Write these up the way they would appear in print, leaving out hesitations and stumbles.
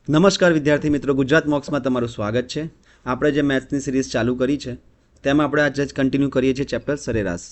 નમસ્કાર વિદ્યાર્થી મિત્રો, ગુજરાત મોક્સમાં તમારું સ્વાગત છે। આપણે જે મેથ્સની સિરીઝ ચાલુ કરી છે તેમાં આપણે આજે જ કન્ટિન્યુ કરીએ છીએ ચેપ્ટર સરેરાશ,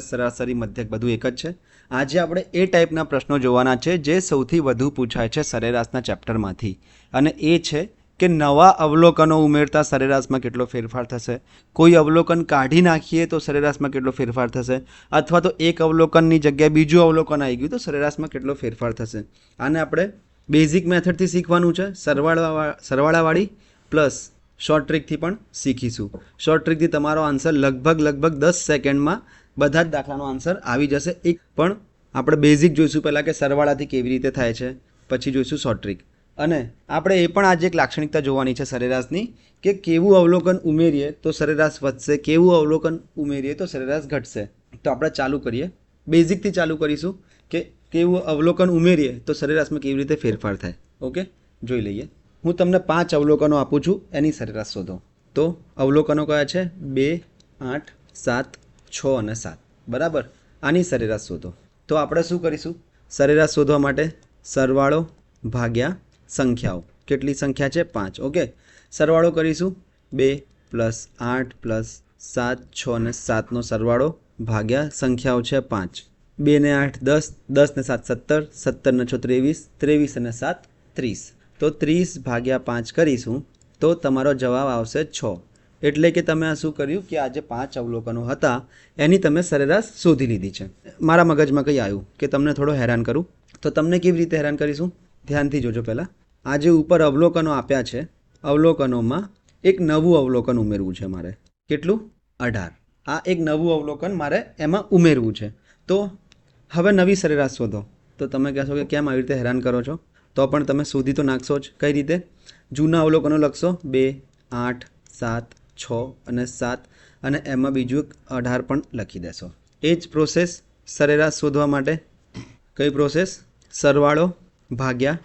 સરાસરી, મધ્યક બધું એક જ છે। આજે આપણે એ ટાઈપના પ્રશ્નો જોવાના છે જે સૌથી વધુ પૂછાય છે સરેરાશના ચેપ્ટરમાંથી, અને એ છે કે નવા અવલોકનો ઉમેરતા સરેરાશમાં કેટલો ફેરફાર થશે, કોઈ અવલોકન કાઢી નાખીએ તો સરેરાશમાં કેટલો ફેરફાર થશે, અથવા તો એક અવલોકનની જગ્યાએ બીજું અવલોકન આવી ગયું તો સરેરાશમાં કેટલો ફેરફાર થશે। આને આપણે બેઝિક મેથડથી શીખવાનું છે, સરવાળાવાળી પ્લસ શોર્ટ ટ્રિકથી પણ શીખીશું। શોર્ટ ટ્રિકથી તમારો આન્સર લગભગ 10 સેકન્ડમાં બધા જ દાખલાનો આન્સર આવી જશે। એક પણ આપણે બેઝિક જોઈશું પહેલાં કે સરવાળાથી કેવી રીતે થાય છે, પછી જોઈશું શોર્ટ ટ્રિક, અને આપણે એ પણ આજે એક લાક્ષણિકતા જોવાની છે સરેરાશની કે કેવું અવલોકન ઉમેરીએ તો સરેરાશ વધશે, કેવું અવલોકન ઉમેરીએ તો સરેરાશ ઘટશે। તો આપણે ચાલુ કરીએ, બેઝિકથી ચાલુ કરીશું કે કેવું અવલોકન ઉમેરીએ તો સરેરાશમાં કેવી રીતે ફેરફાર થાય। ઓકે, જોઈ લઈએ। હું તમને 5 અવલોકનો આપું છું, એની સરેરાશ શોધો। તો અવલોકનો કયા છે? 2, 8, 7, 6 અને 7, બરાબર। આની સરેરાશ શોધો। તો આપણે શું કરીશું સરેરાશ શોધવા માટે? સરવાળો ભાગ્યા સંખ્યાઓ। કેટલી સંખ્યા છે? 5। ઓકે, સરવાળો કરીશું 2 + 8 + 7, 6 અને 7નો સરવાળો ભાગ્યા સંખ્યાઓ છે 5। 2 ને 8 10, 10 ને 7 17, 17 ને 6 23, 23 અને 7 30। તો 30 ભાગ્યા 5 કરીશું તો તમારો જવાબ આવશે 6। એટલે કે તમે આ શું કર્યું કે આ જે 5 અવલોકનો હતા એની તમે સરેરાશ શોધી લીધી છે। મારા મગજમાં કંઈ આવ્યું કે તમને થોડો હેરાન કરું, તો તમને કેવી રીતે હેરાન કરીશું ધ્યાનથી જોજો। પહેલાં આ જે ઉપર અવલોકનો આપ્યા છે, અવલોકનોમાં એક નવું અવલોકન ઉમેરવું છે મારે। કેટલું? 18। આ એક નવું અવલોકન મારે એમાં ઉમેરવું છે। તો હવે નવી સરેરાશ શોધો। તો તમે કહેશો કે કેમ આવી રીતે હેરાન કરો છો? તો પણ તમે શોધી તો નાખશો જ। કઈ રીતે? જૂના અવલોકનો લખશો 2, 8, 7, 6 અને 7, અને એમાં બીજું 18 પણ લખી દેશો। એ જ પ્રોસેસ સરેરાશ શોધવા માટે। કઈ પ્રોસેસ? સરવાળો ભાગ્યા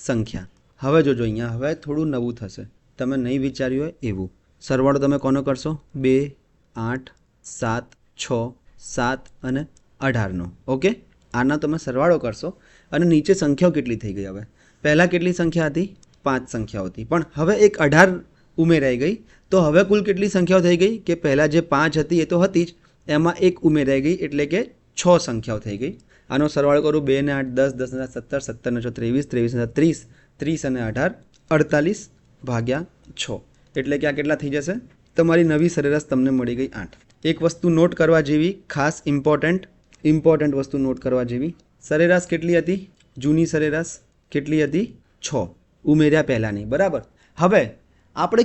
સંખ્યા। હવે જોજો, અહીંયા હવે થોડું નવું થશે, તમે નહીં વિચાર્યું હોય એવું। સરવાળો તમે કોનો કરશો? 2, 8, 7, 6, 7 અને 18નો। ઓકે, આના તમે સરવાળો કરશો અને નીચે સંખ્યાઓ કેટલી થઈ ગઈ? હવે પહેલાં કેટલી સંખ્યા હતી? 5 સંખ્યાઓ હતી, પણ હવે એક 18 ઉમેરાઈ ગઈ, તો હવે કુલ કેટલી સંખ્યાઓ થઈ ગઈ કે પહેલાં જે 5 હતી એ તો હતી જ, એમાં એક ઉમેરાઈ ગઈ એટલે કે 6 સંખ્યાઓ થઈ ગઈ। આનો સરવાળો કરું 2 ને 8 10, 10 ને 7 17, 17 ને 6 23, 23 ને 30, 30 અને 18 48 ભાગ્યા 6। એટલે કે આ કેટલા થઈ જશે? તમારી નવી સરેરાશ તમને મળી ગઈ 8। એક વસ્તુ નોટ કરવા જેવી, ખાસ ઇમ્પોર્ટન્ટ વસ્તુ નોટ કરવા જેવી, સરેરાશ કેટલી હતી? જૂની સરેરાશ કેટલી હતી? 6 ઉમેર્યા પહેલાંની, બરાબર। હવે આપણે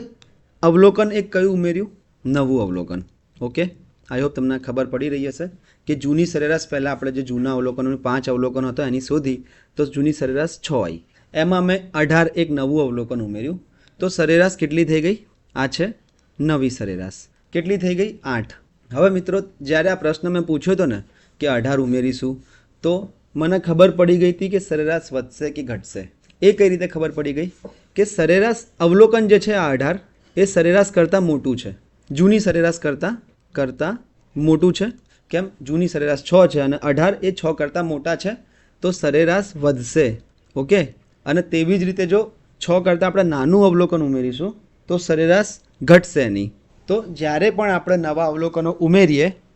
અવલોકન એક કયું ઉમેર્યું? નવું અવલોકન। ઓકે, આઈ હોપ તમને ખબર પડી રહી હશે કે જૂની સરેરાશ પહેલાં આપણે જે જૂના અવલોકનોની 5 અવલોકનો હતા એની શોધી, તો જૂની સરેરાશ 6 આવી, એમાં મેં 18 એક નવું અવલોકન ઉમેર્યું, તો સરેરાશ કેટલી થઈ ગઈ? આ છે નવી સરેરાશ। કેટલી થઈ ગઈ? 8। હવે મિત્રો, જ્યારે આ પ્રશ્ન મેં પૂછ્યો હતો ને કે 18 ઉમેરીશું, તો મને ખબર પડી ગઈ હતી કે સરેરાશ વધશે કે ઘટશે। એ કઈ રીતે ખબર પડી ગઈ? કે સરેરાશ અવલોકન જે છે આ 18 એ સરેરાશ કરતાં મોટું છે, જૂની સરેરાશ કરતાં મોટું છે। કેમ? જૂની સરેરાશ 6 છે અને 18 એ 6 કરતાં મોટા છે, તો સરેરાશ વધશે। ઓકે, અને તેવી જ રીતે જો 6 કરતાં આપણે નાનું અવલોકન ઉમેરીશું તો સરેરાશ ઘટશે નહીં। તો જ્યારે પણ આપણે નવા અવલોકનો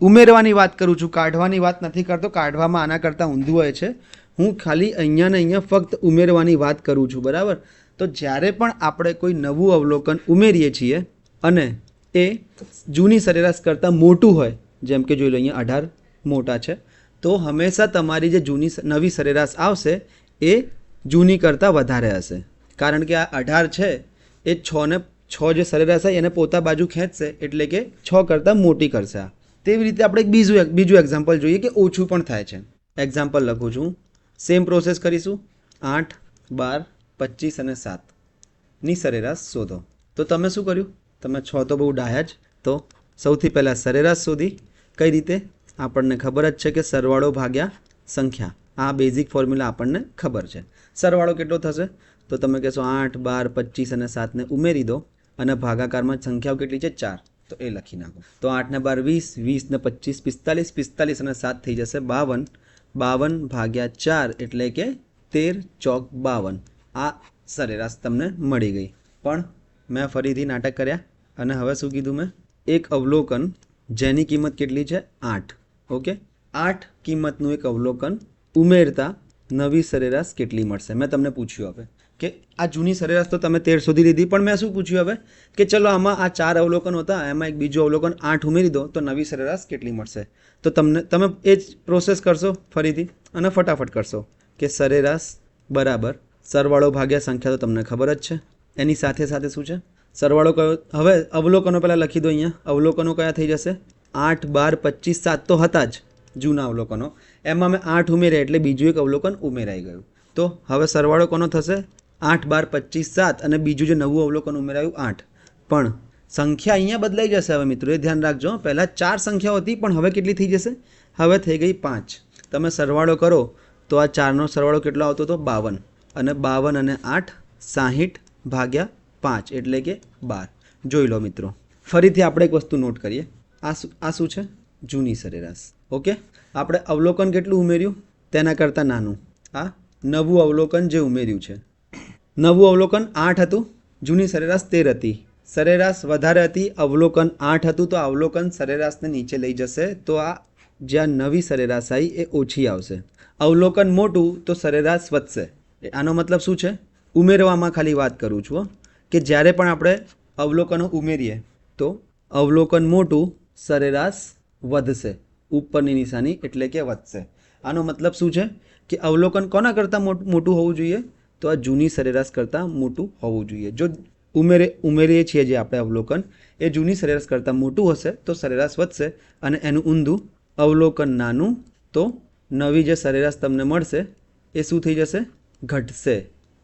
ઉમેરવાની વાત કરું છું, કાઢવાની વાત નથી કરતો, કાઢવામાં આના કરતાં ઊંધું હોય છે। હું ખાલી અહીંયા ને અહીંયા ફક્ત ઉમેરવાની વાત કરું છું, બરાબર। તો જ્યારે પણ આપણે કોઈ નવું અવલોકન ઉમેરીએ છીએ અને એ જૂની સરેરાશ કરતાં મોટું હોય, જેમ કે જોઈ લો અહીંયા 18 મોટા છે, તો હંમેશા તમારી જે નવી સરેરાશ આવશે એ જૂની કરતાં વધારે હશે, કારણ કે આ 18 છે એ 6 જે સરેરાશ હોય એને પોતા બાજુ ખેંચશે, એટલે કે 6 કરતાં મોટી કરશે આ। તેવી રીતે આપણે એક બીજું એક્ઝામ્પલ જોઈએ કે ઓછું પણ થાય છે। એક્ઝામ્પલ લખું છું, સેમ પ્રોસેસ કરીશું। 8, 12, 25 અને 7ની સરેરાશ શોધો। તો તમે શું કર્યું? તમે 6 તો બહુ ડાહ્યા જ। તો સૌથી પહેલાં સરેરાશ શોધી। કઈ રીતે? આપણને ખબર જ છે કે સરવાળો ભાગ્યા સંખ્યા, આ બેઝિક ફોર્મ્યુલા આપણને ખબર છે। સરવાળો કેટલો થશે? તો તમે કહેશો 8, 12, 25 અને 7ને ઉમેરી દો, અને ભાગાકારમાં સંખ્યાઓ કેટલી છે? 4, તો એ લખી નાખો। તો 8 ને 12 20, 20 ને 25 45, 45 અને 7 થઈ જશે 52, 52 ભાગ્યા 4 એટલે કે 13 ચોક 52। આ સરેરાશ તમને મળી ગઈ. પણ મેં ફરીથી નાટક કર્યા અને હવે શું કીધું મેં? એક અવલોકન જેની કિંમત કેટલી છે? 8. ઓકે, 8 કિંમતનું એક અવલોકન ઉમેરતા નવી સરેરાશ કેટલી મળશે? મેં તમને પૂછ્યું હવે કે આ જૂની સરેરાશ તો તમે 13 સુધી લીધી, પણ મેં શું પૂછ્યું હવે કે ચલો આમાં આ 4 અવલોકન હતા, એમાં એક બીજું અવલોકન 8 ઉમેરી દો તો નવી સરેરાશ કેટલી મળશે? તો તમે એ જ પ્રોસેસ કરશો ફરીથી અને ફટાફટ કરશો કે સરેરાશ બરાબર સરવાળો ભાગ્યા સંખ્યા, તો તમને ખબર જ છે. એની સાથે સાથે શું છે? સરવાળો કયો? હવે અવલોકનો પહેલાં લખી દો. અહીંયા અવલોકનો કયા થઈ જશે? 8, 12, 25, 7 તો હતા જ જૂના અવલોકનો, એમાં મેં 8 ઉમેર્યા એટલે બીજું એક અવલોકન ઉમેરાઈ ગયું. તો હવે સરવાળો કોનો થશે? 8, 12, 25, 7 અને બીજું જે નવું અવલોકન ઉમેરાયું 8. પણ સંખ્યા અહીંયા બદલાઈ જશે હવે મિત્રો, એ ધ્યાન રાખજો. પહેલાં 4 સંખ્યાઓ હતી પણ હવે કેટલી થઈ જશે? હવે થઈ ગઈ 5. તમે સરવાળો કરો તો આ 4નો સરવાળો કેટલો આવતો હતો? 52. અને 52 અને 8 60 ભાગ્યા 5 એટલે કે 12. જોઈ લો મિત્રો, ફરીથી આપણે એક વસ્તુ નોટ કરીએ. આ શું છે? જૂની સરેરાશ. ઓકે, આપણે અવલોકન કેટલું ઉમેર્યું? તેના કરતાં નાનું. આ નવું અવલોકન જે ઉમેર્યું છે. નવું અવલોકન 8 હતું, જૂની સરેરાશ 13 હતી. સરેરાશ વધારે હતી, અવલોકન 8 હતું, તો અવલોકન સરેરાશને નીચે લઈ જશે. તો આ જ્યાં નવી સરેરાશ આવી એ ઓછી આવશે. અવલોકન મોટું તો સરેરાશ વધશે. આનો મતલબ શું છે? ઉમેરવામાં ખાલી વાત કરું છું કે જ્યારે પણ આપણે અવલોકનો ઉમેરીએ તો અવલોકન મોટું સરેરાશ વધશે. ઉપરની નિશાની એટલે કે વધશે. આનો મતલબ શું છે કે અવલોકન કોના કરતાં મોટું હોવું જોઈએ? તો આ જૂની સરેરાશ કરતાં મોટું હોવું જોઈએ. જો ઉમેરીએ છીએ જે આપણે અવલોકન એ જૂની સરેરાશ કરતાં મોટું હશે તો સરેરાશ વધશે, અને એનું ઊંધું અવલોકન નાનું તો નવી જે સરેરાશ તમને મળશે એ શું થઈ જશે? ઘટશે.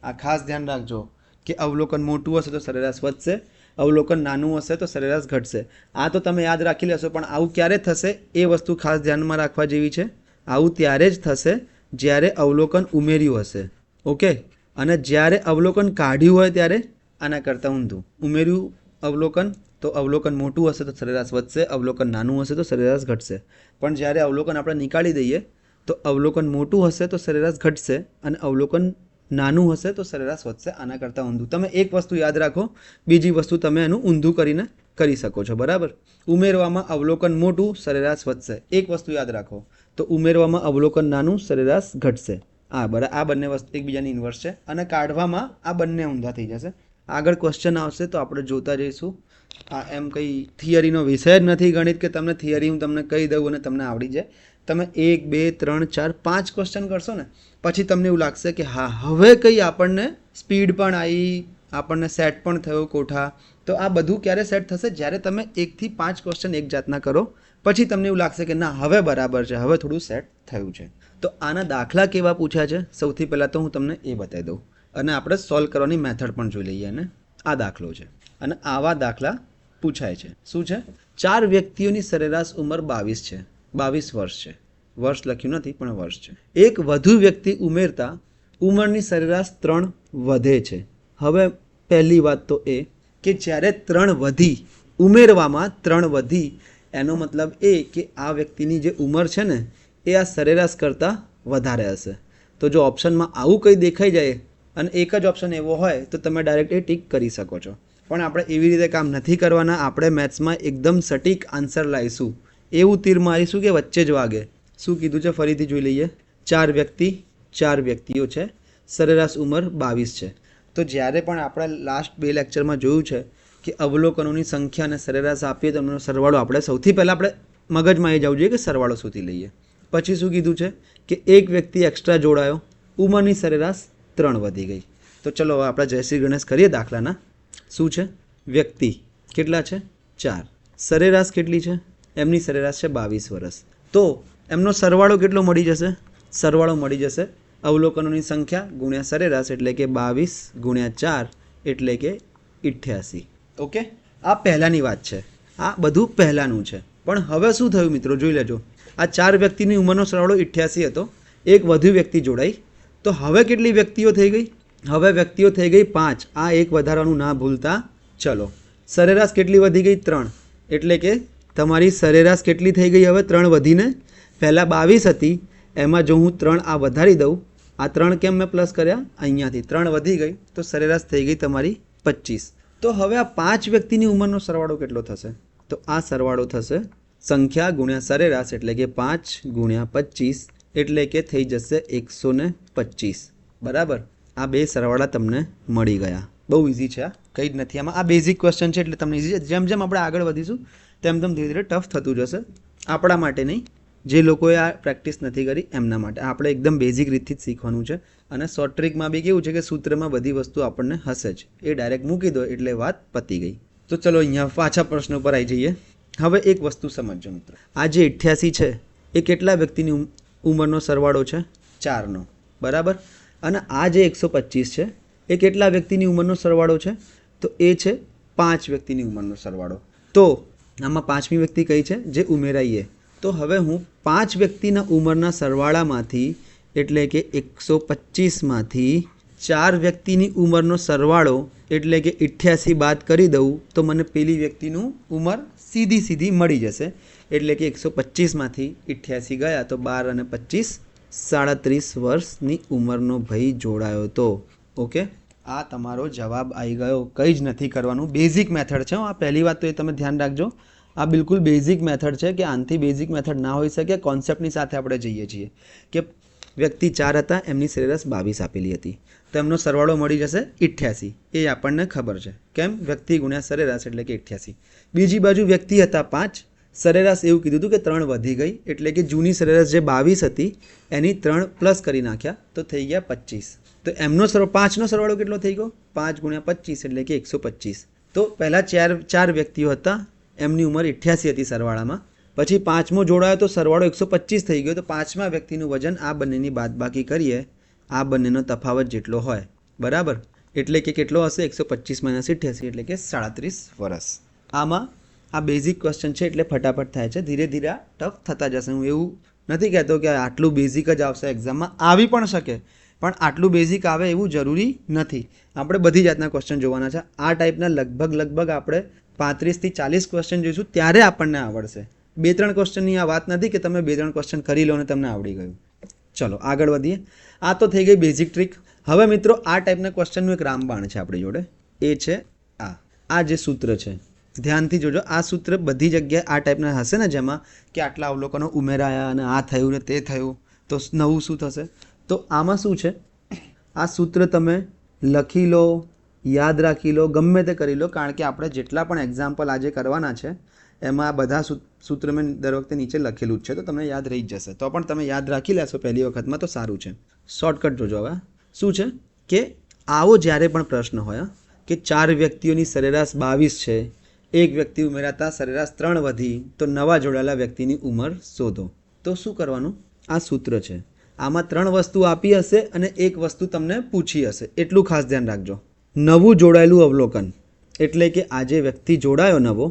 આ ખાસ ધ્યાન રાખજો કે અવલોકન મોટું હશે તો સરેરાશ વધશે, અવલોકન નાનું હશે તો સરેરાશ ઘટશે. આ તો તમે યાદ રાખી લેશો, પણ આવું ક્યારે થશે એ વસ્તુ ખાસ ધ્યાનમાં રાખવા જેવી છે. આવું ત્યારે જ થશે જ્યારે અવલોકન ઉમેર્યું હશે. ઓકે, અને જ્યારે અવલોકન કાઢ્યું હોય ત્યારે આના કરતાં ઊંધું. ઉમેર્યું અવલોકન તો અવલોકન મોટું હશે તો સરેરાશ વધશે, અવલોકન નાનું હશે તો સરેરાશ ઘટશે. પણ જ્યારે અવલોકન આપણે નીકાળી દઈએ તો અવલોકન મોટું હશે તો સરેરાશ ઘટશે અને અવલોકન નાનું હશે તો સરેરાશ વધશે. આના કરતાં ઊંધું. તમે એક વસ્તુ યાદ રાખો, બીજી વસ્તુ તમે એનું ઊંધું કરીને કરી શકો છો. બરાબર? ઉમેરવામાં અવલોકન મોટું, સરેરાશ વધશે. એક વસ્તુ યાદ રાખો, તો ઉમેરવામાં અવલોકન નાનું, સરેરાશ ઘટશે. આ બંને વસ્તુ એકબીજાની ઇન્વર્સ છે. અને કાઢવામાં આ બંને ઊંધા થઈ જશે. આગળ ક્વેશ્ચન આવશે તો આપણે જોતા જઈશું. આ એમ કંઈ થિયરીનો વિષય જ નથી ગણિત કે તમને થિયરી હું તમને કહી દઉં અને તમને આવડી જાય. તમે 1, 2, 3, 4, 5 ક્વેશ્ચન કરશો ને પછી તમને એવું લાગશે કે હા હવે કંઈ આપણને સ્પીડ પણ આવી, આપણને સેટ પણ થયો કોઠા. તો આ બધું ક્યારે સેટ થશે? જ્યારે તમે 1 થી 5 ક્વેશ્ચન એક જાતના કરો પછી તમને એવું લાગશે કે ના હવે બરાબર છે, હવે થોડું સેટ થયું છે. તો આના દાખલા કેવા પૂછ્યા છે સૌથી પહેલાં તો હું તમને એ બતાવી દઉં અને આપણે સોલ્વ કરવાની મેથડ પણ જોઈ લઈએ. અને આ દાખલો છે અને આવા દાખલા પૂછાય છે. શું છે? 4 વ્યક્તિઓની સરેરાશ ઉંમર 22 છે. 22 વર્ષ છે. વર્ષ લખ્યું નથી પણ વર્ષ છે. એક વધુ વ્યક્તિ ઉમેરતા ઉંમરની સરેરાશ 3 વધે છે. હવે પહેલી વાત તો એ કે જ્યારે 3 વધી, ઉમેરવામાં 3 વધી, એનો મતલબ એ કે આ વ્યક્તિની જે ઉંમર છે ને એ આ સરેરાશ કરતાં વધારે હશે. તો જો ઓપ્શનમાં આવું કંઈ દેખાઈ જાય અને એક જ ઓપ્શન એવો હોય તો તમે ડાયરેક્ટ એ ટીક કરી શકો છો. પણ આપણે એવી રીતે કામ નથી કરવાના. આપણે મેથ્સમાં એકદમ સટીક આન્સર લાવીશું, એવું તીર મારીશું કે વચ્ચે જ વાગે. શું કીધું છે ફરીથી જોઈ લઈએ. 4 વ્યક્તિઓ છે, સરેરાશ ઉંમર 22 છે. તો જ્યારે પણ આપણે લાસ્ટ 2 લેક્ચરમાં જોયું છે કે અવલોકનોની સંખ્યા અને સરેરાશ આપીએ તો એમનો સરવાળો આપણે સૌથી પહેલાં આપણે મગજમાં એ જવું જોઈએ કે સરવાળો શોધી લઈએ. પછી શું કીધું છે કે એક વ્યક્તિ એક્સ્ટ્રા જોડાયો, ઉંમરની સરેરાશ 3 વધી ગઈ. તો ચલો હવે આપણે જય શ્રી ગણેશ કરીએ દાખલાના. શું છે? વ્યક્તિ કેટલા છે? 4. સરેરાશ કેટલી છે? એમની સરેરાશ છે 22 વર્ષ. તો એમનો સરવાળો કેટલો મળી જશે? સરવાળો મળી જશે અવલોકનોની સંખ્યા ગુણ્યા સરેરાશ એટલે કે 22 ગુણ્યા 4 એટલે કે 88. ઓકે, આ પહેલાંની વાત છે. આ બધું પહેલાંનું છે. પણ હવે શું થયું મિત્રો જોઈ લેજો. આ 4 વ્યક્તિની ઉંમરનો સરવાળો 88 હતો. એક વધુ વ્યક્તિ જોડાઈ. તો હવે કેટલી વ્યક્તિઓ થઈ ગઈ? હવે વ્યક્તિઓ થઈ ગઈ 5. આ એક વધારવાનું ના ભૂલતા. ચલો, સરેરાશ કેટલી વધી ગઈ? 3. એટલે કે તમારી સરેરાશ કેટલી થઈ ગઈ હવે 3 વધીને? પહેલાં 22 હતી, એમાં જો હું 3 આ વધારી દઉં આ 3 કેમ મેં પ્લસ કર્યા? અહીંયાથી 3 વધી ગઈ તો સરેરાશ થઈ ગઈ તમારી 25. તો હવે આ 5 વ્યક્તિની ઉંમરનો સરવાળો કેટલો થશે? તો આ સરવાળો થશે સંખ્યા ગુણ્યા સરેરાશ એટલે કે 5 ગુણ્યા 25 એટલે કે થઈ જશે 125. બરાબર. આ બે સરવાળા તમને મળી ગયા. બહુ ઇઝી છે, આ કંઈ જ નથી આમાં. આ બેઝિક ક્વેશ્ચન છે એટલે તમને ઇઝી છે. જેમ જેમ આપણે આગળ વધીશું તેમ તેમ ધીરે ધીરે ટફ થતું જશે. આપણા માટે નહીં, જે લોકોએ આ પ્રેક્ટિસ નથી કરી એમના માટે. આપણે એકદમ બેઝિક રીતથી જ શીખવાનું છે. અને શોર્ટ ટ્રિકમાં બી કેવું છે કે સૂત્રમાં બધી વસ્તુ આપણને હશે જ, એ ડાયરેક્ટ મૂકી દો એટલે વાત પતી ગઈ. તો ચલો અહીંયા પાછા પ્રશ્ન ઉપર આવી જઈએ. હવે એક વસ્તુ સમજો મિત્રો, આ જે 88 છે એ કેટલા વ્યક્તિની ઉંમરનો સરવાળો છે? 4નો. બરાબર. અને આ જે 125 છે એ કેટલા વ્યક્તિની ઉંમરનો સરવાળો છે? તો એ છે 5 વ્યક્તિની ઉંમરનો સરવાળો. તો આમાં 5મી વ્યક્તિ કઈ છે? જે ઉમેરાઈએ. તો હવે હું 5 વ્યક્તિના ઉંમરના સરવાળામાંથી એટલે કે 125માંથી 4 વ્યક્તિની ઉંમરનો સરવાળો એટલે કે 88 બાદ કરી દઉં તો મને પેલી વ્યક્તિનું ઉંમર સીધી મળી જશે. એટલે કે 125માંથી 88 ગયા તો 12 અને 25 37 વર્ષની ઉંમરનો ભાઈ જોડાયો તો. ઓકે, આ તમારો જવાબ આવી ગયો. કંઈ જ નથી કરવાનું. બેઝિક મેથડ છે. આ પહેલી વાત તો એ તમે ધ્યાન રાખજો, આ બિલકુલ બેઝિક મેથડ છે કે આનાથી બેઝિક મેથડ ના હોઈ શકે. કોન્સેપ્ટની સાથે આપણે જઈએ છીએ કે વ્યક્તિ 4 હતા, એમની સરેરાશ 22 આપેલી હતી, તો એમનો સરવાળો મળી જશે 88. એ આપણને ખબર છે. કેમ? વ્યક્તિ ગુણ્યા સરેરાશ એટલે કે 88. બીજી બાજુ વ્યક્તિ હતા 5, સરેરાશ એવું કીધું હતું કે 3 વધી ગઈ એટલે કે જૂની સરેરાશ જે 22 હતી એની 3 પ્લસ કરી નાખ્યા તો થઈ ગયા 25. તો એમનો 5નો સરવાળો કેટલો થઈ ગયો? 5 ગુણ્યા 25 એટલે કે 125. તો પહેલાં 4 વ્યક્તિઓ હતા, એમની ઉંમર 88 હતી સરવાળામાં. પછી 5મો જોડાયો તો સરવાળો 125 થઈ ગયો. તો 5મા વ્યક્તિનું વજન આ બંનેની બાદબાકી કરીએ, આ બંનેનો તફાવત જેટલો હોય. બરાબર. એટલે કે કેટલો હશે? 125 - 88 એટલે કે 37 વર્ષ. આમાં આ બેઝિક ક્વેશ્ચન છે એટલે ફટાફટ થાય છે. ધીરે ધીરે આ ટફ થતા જશે. હું એવું નથી કહેતો કે આટલું બેઝિક જ આવશે એક્ઝામમાં, આવી પણ શકે, પણ આટલું બેઝિક આવે એવું જરૂરી નથી. આપણે બધી જાતના ક્વેશ્ચન જોવાના છે. આ ટાઈપના લગભગ આપણે 35 થી 40 ક્વેશ્ચન જોઈશું ત્યારે આપણને આવડશે. 2-3 ક્વેશ્ચનની આ વાત નથી કે તમે 2-3 ક્વેશ્ચન કરી લો અને તમને આવડી ગયું. ચલો આગળ વધીએ. આ તો થઈ ગઈ બેઝિક ટ્રીક. હવે મિત્રો આ ટાઈપના ક્વેશ્ચનનું એક રામબાણ છે આપણી જોડે. એ છે આ જે સૂત્ર છે, ધ્યાનથી જોજો. આ સૂત્ર બધી જગ્યાએ આ ટાઈપના હશે ને, જેમાં કે આટલા અવલોકનો ઉમેરાયા અને આ થયું ને તે થયું તો નવું શું થશે. તો આમાં શું છે, આ સૂત્ર તમે લખી લો, યાદ રાખી લો, ગમે તે કરી લો, કારણ કે આપણે જેટલા પણ એક્ઝામ્પલ આજે કરવાના છે એમાં આ બધા સૂત્ર મેં દર વખતે નીચે લખેલું જ છે, તો તમને યાદ રહી જ જશે. તો પણ તમે યાદ રાખી લેશો પહેલી વખતમાં તો સારું છે. શોર્ટકટ જોજો. હવે શું છે કે આવો જ્યારે પણ પ્રશ્ન હોય કે 4 વ્યક્તિઓની સરેરાશ 22 છે, એક વ્યક્તિ ઉમેરાતા સરેરાશ 3 વધી, તો નવા જોડાયેલા વ્યક્તિની ઉંમર શોધો. તો શું કરવાનું? આ સૂત્ર છે. આમાં 3 વસ્તુ આપી હશે અને એક વસ્તુ તમને પૂછી હશે. એટલું ખાસ ધ્યાન રાખજો. નવું જોડાયેલું અવલોકન એટલે કે આ જે વ્યક્તિ જોડાયો નવો,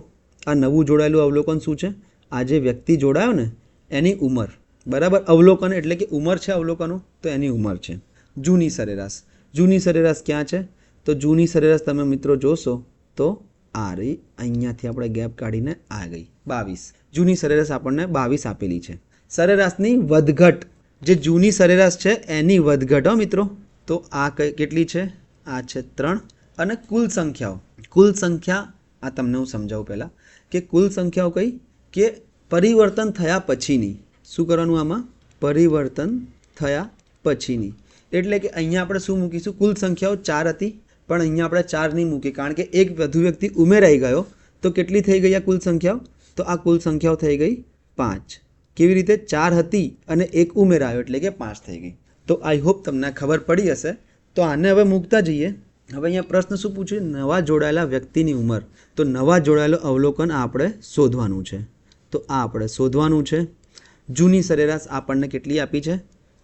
આ નવું જોડાયેલું અવલોકન શું છે? આ જે વ્યક્તિ જોડાયો ને એની ઉંમર. બરાબર. અવલોકન એટલે કે ઉંમર છે અવલોકનો, તો એની ઉંમર છે. જૂની સરેરાશ. જૂની સરેરાશ ક્યાં છે? તો જૂની સરેરાશ તમે મિત્રો જોશો તો આ રહી, અહીંયાથી આપણે ગેપ કાઢીને આ ગઈ 22. જૂની સરેરાશ આપણને 22 આપેલી છે. સરેરાશની વધઘટ, જે જૂની સરેરાશ છે એની વધઘટ મિત્રો. તો આ કેટલી છે? આ છે 3. અને કુલ સંખ્યાઓ, કુલ સંખ્યા આ તમને હું સમજાવું પહેલાં કે કુલ સંખ્યાઓ કઈ કે પરિવર્તન થયા પછીની. શું કરવાનું આમાં? પરિવર્તન થયા પછીની. એટલે કે અહીંયા આપણે શું મૂકીશું? કુલ સંખ્યાઓ 4 હતી, પણ અહીંયા આપણે 4 નહીં મૂકી, કારણ કે એક વધુ વ્યક્તિ ઉમેરાઈ ગયો. તો કેટલી થઈ ગઈ આ કુલ સંખ્યાઓ? તો આ કુલ સંખ્યાઓ થઈ ગઈ 5. કેવી રીતે? 4 હતી અને એક ઉમેરાયો એટલે કે 5 થઈ ગઈ. તો આઈ હોપ તમને ખબર પડી હશે. તો આને હવે મૂકતા જઈએ. હવે અહીંયા પ્રશ્ન શું પૂછ્યું? નવા જોડાયેલા વ્યક્તિની ઉંમર. તો નવા જોડાયેલો અવલોકન આપણે શોધવાનું છે. તો આ આપણે શોધવાનું છે. જૂની સરેરાશ આપણને કેટલી આપી છે?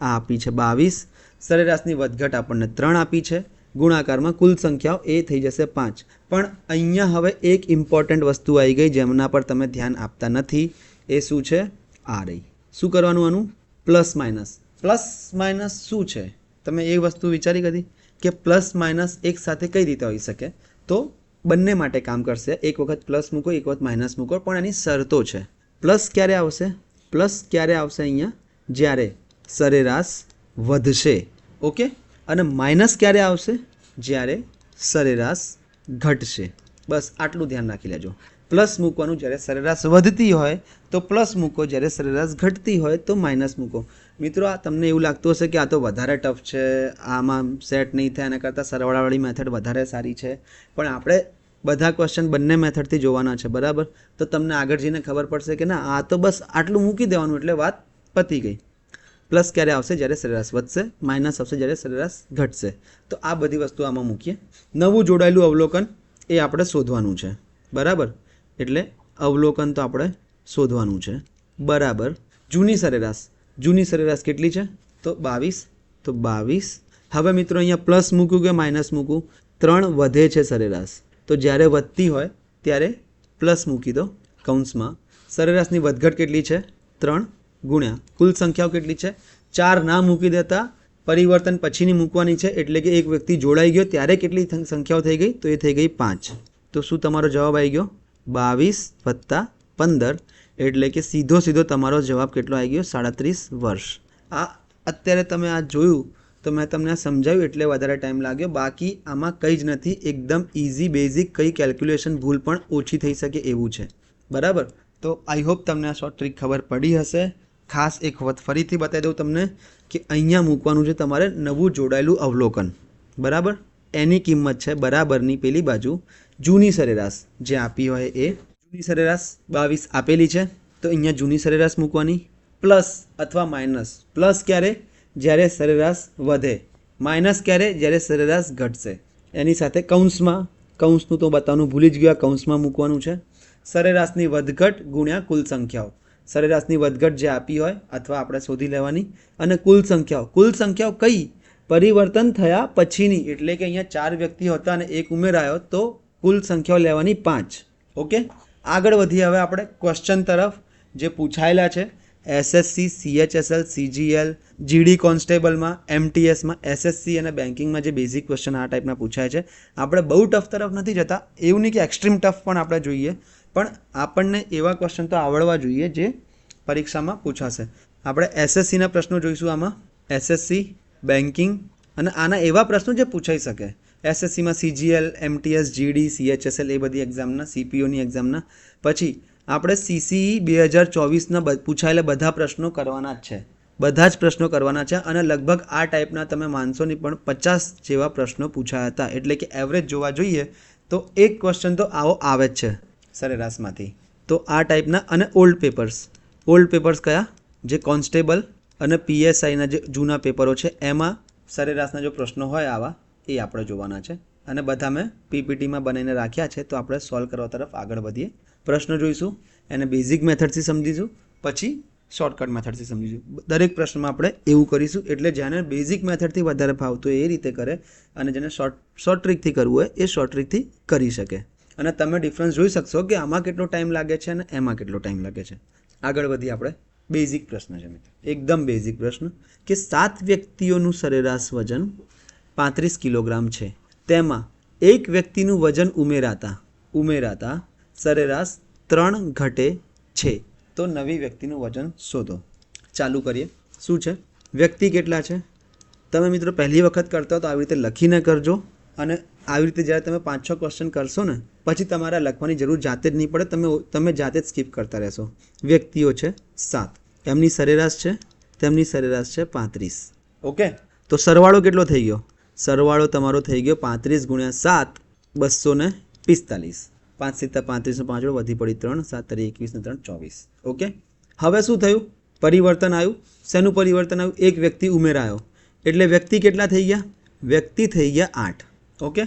આ આપી છે 22. સરેરાશની વધઘટ આપણને 3 આપી છે. ગુણાકારમાં કુલ સંખ્યાઓ એ થઈ જશે 5. પણ અહીંયા હવે એક ઇમ્પોર્ટન્ટ વસ્તુ આવી ગઈ જેમના પર તમે ધ્યાન આપતા નથી. એ શું છે? આ રહી. શું કરવાનું આનું? Plus minus. પ્લસ માઇનસ શું છે? તમે એ વસ્તુ વિચારી કદી કે પ્લસ માઇનસ એક સાથે કઈ રીતે હોઈ શકે? તો બંને માટે કામ કરશે. એક વખત પ્લસ મૂકો, એક વખત માઇનસ મૂકો, પણ એની શરતો છે. પ્લસ ક્યારે આવશે? પ્લસ ક્યારે આવશે? અહીંયા જ્યારે સરેરાશ વધશે. ઓકે, અને માઇનસ ક્યારે આવશે? જ્યારે સરેરાશ ઘટશે. બસ આટલું ધ્યાન રાખી લેજો. પ્લસ મૂકવાનું જ્યારે સરેરાશ વધતી હોય તો પ્લસ મૂકો, જ્યારે સરેરાશ ઘટતી હોય તો માઇનસ મૂકો. મિત્રો, આ તમને એવું લાગતું હશે કે આ તો વધારે ટફ છે, આમાં સેટ નહીં થાય, એના કરતાં સરવાળાવાળી મેથડ વધારે સારી છે. પણ આપણે બધા ક્વેશ્ચન બંને મેથડથી જોવાના છે, બરાબર? તો તમને આગળ જઈને ખબર પડશે કે ના, આ તો બસ આટલું મૂકી દેવાનું એટલે વાત પતી ગઈ. પ્લસ ક્યારે આવશે? જ્યારે સરેરાશ વધશે. માઇનસ આવશે જ્યારે સરેરાશ ઘટશે. તો આ બધી વસ્તુ આમાં મૂકીએ. નવું જોડાયેલું અવલોકન એ આપણે શોધવાનું છે, બરાબર? એટલે અવલોકન તો આપણે શોધવાનું છે, બરાબર. જૂની સરેરાશ કેટલી છે? તો 22. તો 22. હવે મિત્રો અહીંયા પ્લસ મૂક્યું કે માઇનસ મૂકું? 3 વધે છે સરેરાશ, તો જ્યારે વધતી હોય ત્યારે પ્લસ મૂકી દો કૌંસમાં. સરેરાશની વધઘટ કેટલી છે? 3 ગુણ્યા કુલ સંખ્યાઓ કેટલી છે? 4 ના મૂકી દેતા, પરિવર્તન પછીની મૂકવાની છે. એટલે કે એક વ્યક્તિ જોડાઈ ગયો ત્યારે કેટલી સંખ્યાઓ થઈ ગઈ? તો એ થઈ ગઈ 5. તો શું તમારો જવાબ આવી ગયો? 22 + 15, એટલે કે સીધો તમારો જવાબ કેટલો આવી ગયો? 37 વર્ષ. આ અત્યારે તમે આ જોયું તો મેં તમને આ સમજાવ્યું એટલે વધારે ટાઈમ લાગ્યો. બાકી આમાં કંઈ જ નથી, એકદમ ઇઝી બેઝિક, કંઈ કેલ્ક્યુલેશન ભૂલ પણ ઓછી થઈ શકે એવું છે, બરાબર? તો આઈ હોપ તમને આ શોર્ટ ટ્રીક ખબર પડી હશે. ખાસ એક વખત ફરીથી બતાવી દઉં તમને કે અહીંયા મૂકવાનું છે તમારે નવું જોડાયેલું અવલોકન, બરાબર? એની કિંમત છે બરાબરની પેલી બાજુ જૂની સરેરાશ જે આપી હોય એ. જૂની સરેરાશ 22 આપેલી છે, તો અહીંયા જૂની સરેરાશ મૂકવાની. પ્લસ અથવા માઇનસ. પ્લસ ક્યારે? જ્યારે સરેરાશ વધે. માઇનસ ક્યારે? જ્યારે સરેરાશ ઘટશે. એની સાથે કૌંસનું તો બતાવવાનું ભૂલી જ ગયા, કૌંસમાં મૂકવાનું છે. સરેરાશની વધઘટ ગુણ્યા કુલ સંખ્યાઓ. સરેરાશની વધઘટ જે આપી હોય અથવા આપણે શોધી લેવાની, અને કુલ સંખ્યાઓ કઈ? પરિવર્તન થયા પછીની. એટલે કે અહીંયા 4 વ્યક્તિઓ હતા અને 1 ઉમેરાયો, તો કુલ સંખ્યાઓ લેવાની 5. ઓકે, આગળ વધીએ હવે આપણે ક્વેશ્ચન તરફ જે પૂછાયેલા છે. SSC, CHSL, CGL, GD કોન્સ્ટેબલમાં, MTSમાં, SSC અને બેન્કિંગમાં જે બેઝિક ક્વેશ્ચન આ ટાઈપના પૂછાય છે. આપણે બહુ ટફ તરફ નથી જતા, એવું નહીં કે એક્સ્ટ્રીમ ટફ પણ આપણે જોઈએ, પણ આપણને એવા ક્વેશ્ચન તો આવડવા જોઈએ જે પરીક્ષામાં પૂછાશે. આપણે SSCના પ્રશ્નો જોઈશું આમાં. SSC, બેન્કિંગ અને આના એવા પ્રશ્નો જે પૂછાઈ શકે. SSCમાં CGL, MTS, GD, CHSL એ બધી એક્ઝામના, CPOની એક્ઝામના. પછી આપણે CCE 2024ના પૂછાયેલા બધા પ્રશ્નો કરવાના જ છે. બધા જ પ્રશ્નો કરવાના છે અને લગભગ આ ટાઈપના તમે માનશો નહીં પણ 50 જેવા પ્રશ્નો પૂછાયા હતા. એટલે કે એવરેજ જોવા જોઈએ તો એક ક્વેશ્ચન તો આવો આવે જ છે સરેરાશમાંથી. તો આ ટાઈપના અને ઓલ્ડ પેપર્સ કયા? જે કોન્સ્ટેબલ અને PSIના જે જૂના પેપરો છે એમાં સરેરાશના જો પ્રશ્નો હોય આવા એ આપણે જોવાના છે. અને બધા મેં PPTમાં બનાવીને રાખ્યા છે, તો આપણે સોલ્વ કરવા તરફ આગળ વધીએ. પ્રશ્નો જોઈશું, એને બેઝિક મેથડથી સમજીશું, પછી શોર્ટકટ મેથડથી સમજીશું. દરેક પ્રશ્નમાં આપણે એવું કરીશું. એટલે જેને બેઝિક મેથડથી વધારે ફાવતું હોય એ રીતે કરે, અને જેને શોર્ટ ટ્રીકથી કરવું હોય એ શોર્ટ ટ્રીકથી કરી શકે. અને તમે ડિફરન્સ જોઈ શકશો કે આમાં કેટલો ટાઈમ લાગે છે અને એમાં કેટલો ટાઈમ લાગે છે. આગળ વધીએ આપણે. બેઝિક પ્રશ્ન છે મિત્રો, એકદમ બેઝિક પ્રશ્ન કે 7 વ્યક્તિઓનું સરેરાશ વજન 35 કિલોગ્રામ છે. તેમાં એક વ્યક્તિનું વજન ઉમેરાતા સરેરાશ 3 ઘટે છે. તો નવી વ્યક્તિનું વજન શોધો. ચાલુ કરીએ. શું છે? વ્યક્તિ કેટલા છે? તમે મિત્રો પહેલી વખત કરતા હો તો આવી રીતે લખીને કરજો, અને આવી રીતે જ્યારે તમે 5-6 ક્વેશ્ચન કરશો ને પછી તમારે લખવાની જરૂર જાતે જ નહીં પડે, તમે જાતે જ સ્કીપ કરતા રહેશો. વ્યક્તિઓ છે 7, તેમની સરેરાશ છે 35. ઓકે, તો સરવાળો કેટલો થઈ ગયો? સરવાળો તમારો થઈ ગયો 35 × 7 245. 5 × 35 નો 5 વધી પડી 3, 7 × 21 ને 3 24. ઓકે, હવે શું થયું? પરિવર્તન આવ્યું. શેનું પરિવર્તન આવ્યું? એક વ્યક્તિ ઉમેરાયો, એટલે વ્યક્તિ કેટલા થઈ ગયા? વ્યક્તિ થઈ ગયા 8. ઓકે,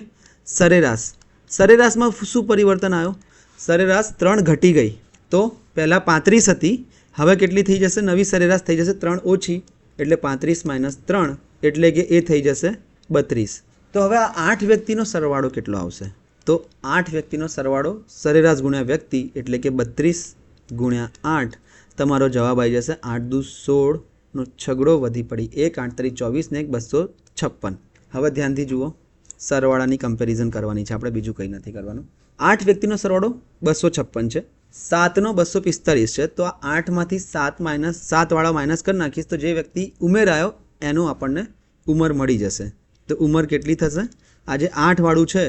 સરેરાશમાં શું પરિવર્તન આવ્યો? સરેરાશ 3 ઘટી ગઈ. તો પહેલાં 35 હતી, હવે કેટલી થઈ જશે? નવી સરેરાશ થઈ જશે 3 ઓછી, એટલે 35 - 3 એટલે કે એ થઈ જશે 32. તો હવે આ 8 વ્યક્તિનો સરવાળો કેટલો આવશે? તો 8 વ્યક્તિનો સરવાળો સરેરાશ ગુણ્યા વ્યક્તિ એટલે કે 32 × 8. તમારો જવાબ આવી જશે 8 દુ 16 નો છગડો વધી પડી 1, 8 તરી 24 ને 1 256. હવે ધ્યાનથી જુઓ, સરવાળાની કમ્પેરિઝન કરવાની છે આપણે, બીજું કંઈ નથી કરવાનું. 8 વ્યક્તિનો સરવાળો 256 છે, 7નો 245 છે. તો આ 8માંથી 7 વાળા માઇનસ કરી નાખીશ તો જે વ્યક્તિ ઉમેરાયો એનો આપણને ઉંમર મળી જશે. તો ઉંમર કેટલી થશે? આ જે 8 વાળું છે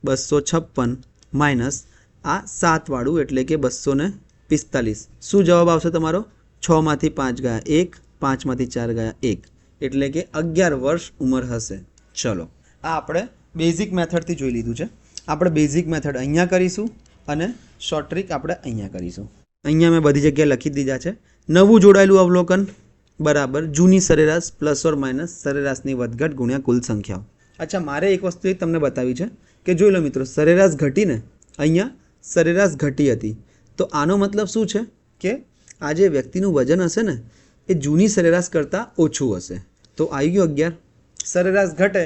256 માઇનસ આ 7 વાળું એટલે કે 245. શું જવાબ આવશે તમારો? 6 માંથી 5 ગયા 1, 5 માંથી 4 ગયા 1, એટલે કે 11 વર્ષ ઉંમર હશે. ચલો, આ આપણે બેઝિક મેથડથી જોઈ લીધું છે. આપણે બેઝિક મેથડ અહીંયા કરીશું અને શોર્ટ ટ્રીક આપણે અહીંયા કરીશું. અહીંયા મેં બધી જગ્યાએ લખી દીધા છે. નવું જોડાયેલું અવલોકન બરાબર જૂની સરેરાશ પ્લસ ઓર માઇનસ સરેરાશની વધઘટ ગુણ્યા કુલ સંખ્યાઓ. અચ્છા, મારે એક વસ્તુ એ તમને બતાવી છે કે જોઈ લો મિત્રો, સરેરાશ ઘટીને અહીંયા સરેરાશ ઘટી હતી. તો આનો મતલબ શું છે કે આ જે વ્યક્તિનું વજન હશે ને એ જૂની સરેરાશ કરતાં ઓછું હશે. તો આવી ગયું 11. સરેરાશ ઘટે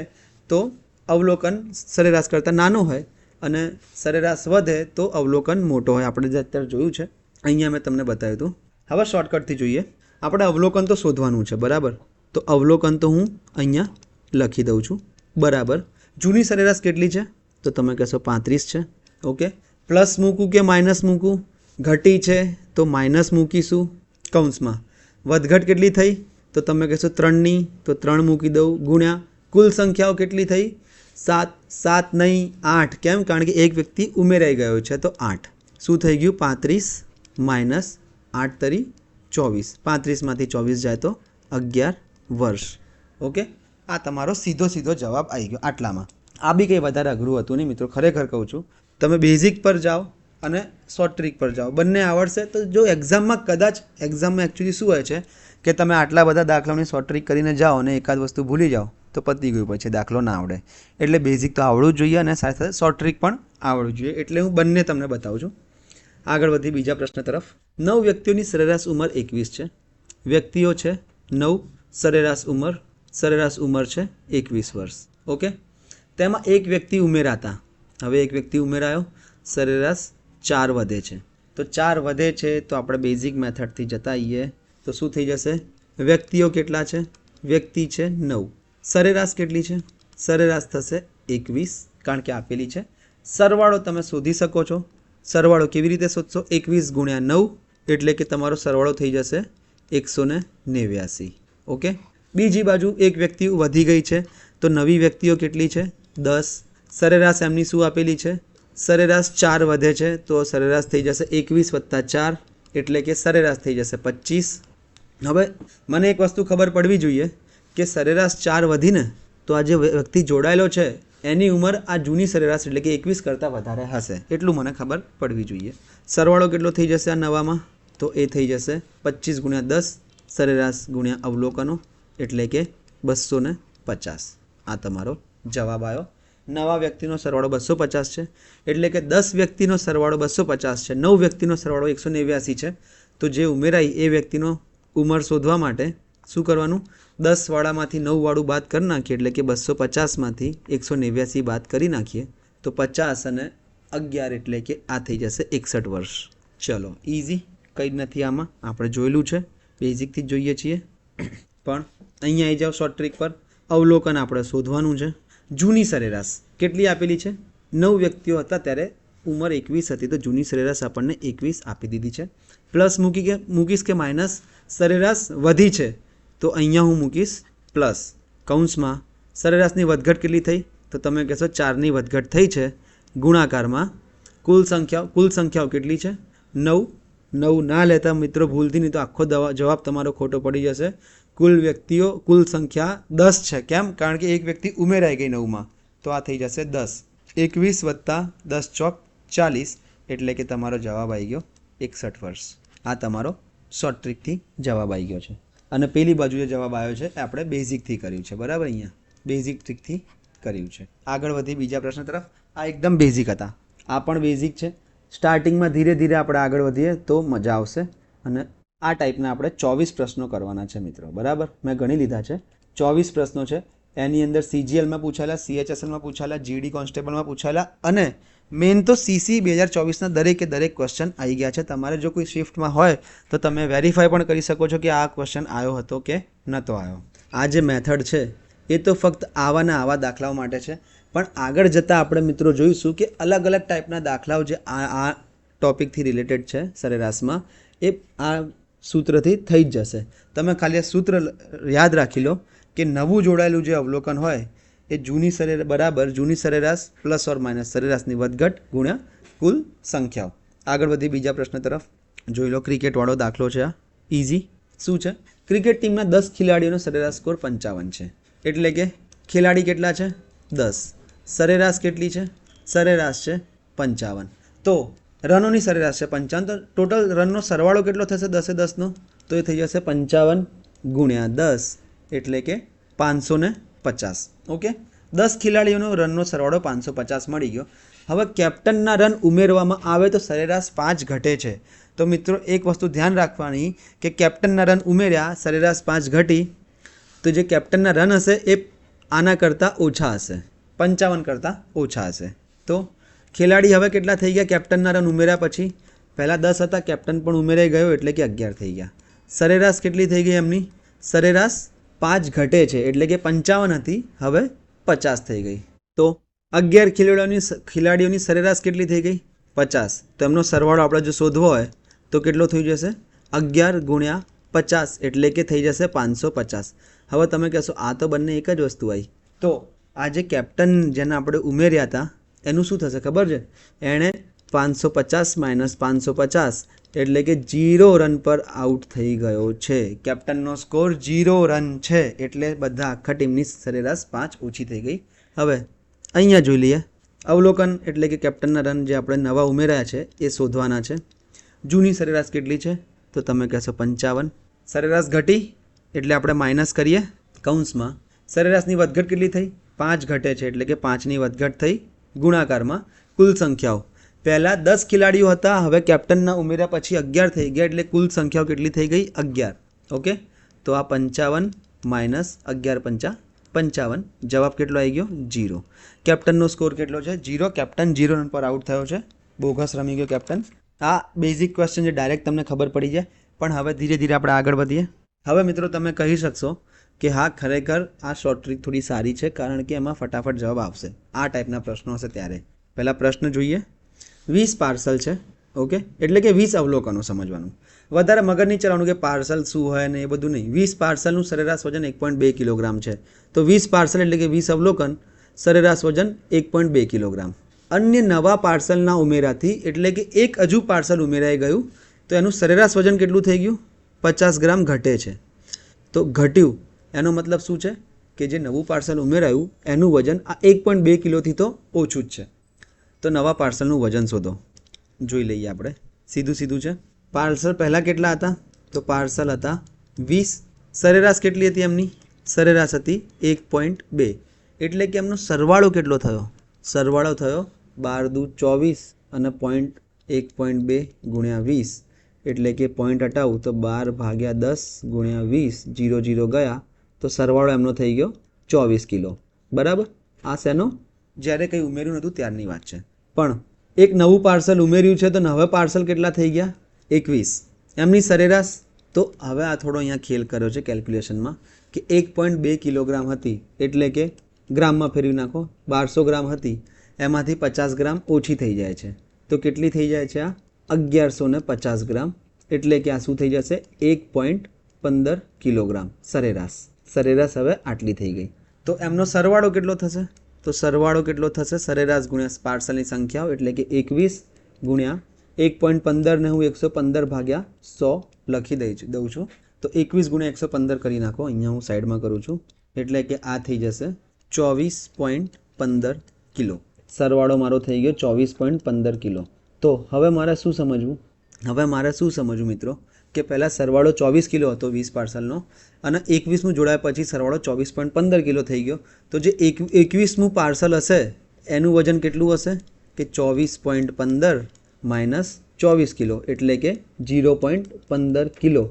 તો અવલોકન સરેરાશ કરતાં નાનો હોય અને સરેરાશ વધે તો અવલોકન મોટો હોય. આપણે જે અત્યારે જોયું છે અહીંયા મેં તમને બતાવ્યું હતું. હવે શોર્ટકટથી જોઈએ. આપણે અવલોકન તો શોધવાનું છે બરાબર. તો અવલોકન તો હું અહીંયા લખી દઉં છું બરાબર. જૂની સરેરાશ કેટલી છે? તો તમે કહેશો 35 છે. ઓકે, પ્લસ મૂકું કે માઇનસ મૂકું? ઘટી છે તો માઇનસ મૂકીશું કૌંસમાં. વધઘટ કેટલી થઈ? તો તમે કહેશો 3ની, તો 3 મૂકી દઉં ગુણ્યા કુલ સંખ્યાઓ કેટલી થઈ? 7. 7 નહીં 8. કેમ? કારણ કે એક વ્યક્તિ ઉમેરાઈ ગયો છે તો 8. શું થઈ ગયું? 35 માઇનસ 8 તરી 24. 35માંથી 24 જાય તો 11 વર્ષ. ઓકે, આ તમારો સીધો જવાબ આવી ગયો આટલામાં. આ બી કંઈ વધારે અઘરું હતું નહીં મિત્રો, ખરેખર કહું છું. તમે બેઝિક પર જાઓ અને શોર્ટ ટ્રીક પર જાઓ, બંને આવડશે તો જો એક્ઝામમાં એકચ્યુઅલી શું હોય છે કે તમે આટલા બધા દાખલાઓની શોર્ટ ટ્રીક કરીને જાઓ અને એકાદ વસ્તુ ભૂલી જાઓ તો પતી ગયું, પછી દાખલો ના આવડે. એટલે બેઝિક તો આવડવું જ જોઈએ અને સાથે સાથે શોર્ટ ટ્રીક પણ આવડવું જોઈએ. એટલે હું બંને તમને બતાવું છું. આગળ વધી બીજા પ્રશ્ન તરફ. 9 વ્યક્તિઓની સરેરાશ ઉંમર 21 છે. વ્યક્તિઓ છે 9, સરેરાશ ઉંમર છે 21 વર્ષ. ઓકે, તેમાં એક વ્યક્તિ ઉમેરાતા. હવે એક વ્યક્તિ ઉમેરાયો, સરેરાશ 4 વધે છે. તો 4 વધે છે તો આપણે બેઝિક મેથડથી જતા આવીએ તો શું થઈ જશે? વ્યક્તિઓ કેટલા છે? વ્યક્તિ છે 9. સરેરાશ કેટલી છે? સરેરાશ થશે 21, કારણ કે આપેલી છે. સરવાળો તમે શોધી શકો છો. સરવાળો કેવી રીતે શોધશો? 21 ગુણ્યા 9 એટલે કે તમારો સરવાળો થઈ જશે 189. ઓકે, બીજી બાજુ એક વ્યક્તિ વધી ગઈ છે તો નવી વ્યક્તિઓ કેટલી છે? 10. સરેરાશ એમની શું આપેલી છે? સરેરાશ 4 વધે છે તો સરેરાશ થઈ જશે 21 + 4 એટલે કે સરેરાશ થઈ જશે 25. હવે મને એક વસ્તુ ખબર પડવી જોઈએ કે સરેરાશ 4 વધીને તો આ જે વ્યક્તિ જોડાયેલો છે એની ઉંમર આ જૂની સરેરાશ એટલે કે 21 કરતાં વધારે હશે, એટલું મને ખબર પડવી જોઈએ. સરવાળો કેટલો થઈ જશે આ નવામાં? તો એ થઈ જશે 25 ગુણ્યા 10 સરેરાશ ગુણ્યા અવલોકનો એટલે કે 250. આ તમારો જવાબ આવ્યો. નવા વ્યક્તિનો સરવાળો 250 છે એટલે કે 10 વ્યક્તિનો સરવાળો 250 છે, 9 વ્યક્તિનો સરવાળો 189 છે. તો જે ઉમેરાઈ એ વ્યક્તિનો ઉંમર શોધવા માટે શું કરવાનું? 10 વાળામાંથી 9 વાળું બાદ કરી નાખીએ એટલે કે 250માંથી 189 બાદ કરી નાખીએ તો 50 અને 11 એટલે કે આ થઈ જશે 61 વર્ષ. ચલો, ઇઝી, કંઈ જ નથી આમાં, આપણે જોયેલું છે, બેઝિકથી જ જોઈએ છીએ. પણ અહીંયા આવી જાઓ શોર્ટ ટ્રીક પર. અવલોકન આપણે શોધવાનું છે. જૂની સરેરાશ કેટલી આપેલી છે? 9 વ્યક્તિઓ હતા ત્યારે ઉંમર 21 હતી તો જૂની સરેરાશ આપણને 21 આપી દીધી છે. પ્લસ મૂકીશ કે માઇનસ? સરેરાશ વધી છે તો અહીંયા હું મૂકીશ પ્લસ. કૌંસમાં સરેરાશની વધઘટ કેટલી થઈ? તો તમે કહેશો 4ની વધઘટ થઈ છે ગુણાકારમાં કુલ સંખ્યાઓ કેટલી છે? 9. 9 ના લેતા મિત્રો ભૂલથી, નહીં તો આખો જવાબ તમારો ખોટો પડી જશે. કુલ સંખ્યા 10 છે. કેમ? કારણ કે એક વ્યક્તિ ઉમેરાઈ ગઈ 9માં તો આ થઈ જશે 10. 21 + 10 ચોક 40 એટલે કે તમારો જવાબ આવી ગયો 61 વર્ષ. આ તમારો શોર્ટ ટ્રીકથી જવાબ આવી ગયો છે. અને પેલી બાજુ જે જવાબ આવ્યો છે એ આપણે બેઝિકથી કર્યું છે બરાબર. અહીંયા બેઝિક ટ્રીકથી કર્યું છે. આગળ વધી બીજા પ્રશ્ન તરફ. આ એકદમ બેઝિક હતા, આ પણ બેઝિક છે. સ્ટાર્ટિંગમાં ધીરે ધીરે આપણે આગળ વધીએ તો મજા આવશે. અને આ ટાઈપના આપણે 24 પ્રશ્નો કરવાના છે મિત્રો બરાબર. મેં ગણી લીધા છે. 24 પ્રશ્નો છે. એની અંદર CGLમાં પૂછાયેલા, CHSLમાં પૂછાયેલા, GD કોન્સ્ટેબલમાં પૂછાયેલા અને મેઇન તો CC 2024ના દરેકે દરેક ક્વેશ્ચન આવી ગયા છે. તમારે જો કોઈ શિફ્ટમાં હોય તો તમે વેરીફાઈ પણ કરી શકો છો કે આ ક્વેશ્ચન આવ્યો હતો કે નહોતો આવ્યો. આ જે મેથડ છે એ તો ફક્ત આવાના આવા દાખલાઓ માટે છે. પણ આગળ જતાં આપણે મિત્રો જોઈશું કે અલગ અલગ ટાઈપના દાખલાઓ જે આ ટોપિકથી રિલેટેડ છે સરેરાશમાં એ આ સૂત્રથી થઈ જ જશે. તમે ખાલી આ સૂત્ર યાદ રાખી લો કે નવું જોડાયેલું જે અવલોકન હોય એ જૂની સરેરાશ પ્લસ ઓર માઇનસ સરેરાશની વધઘટ ગુણ્યા કુલ સંખ્યાઓ. આગળ વધી બીજા પ્રશ્ન તરફ. જોઈ લો, ક્રિકેટવાળો દાખલો છે. આ ઇઝી. શું છે? ક્રિકેટ ટીમના 10 ખેલાડીઓનો સરેરાશ સ્કોર 55 છે. એટલે કે ખેલાડી કેટલા છે? 10. સરેરાશ કેટલી છે? સરેરાશ છે 55. તો રનોની સરેરાશ છે 55. તો ટોટલ રનનો સરવાળો કેટલો થશે 10-10નો? તો એ થઈ જશે 55 ગુણ્યા 10 એટલે કે 550. ઓકે, 10 ખેલાડીઓનો રનનો સરવાળો 550 મળી ગયો. હવે કેપ્ટનના રન ઉમેરવામાં આવે તો સરેરાશ 5 ઘટે છે. તો મિત્રો એક વસ્તુ ધ્યાન રાખવાની કે કેપ્ટનના રન ઉમેર્યા, સરેરાશ 5 ઘટી, તો જે કેપ્ટનના રન હશે એ આના કરતાં ઓછા હશે, 55 કરતાં ઓછા હશે. તો ખેલાડી હવે કેટલા થઈ ગયા કેપ્ટનના રન ઉમેર્યા પછી? પહેલાં 10 હતા, કેપ્ટન પણ ઉમેરાઈ ગયો એટલે કે 11 થઈ ગયા. સરેરાશ કેટલી થઈ ગઈ એમની? સરેરાશ 5 ઘટે છે એટલે કે 55 હતી, હવે 50 થઈ ગઈ. તો 11 ખેલાડીઓની સરેરાશ કેટલી થઈ ગઈ? 50. તો એમનો સરવાળો આપણે જો શોધવો હોય તો કેટલો થઈ જશે? 11 ગુણ્યા 50 એટલે કે થઈ જશે 550. હવે તમે કહેશો આ તો બંને એક જ વસ્તુ આવી. તો આ જે કેપ્ટન જેને આપણે ઉમેર્યા હતા એનું શું થશે ખબર છે? એણે 550 માઇનસ 550 એટલે કે 0 રન પર આઉટ થઈ ગયો છે. કેપ્ટનનો સ્કોર 0 રન છે એટલે બધા આખા ટીમની સરેરાશ 5 ઓછી થઈ ગઈ. હવે અહીંયા જોઈ લઈએ અવલોકન એટલે કે કેપ્ટનના રન જે આપણે નવા ઉમેર્યા છે એ શોધવાના છે. જૂની સરેરાશ કેટલી છે? તો તમે કહેશો 55. સરેરાશ ઘટી એટલે આપણે માઇનસ કરીએ કૌંસમાં. સરેરાશની વધઘટ કેટલી થઈ? 5 ઘટે છે એટલે કે 5ની વધઘટ થઈ ગુણાકારમાં કુલ સંખ્યાઓ. પહેલાં 10 ખેલાડીઓ હતા, હવે કેપ્ટનના ઉમેર્યા પછી 11 થઈ ગયા એટલે કુલ સંખ્યાઓ કેટલી થઈ ગઈ? 11. ઓકે, તો આ 55 માઇનસ 11 55. જવાબ કેટલો આવી ગયો? 0. કેપ્ટનનો સ્કોર કેટલો છે? 0. કેપ્ટન 0 રન પર આઉટ થયો છે. બોગસ રમી ગયો કેપ્ટન. આ બેઝિક ક્વેશ્ચન છે, ડાયરેક્ટ તમને ખબર પડી જાય. પણ હવે ધીરે ધીરે આપણે આગળ વધીએ. હવે મિત્રો તમે કહી શકશો કે હા ખરેખર આ શોર્ટ ટ્રીક થોડી સારી છે કારણ કે એમાં ફટાફટ જવાબ આવશે. આ ટાઈપના પ્રશ્નો હશે ત્યારે. પહેલાં પ્રશ્ન જોઈએ. 20 પાર્સલ છે. ઓકે, એટલે કે 20 અવલોકનો સમજવાનું. વધારે મગજ નહીં ચલાવવાનું કે પાર્સલ શું હોય ને એ બધું નહીં. 20 પાર્સલનું સરેરાશ વજન 1.2 કિલોગ્રામ છે. તો 20 પાર્સલ એટલે કે 20 અવલોકન, સરેરાશ વજન 1.2 કિલોગ્રામ. અન્ય નવા પાર્સલના ઉમેરાથી એટલે કે એક હજુ પાર્સલ ઉમેરાઈ ગયું તો એનું સરેરાશ વજન કેટલું થઈ ગયું? 50 ગ્રામ ઘટે છે. તો ઘટ્યું એનો મતલબ શું છે કે જે નવું પાર્સલ ઉમેરાયું એનું વજન આ 1.2 કિલોથી તો ઓછું જ છે. તો નવા પાર્સલનું વજન શોધો. જોઈ લઈએ આપણે. સીધું છે. પાર્સલ પહેલાં કેટલા હતા? તો પાર્સલ હતા 20. સરેરાશ કેટલી હતી એમની? સરેરાશ હતી 1.2. એટલે કે એમનો સરવાળો કેટલો થયો? સરવાળો થયો 12 દુ 24 અને 1.2 ગુણ્યા 20 એટલે કે પોઈન્ટ હટાવું તો 12 ભાગ્યા 10 ગુણ્યા 20 0 ગયા તો સરવાળો એમનો થઈ ગયો 24 કિલો. બરાબર? આ શેનો? જ્યારે કંઈ ઉમેર્યું નહોતું ત્યારની વાત છે. પણ એક નવું પાર્સલ ઉમેર્યું છે તો નવા પાર્સલ કેટલા થઈ ગયા? 21. એમની સરેરાશ. તો હવે આ થોડો અહીંયા ખેલ કર્યો છે કેલ્ક્યુલેશનમાં કે 1.2 કિલોગ્રામ હતી એટલે કે ગ્રામમાં ફેરવી નાખો. 1200 ગ્રામ હતી એમાંથી 50 ગ્રામ ઓછી થઈ જાય છે. તો કેટલી થઈ જાય છે? આ 1150 ગ્રામ. એટલે કે આ શું થઈ જશે? 1.15 કિલોગ્રામ સરેરાશ. સરેરાશ હવે આટલી થઈ ગઈ. તો એમનો સરવાળો કેટલો થશે? તો સરવાળો કેટલો થશે? સરેરાશ ગુણ્યા પાર્સલની સંખ્યાઓ એટલે કે 21 ગુણ્યા 1.15 ને હું 115 ભાગ્યા 100 લખી દઉં છું. તો 21 ગુણ્યા 115 કરી નાખો. અહીંયા હું સાઈડમાં કરું છું. એટલે કે આ થઈ જશે 24.15 કિલો. સરવાળો મારો થઈ ગયો 24.15 કિલો. તો હવે મારે શું સમજવું? મિત્રો કે પહેલાં સરવાળો 24 કિલો હતો 20 પાર્સલનો અને 21મું જોડાયા પછી સરવાળો 24.15 કિલો થઈ ગયો. તો જે 21મું પાર્સલ હશે એનું વજન કેટલું હશે? કે 24.15 માઇનસ 24 કિલો એટલે કે 0.15 કિલો.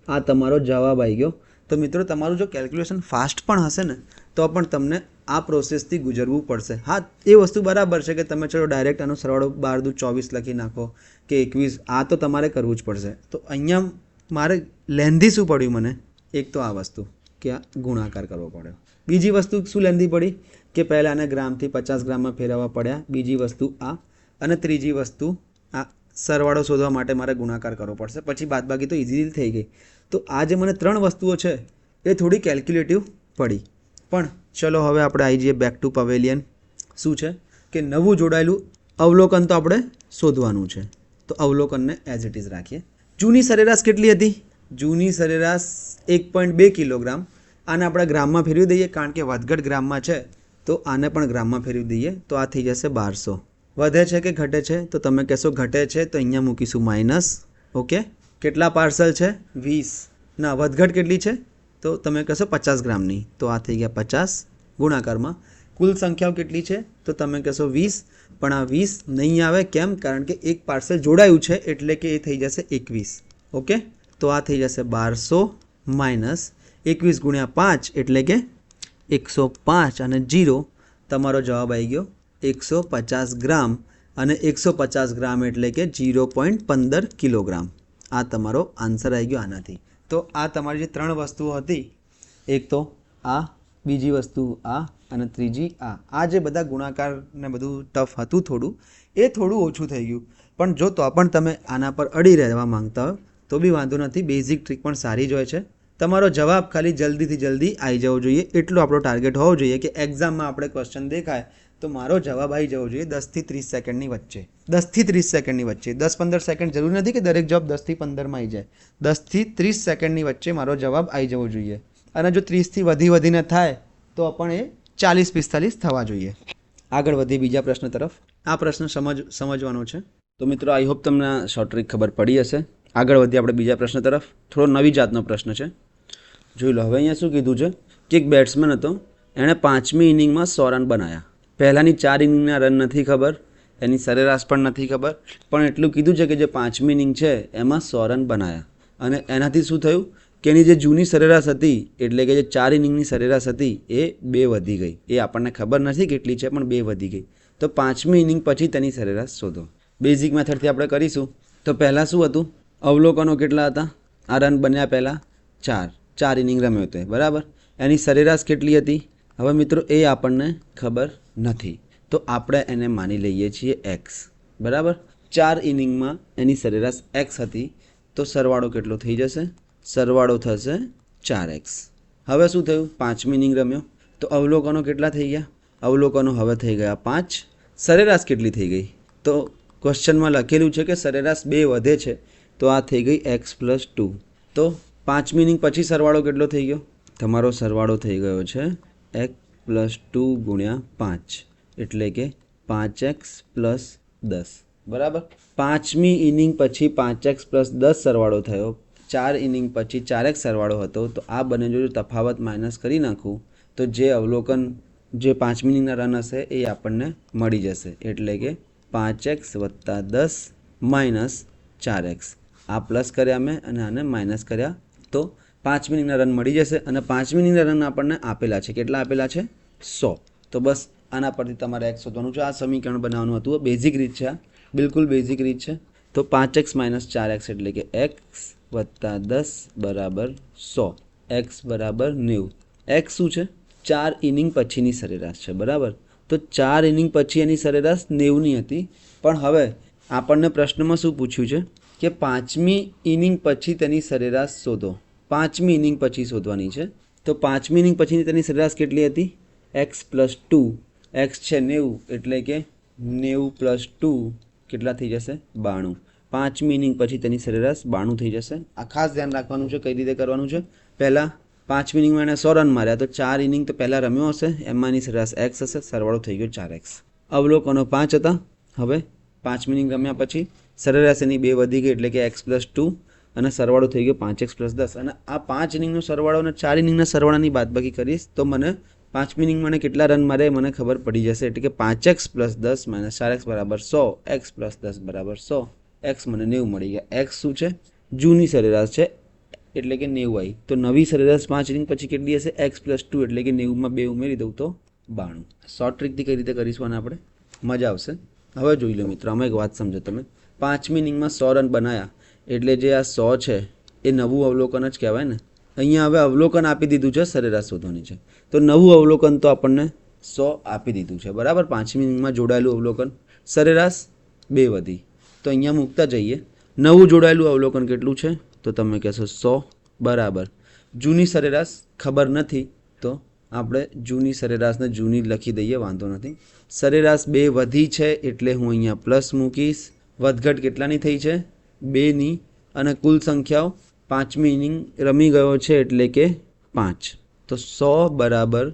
આ તમારો જવાબ આવી ગયો. તો મિત્રો તમારું જો કેલ્ક્યુલેશન ફાસ્ટ પણ હશે ને તો પણ તમને આ પ્રોસેસથી ગુજરવું પડશે. હા, એ વસ્તુ બરાબર છે કે તમે ચલો ડાયરેક્ટ આનો સરવાળો 12 દુ 24 લખી નાખો કે 21. આ તો તમારે કરવું જ પડશે. તો અહીંયા મારે લેન્ધી શું પડ્યું મને? એક તો આ વસ્તુ કે આ ગુણાકાર કરવો પડ્યો. બીજી વસ્તુ શું લેન્ધી પડી કે પહેલાં આને ગ્રામથી 50 ગ્રામમાં ફેરવવા પડ્યા. બીજી વસ્તુ આ. અને ત્રીજી વસ્તુ આ સરવાળો શોધવા માટે મારે ગુણાકાર કરવો પડશે. પછી બાદબાકી તો ઇઝીલી થઈ ગઈ. તો આ જે મને 3 વસ્તુઓ છે એ થોડી કેલ્ક્યુલેટિવ પડી. પણ ચલો હવે આપણે આવી જઈએ બેક ટુ પવેલિયન. શું છે કે નવું જોડાયેલું અવલોકન તો આપણે શોધવાનું છે. તો અવલોકનને એઝ ઇટ ઇઝ રાખીએ. જૂની સરેરાશ કેટલી હતી? જૂની સરેરાશ 1.2 કિલોગ્રામ. આને આપણે ગ્રામમાં ફેરવી દઈએ, કારણ કે વધઘટ ગ્રામમાં છે તો આને પણ ગ્રામમાં ફેરવી દઈએ તો આ થઈ જશે 1200. વધે છે કે ઘટે છે? તો તમે કહેશો ઘટે છે, તો અહીંયા મૂકીશું માઇનસ. ઓકે, કેટલા પાર્સલ છે? 20. ના, વધઘટ કેટલી છે? તો તમે કહેશો 50 ગ્રામની, તો આ થઈ ગયા 50 ગુણાકારમાં. કુલ સંખ્યાઓ કેટલી છે? તો તમે કહેશો 20, પણ આ 20 નહીં આવે. કેમ? કારણ કે એક પાર્સલ જોડાયું છે એટલે કે એ થઈ જશે 21. ઓકે, તો આ થઈ જશે 1200 માઇનસ 21 ગુણ્યા 5 એટલે કે 105 અને 0. તમારો જવાબ આવી ગયો 150 ગ્રામ. અને 150 ગ્રામ એટલે કે 0.15 કિલોગ્રામ. આ તમારો આન્સર આવી ગયો આનાથી. તો આ તમારી જે 3 વસ્તુઓ હતી, એક તો આ, બીજી વસ્તુ આ અને ત્રીજી આ જે બધા ગુણાકાર ને બધું ટફ હતું થોડું, એ થોડું ઓછું થઈ ગયું. પણ જો તો પણ તમે આના પર અડી રહેવા માંગતા હો તો બી વાંધો નથી. બેઝિક ટ્રીક પણ સારી જ હોય છે. તમારો જવાબ ખાલી જલ્દીથી જલ્દી આવી જવો જોઈએ, એટલો આપણો ટાર્ગેટ હોવો જોઈએ કે એક્ઝામમાં આપણે ક્વેશ્ચન દેખાય તો મારો જવાબ આવી જવો જોઈએ 10 થી 30 સેકન્ડની વચ્ચે. 10 થી 30 સેકન્ડની વચ્ચે. 10-15 સેકન્ડ જરૂર નથી કે દરેક જવાબ 10 થી 15માં આવી જાય. 10 થી 30 સેકન્ડની વચ્ચે મારો જવાબ આવી જવો જોઈએ. અને જો 30 થી વધીને થાય તો પણ એ 40-45 થવા જોઈએ. આગળ વધીએ બીજા પ્રશ્ન તરફ. આ પ્રશ્ન સમજવાનો છે. તો મિત્રો, આઈ હોપ તમને શોર્ટ ટ્રીક ખબર પડી હશે. આગળ વધીએ આપણે બીજા પ્રશ્ન તરફ. થોડો નવી જાતનો પ્રશ્ન છે, જોઈ લો. હવે અહીંયા શું કીધું છે કે એક બેટ્સમેન હતો, એણે 5મી ઇનિંગમાં 100 રન બનાવ્યા. પહેલાંની 4 ઇનિંગના રન નથી ખબર, એની સરેરાશ પણ નથી ખબર, પણ એટલું કીધું છે કે જે 5મી ઇનિંગ છે એમાં 100 રન બનાવ્યા. અને એનાથી શું થયું કે એની જે જૂની સરેરાશ હતી, એટલે કે જે 4 ઇનિંગની સરેરાશ હતી એ 2 વધી ગઈ. એ આપણને ખબર નથી કેટલી છે, પણ 2 વધી ગઈ. તો 5મી ઇનિંગ પછી તેની સરેરાશ શોધો. બેઝિક મેથડથી આપણે કરીશું. તો પહેલાં શું હતું? અવલોકનો કેટલા હતા? આ રન બન્યા પહેલાં 4 ઇનિંગ રમ્યો હતો, બરાબર. એની સરેરાશ કેટલી હતી? હવે મિત્રો એ આપણને ખબર નથી, તો આપણે એને માની લઈએ છીએ એક્સ, બરાબર. 4 ઇનિંગમાં એની સરેરાશ એક્સ હતી, તો સરવાળો કેટલો થઈ જશે? સરવાળો થશે 4x. હવે શું થયું? 5મી ઇનિંગ રમ્યો તો અવલોકનો કેટલા થઈ ગયા? અવલોકનો હવે થઈ ગયા 5. સરેરાશ કેટલી થઈ ગઈ? તો ક્વેશ્ચનમાં લખેલું છે કે સરેરાશ 2 વધે છે, તો આ થઈ ગઈ x+2. તો 5મી ઇનિંગ પછી સરવાળો કેટલો થઈ ગયો? તમારો સરવાળો થઈ ગયો છે x+2 ગુણ્યા 5 એટલે કે 5x+10, બરાબર. 5મી ઇનિંગ પછી 5x+10 સરવાળો થયો. 4 ઇનિંગ પછી 4x સરવાળો હતો. તો આ બંને જો તફાવત માઇનસ કરી નાખું તો જે અવલોકન જે 5મી ઇનિંગના રન હશે એ આપણને મળી જશે, એટલે કે 5x + 10 - 4x. આ પ્લસ કર્યા મેં અને આને માઇનસ કર્યા, તો 5મી ઇનિંગના રન મળી જશે. અને 5મી ઇનિંગના રન આપણને આપેલા છે, કેટલા આપેલા છે? 100. તો બસ આના પરથી તમારે x શોધવાનું છે. આ સમીકરણ બનાવવાનું હતું. બેઝિક રીત છે, આ બિલકુલ બેઝિક રીત છે. તો 5x - 4x એટલે કે x + 10 = 100, x = 90. x શું છે? 4 ઇનિંગ પછીની સરેરાશ છે, બરાબર. તો 4 ઇનિંગ પછી એની સરેરાશ 90ની હતી. પણ હવે આપણને પ્રશ્નમાં શું પૂછ્યું છે કે 5મી ઇનિંગ પછી તેની સરેરાશ શોધો. 5મી ઇનિંગ પછી શોધવાની છે. તો 5મી ઇનિંગ પછીની તેની સરેરાશ કેટલી હતી? x+2. x છે 90 એટલે કે 90+2 કેટલા થઈ જશે? 92. 5મી ઇનિંગ પછી તેની સરેરાશ 92 થઈ જશે. આ ખાસ ધ્યાન રાખવાનું છે. કઈ રીતે કરવાનું છે? પહેલાં 5મી ઇનિંગમાં એને 100 રન માર્યા, તો 4 ઇનિંગ તો પહેલાં રમ્યો હશે, એમાંની સરેરાશ x હશે, સરવાળો થઈ ગયો 4x. અવલોકનો 5 હતા. હવે 5મી ઇનિંગ રમ્યા પછી સરેરાશ એની 2 વધી ગઈ એટલે કે x+2 અને સરવાળો થઈ ગયો 5x+10. અને આ 5 ઇનિંગનો સરવાળો અને 4 ઇનિંગના સરવાળાની બાદબાકી કરીશ તો મને 5મી ઇનિંગમાં મને કેટલા રન મારે મને ખબર પડી જશે. એટલે કે 5x+10 - 4x = 100, x+10 = 100, x મને 90 મળી ગયા. x શું છે? જૂની સરેરાશ છે, એટલે કે 90 આવી. તો નવી સરેરાશ 5 ઇનિંગ પછી કેટલી હશે? x+2 એટલે કે 90માં 2 ઉમેરી દઉં તો 92. શોર્ટ ટ્રીકથી કઈ રીતે કરીશું અને આપણે મજા આવશે. હવે જોઈ લો મિત્રો, આમાં એક વાત સમજો તમે. 5મી ઇનિંગમાં 100 રન બનાવ્યા એટલે જે આ 100 છે એ નવું અવલોકન જ કહેવાય ને. અહીંયા હવે અવલોકન આપી દીધું છે, સરેરાશ શોધવાની છે. તો નવું અવલોકન તો આપણને 100 આપી દીધું છે, બરાબર. 5મી ઇનિંગમાં જોડાયેલું અવલોકન, સરેરાશ 2 વધી. તો અહીંયા મૂકતા જઈએ. નવું જોડાયેલું અવલોકન કેટલું છે? તો તમે કહેશો 100 બરાબર. જૂની સરેરાશ ખબર નથી, તો આપણે જૂની સરેરાશને જૂની લખી દઈએ, વાંધો નથી. સરેરાશ 2 વધી છે એટલે હું અહીંયા પ્લસ મૂકીશ. વધઘટ કેટલાની થઈ છે? 2ની. અને કુલ સંખ્યાઓ 5મી ઇનિંગ રમી ગયો છે એટલે કે 5. તો 100 બરાબર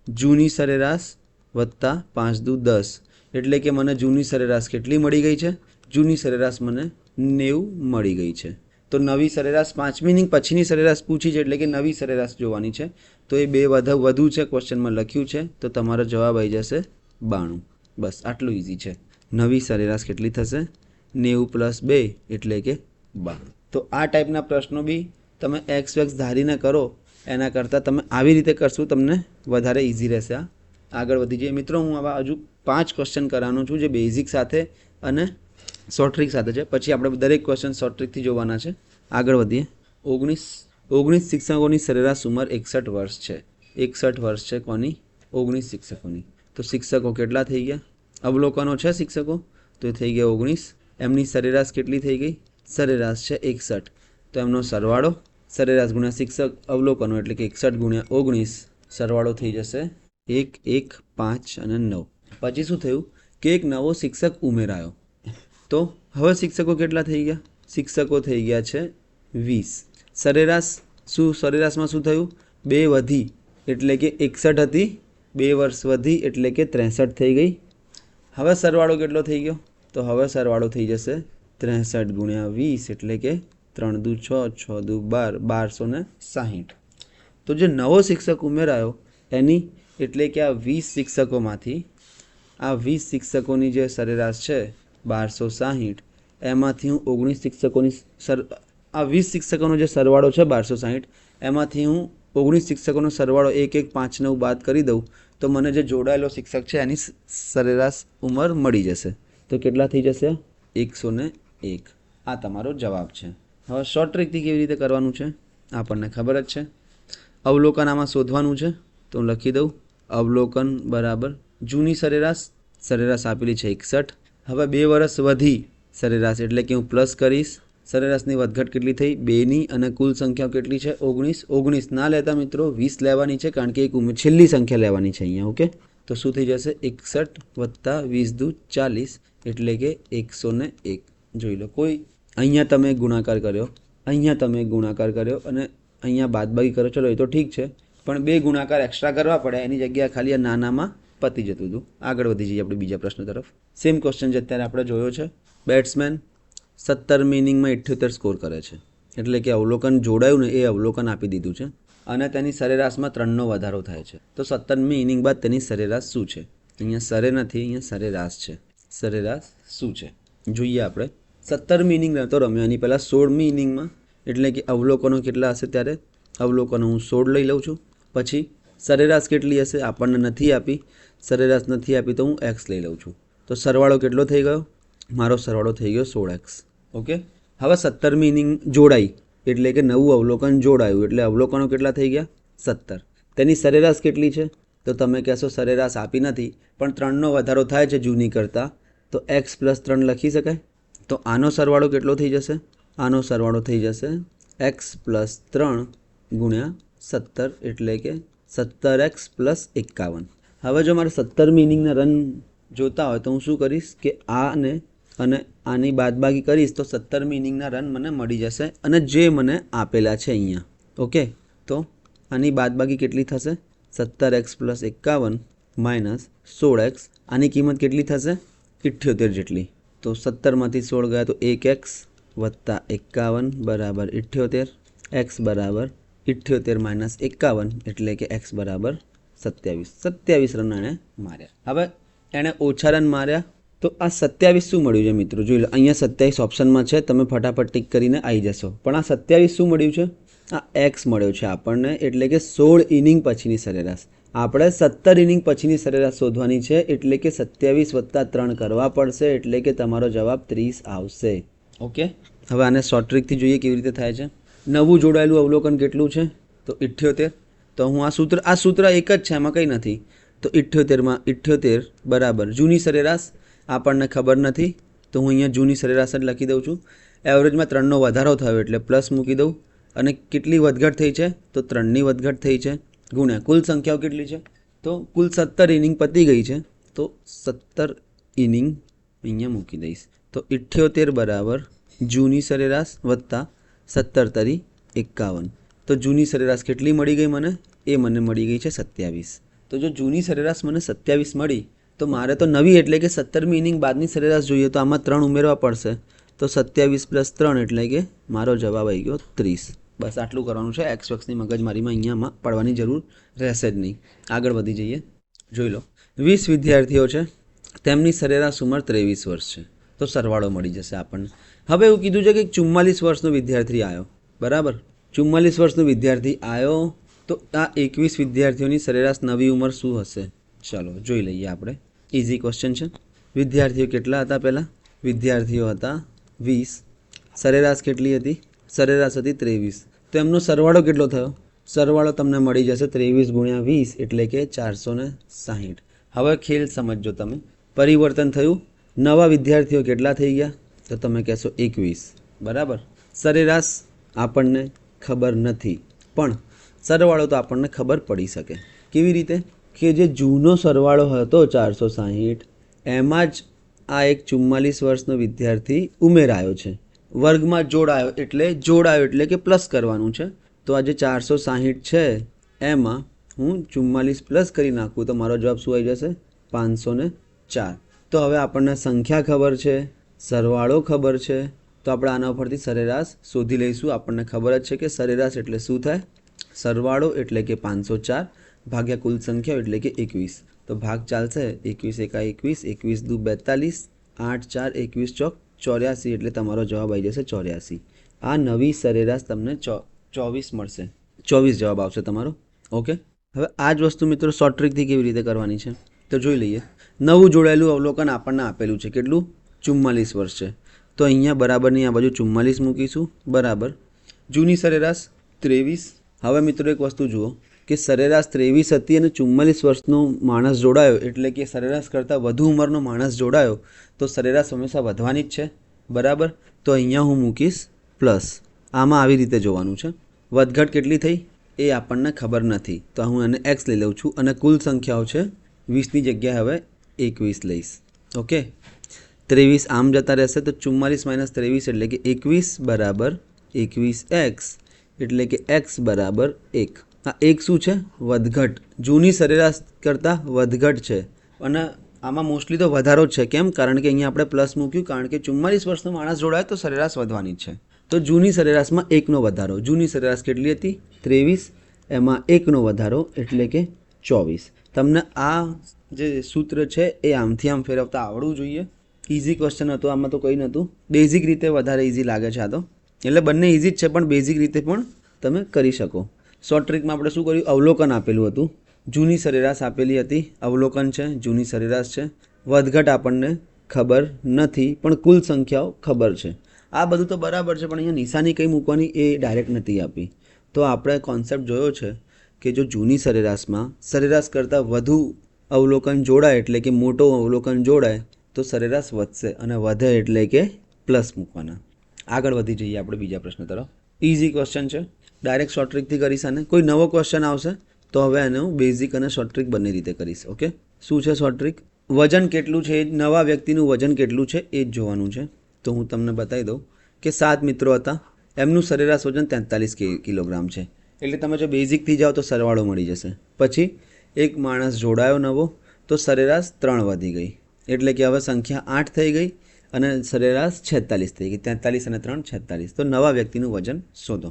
જૂની સરેરાશ વત્તા 5 દુ 10 એટલે કે મને જૂની સરેરાશ કેટલી મળી ગઈ છે? જૂની સરેરાશ મને 90 મળી ગઈ છે. તો નવી સરેરાશ 5મી ઇનિંગ પછીની સરેરાશ પૂછી છે એટલે કે નવી સરેરાશ જોવાની છે. તો એ 2 વધુ છે, ક્વેશ્ચનમાં લખ્યું છે, તો તમારો જવાબ આવી જશે 92. બસ આટલું ઇઝી છે. નવી સરેરાશ કેટલી થશે? 90 + 2 એટલે કે 92. તો આ ટાઈપના પ્રશ્નો બી તમે એક્સ વેક્સ ધારીને કરો એના કરતાં તમે આવી રીતે કરશું તમને વધારે ઇઝી રહેશે. આગળ વધી જઈએ મિત્રો. હું આવા હજુ 5 ક્વેશ્ચન કરવાનો છું જે બેઝિક સાથે અને શોર્ટ ટ્રિક સાથે છે. પછી આપણે દરેક ક્વેશ્ચન શોર્ટ ટ્રિકથી જોવાના છે. આગળ વધીએ. 19 શિક્ષકોની સરેરાશ ઉંમર 61 વર્ષ છે. 61 વર્ષ છે કોની? 19 શિક્ષકોની. તો શિક્ષકો કેટલા થઈ ગયા? અવલોકનો છે શિક્ષકો, તો એ થઈ ગયા 19. એમની સરેરાશ કેટલી થઈ ગઈ? સરેરાશ છે 61. તો એમનો સરવાળો સરેરાશ ગુણ્યા શિક્ષક અવલોકનો એટલે કે 61 ગુણ્યા 19 સરવાળો થઈ જશે 1, 1, 5 અને 9. પછી શું થયું કે એક નવો શિક્ષક ઉમેરાયો. તો હવે શિક્ષકો કેટલા થઈ ગયા? શિક્ષકો થઈ ગયા છે 20. સરેરાશમાં શું થયું? 2 વધી એટલે કે 61 હતી, 2 વર્ષ વધી એટલે કે 63 થઈ ગઈ. હવે સરવાળો કેટલો થઈ ગયો? તો હવે સરવાળો થઈ જશે 63 ગુણ્યા 20 એટલે કે 3 દુ 6, 6 દુ 12, 1260. તો જે નવો શિક્ષક ઉમેરાયો એની એટલે કે આ 20 શિક્ષકોમાંથી આ 20 શિક્ષકોની જે સરેરાશ છે 1260, એમાંથી હું 19 શિક્ષકોની આ 20 શિક્ષકોનો જે સરવાળો છે 1260, એમાંથી હું 19 શિક્ષકોનો સરવાળો 1, 1, 5, 9 બાદ કરી દઉં તો મને જે જોડાયેલો શિક્ષક છે એની સરેરાશ ઉંમર મળી જશે. તો કેટલા થઈ જશે? 101. આ તમારો જવાબ છે. હવે શોર્ટ ટ્રિકથી કેવી રીતે કરવાનું છે આપણને ખબર જ છે. અવલોકન આમાં શોધવાનું છે તો હું લખી દઉં. અવલોકન બરાબર જૂની સરેરાશ આપેલી છે 61. હવે 2 વર્ષ વધી સરેરાશ એટલે કે હું પ્લસ કરીશ. સરેરાશની વધઘટ કેટલી થઈ? 2ની. અને કુલ સંખ્યા કેટલી છે? 19. 19 ના લેતા મિત્રો 20 લેવાની છે કારણ કે એક છેલ્લી સંખ્યા લેવાની છે અહીંયા. ઓકે, તો શું થઈ જશે? 61 વત્તા 20 દુ 40 એટલે કે 101. જોઈ લો. કોઈ અહીંયા તમે ગુણાકાર કર્યો, અહીંયા તમે ગુણાકાર કર્યો અને અહીંયા બાદબાકી કરો. ચલો એ તો ઠીક છે, પણ 2 ગુણાકાર એક્સ્ટ્રા કરવા પડે એની જગ્યાએ ખાલી આ નાનામાં પતી જતું હતું. આગળ વધી જઈએ આપણે બીજા પ્રશ્ન તરફ. સેમ ક્વેશ્ચન જે અત્યારે આપણે જોયો છે. બેટ્સમેન 17મી ઇનિંગમાં 78 સ્કોર કરે છે એટલે કે અવલોકન જોડાયું ને એ અવલોકન આપી દીધું છે અને તેની સરેરાશમાં 3નો વધારો થાય છે. તો 17મી ઇનિંગ બાદ તેની સરેરાશ શું છે? અહીંયા સરે નથી, અહીંયા સરેરાશ છે. સરેરાશ શું છે જોઈએ આપણે. 17મી ઇનિંગ તો રમ્યો, એની પહેલાં 16મી ઇનિંગમાં એટલે કે અવલોકનો કેટલા હશે ત્યારે? અવલોકનો હું 16 લઈ લઉં છું. પછી સરેરાશ કેટલી હશે? આપણને નથી આપી. સરેરાશ નથી આપી તો હું એક્સ લઈ લઉં છું. તો સરવાળો કેટલો થઈ ગયો? મારો સરવાળો થઈ ગયો 16x. ઓકે, હવે 17મી ઇનિંગ જોડાઈ એટલે કે નવું અવલોકન જોડાયું એટલે અવલોકનો કેટલા થઈ ગયા? 17. તેની સરેરાશ કેટલી છે? તો તમે કહેશો સરેરાશ આપી નથી પણ 3નો વધારો થાય છે જૂની કરતાં, તો x + 3 લખી શકાય. તો આનો સરવાળો કેટલો થઈ જશે? આનો સરવાળો થઈ જશે x + 3 ગુણ્યા 17 એટલે કે 17x + 51. હવે જો મારે 17મી ઇનિંગના રન જોતા હોય તો હું શું કરીશ કે આને અને આની બાદબાકી કરીશ તો 17મી ઇનિંગના રન મને મળી જશે અને જે મને આપેલા છે અહીંયા. ઓકે, તો આની બાદબાકી કેટલી થશે? 17x + 51 - 16x. આની કિંમત કેટલી થશે? 78 જેટલી. તો 17માંથી 16 ગયા તો 1x વત્તા 51 બરાબર 78. x બરાબર 78 - 51 એટલે કે x બરાબર 27. 27 રન એણે માર્યા. હવે એણે ઓછા રન માર્યા તો આ 27 શું મળ્યું છે મિત્રો? જોઈ લો, અહીંયા 27 ઓપ્શનમાં છે, તમે ફટાફટ ટિક કરીને આવી જશો. પણ આ 27 શું મળ્યું છે? આ એક્સ મળ્યો છે આપણને એટલે કે 16 ઇનિંગ પછીની સરેરાશ. આપણે 17 ઇનિંગ પછીની સરેરાશ શોધવાની છે એટલે કે 27 + 3 કરવા પડશે એટલે કે તમારો જવાબ 30 આવશે. ઓકે, હવે આને શોર્ટ ટ્રિકથી જોઈએ કેવી રીતે થાય છે. નવું જોડાયેલું અવલોકન કેટલું છે? તો 78. તો હું આ સૂત્ર એક જ છે, એમાં કંઈ નથી. તો 78માં 78 બરાબર જૂની સરેરાશ આપણને ખબર નથી તો હું અહીંયા જૂની સરેરાશ જ લખી દઉં છું. એવરેજમાં 3નો વધારો થયો એટલે પ્લસ મૂકી દઉં. અને કેટલી વધઘટ થઈ છે? તો 3ની વધઘટ થઈ છે ગુણ્યા કુલ સંખ્યાઓ કેટલી છે, તો કુલ 17 ઇનિંગ પતી ગઈ છે, તો 17 ઇનિંગ અહીંયા મૂકી દઈશ. તો 78 બરાબર જૂની સરેરાશ વત્તા 17 તરી 51. તો જૂની સરેરાશ કેટલી મળી ગઈ મને? એ મને મળી ગઈ છે 27. તો જો જૂની સરેરાશ મને 27 મળી, તો મારે તો નવી એટલે કે 17મી ઇનિંગ બાદની સરેરાશ જોઈએ, તો આમાં 3 ઉમેરવા પડશે. તો 27 + 3 એટલે કે મારો જવાબ આવી ગયો 30. બસ આટલું કરવાનું છે. એક્સ વક્સની મગજમારીમાં અહીંયામાં પડવાની જરૂર રહેશે જ નહીં. આગળ વધી જઈએ. જોઈ લો, 20 વિદ્યાર્થીઓ છે, તેમની સરેરાશ ઉંમર 23 વર્ષ છે. તો સરવાળો મળી જશે આપણને. હવે એવું કીધું છે કે 44 વર્ષનો વિદ્યાર્થી આવ્યો, બરાબર. 44 વર્ષનો વિદ્યાર્થી આવ્યો, તો આ 21 વિદ્યાર્થીઓની સરેરાશ નવી ઉંમર શું હશે? ચાલો જોઈ લઈએ આપણે. ઇઝી ક્વેશ્ચન છે. વિદ્યાર્થીઓ કેટલા હતા? પહેલાં વિદ્યાર્થીઓ હતા 20. સરેરાશ કેટલી હતી? સરેરાશ હતી 23. તો એમનો સરવાળો કેટલો થયો? સરવાળો તમને મળી જશે 23 × 20 એટલે કે 460. હવે ખેલ સમજજો તમે. પરિવર્તન થયું. નવા વિદ્યાર્થીઓ કેટલા થઈ ગયા? તો તમે કહેશો 21, બરાબર. સરેરાશ આપણને ખબર નથી, પણ સરવાળો તો આપણને ખબર પડી શકે. કેવી રીતે? કે જે જૂનો સરવાળો હતો 460, એમાં જ આ એક 44 વર્ષનો વિદ્યાર્થી ઉમેરાયો છે. વર્ગમાં જોડાયો એટલે કે પ્લસ કરવાનું છે. તો આ જે 460 છે એમાં હું 44 પ્લસ કરી નાખું તો મારો જવાબ શું આવી જશે? 504. તો હવે આપણને સંખ્યા ખબર છે, સરવાળો ખબર છે, તો આપણે આના ઉપરથી સરેરાશ શોધી લઈશું. આપણને ખબર જ છે કે સરેરાશ એટલે શું થાય? સરવાળો એટલે કે 504 ભાગ્યા કુલ સંખ્યા એટલે કે 21. તો ભાગ ચાલશે. 21 × 1 21, 21 × 2 42, 8 4 21 ચોક 84 એટલે તમારો જવાબ આવી જશે 84. આ નવી સરેરાશ તમને 24 મળશે. 24 જવાબ આવશે તમારો. ઓકે. હવે આ જ વસ્તુ મિત્રો શોર્ટ ટ્રિકથી કેવી રીતે કરવાની છે તો જોઈ લઈએ. નવું જોડાયેલું અવલોકન આપણને આપેલું છે. કેટલું? 44 વર્ષ છે. તો અહીંયા બરાબરની આ બાજુ 44 મૂકીશું, બરાબર. જૂની સરેરાશ 23. હવે મિત્રો એક વસ્તુ જુઓ કે સરેરાશ 23 હતી અને 44 વર્ષનો માણસ જોડાયો, એટલે કે સરેરાશ કરતાં વધુ ઉંમરનો માણસ જોડાયો, તો સરેરાશ હંમેશા વધવાની જ છે, બરાબર. તો અહીંયા હું મૂકીશ પ્લસ. આમાં આવી રીતે જોવાનું છે. વધઘટ કેટલી થઈ એ આપણને ખબર નથી, તો હું એને એક્સ લઈ લઉં છું અને કુલ સંખ્યાઓ છે 20ની જગ્યાએ હવે 21 લઈશ. ઓકે. 23 આમ જતા રહેશે તો 44 - 23 એટલે કે 21 બરાબર 21x એટલે કે x બરાબર 1. આ 1 શું છે? વધઘટ. જૂની સરેરાશ કરતાં વધઘટ છે અને આમાં મોસ્ટલી તો વધારો જ છે. કેમ? કારણ કે અહીંયા આપણે પ્લસ મૂક્યું, કારણ કે 44 વર્ષનો માણસ જોડાય તો સરેરાશ વધવાની જ છે. તો જૂની સરેરાશમાં 1નો વધારો. જૂની સરેરાશ કેટલી હતી? 23. એમાં 1નો વધારો એટલે કે 24. તમને આ જે સૂત્ર છે એ આમથી આમ ફેરવતા આવડવું જોઈએ. ઇઝી ક્વેશ્ચન હતો, આમાં તો કંઈ નહોતું. બેઝિક રીતે વધારે ઇઝી લાગે છે આ તો. એટલે બંને ઇઝી જ છે, પણ બેઝિક રીતે પણ તમે કરી શકો. શોર્ટ ટ્રિકમાં આપણે શું કર્યું? અવલોકન આપેલું હતું, જૂની સરેરાશ આપેલી હતી, અવલોકન છે, જૂની સરેરાશ છે. વધઘટ આપણને ખબર નથી, પણ કુલ સંખ્યાઓ ખબર છે. આ બધું તો બરાબર છે, પણ અહીંયા નિશાની કઈ મૂકવાની એ ડાયરેક્ટ નથી આપી. તો આપણે કોન્સેપ્ટ જોયો છે કે જો જૂની સરેરાશમાં સરેરાશ કરતાં વધુ અવલોકન જોડાય એટલે કે મોટો અવલોકન જોડાય તો સરેરાશ વધશે, અને વધે એટલે કે પ્લસ મૂકવાના. આગળ વધી જઈએ આપણે બીજા પ્રશ્ન તરફ. ઇઝી ક્વેશ્ચન છે, ડાયરેક્ટ શોર્ટ ટ્રિકથી કરીશ આને. કોઈ નવો ક્વેશ્ચન આવશે તો હવે એનું બેઝિક અને શોર્ટ ટ્રિક બંને રીતે કરીશ. ઓકે. શું છે શોર્ટ ટ્રિક? વજન કેટલું છે, નવા વ્યક્તિનું વજન કેટલું છે એ જ જોવાનું છે. તો હું તમને બતાવી દઉં કે 7 મિત્રો હતા, એમનું સરેરાશ વજન 43 કિલોગ્રામ છે. એટલે તમે જો બેઝિકથી જાઓ તો સરવાળો મળી જશે. પછી એક માણસ જોડાયો નવો, તો સરેરાશ 3 વધી ગઈ, એટલે કે હવે સંખ્યા 8 થઈ ગઈ અને સરેરાશ 46 થઈ ગઈ. 43 અને 3 46. તો નવા વ્યક્તિનું વજન શોધો.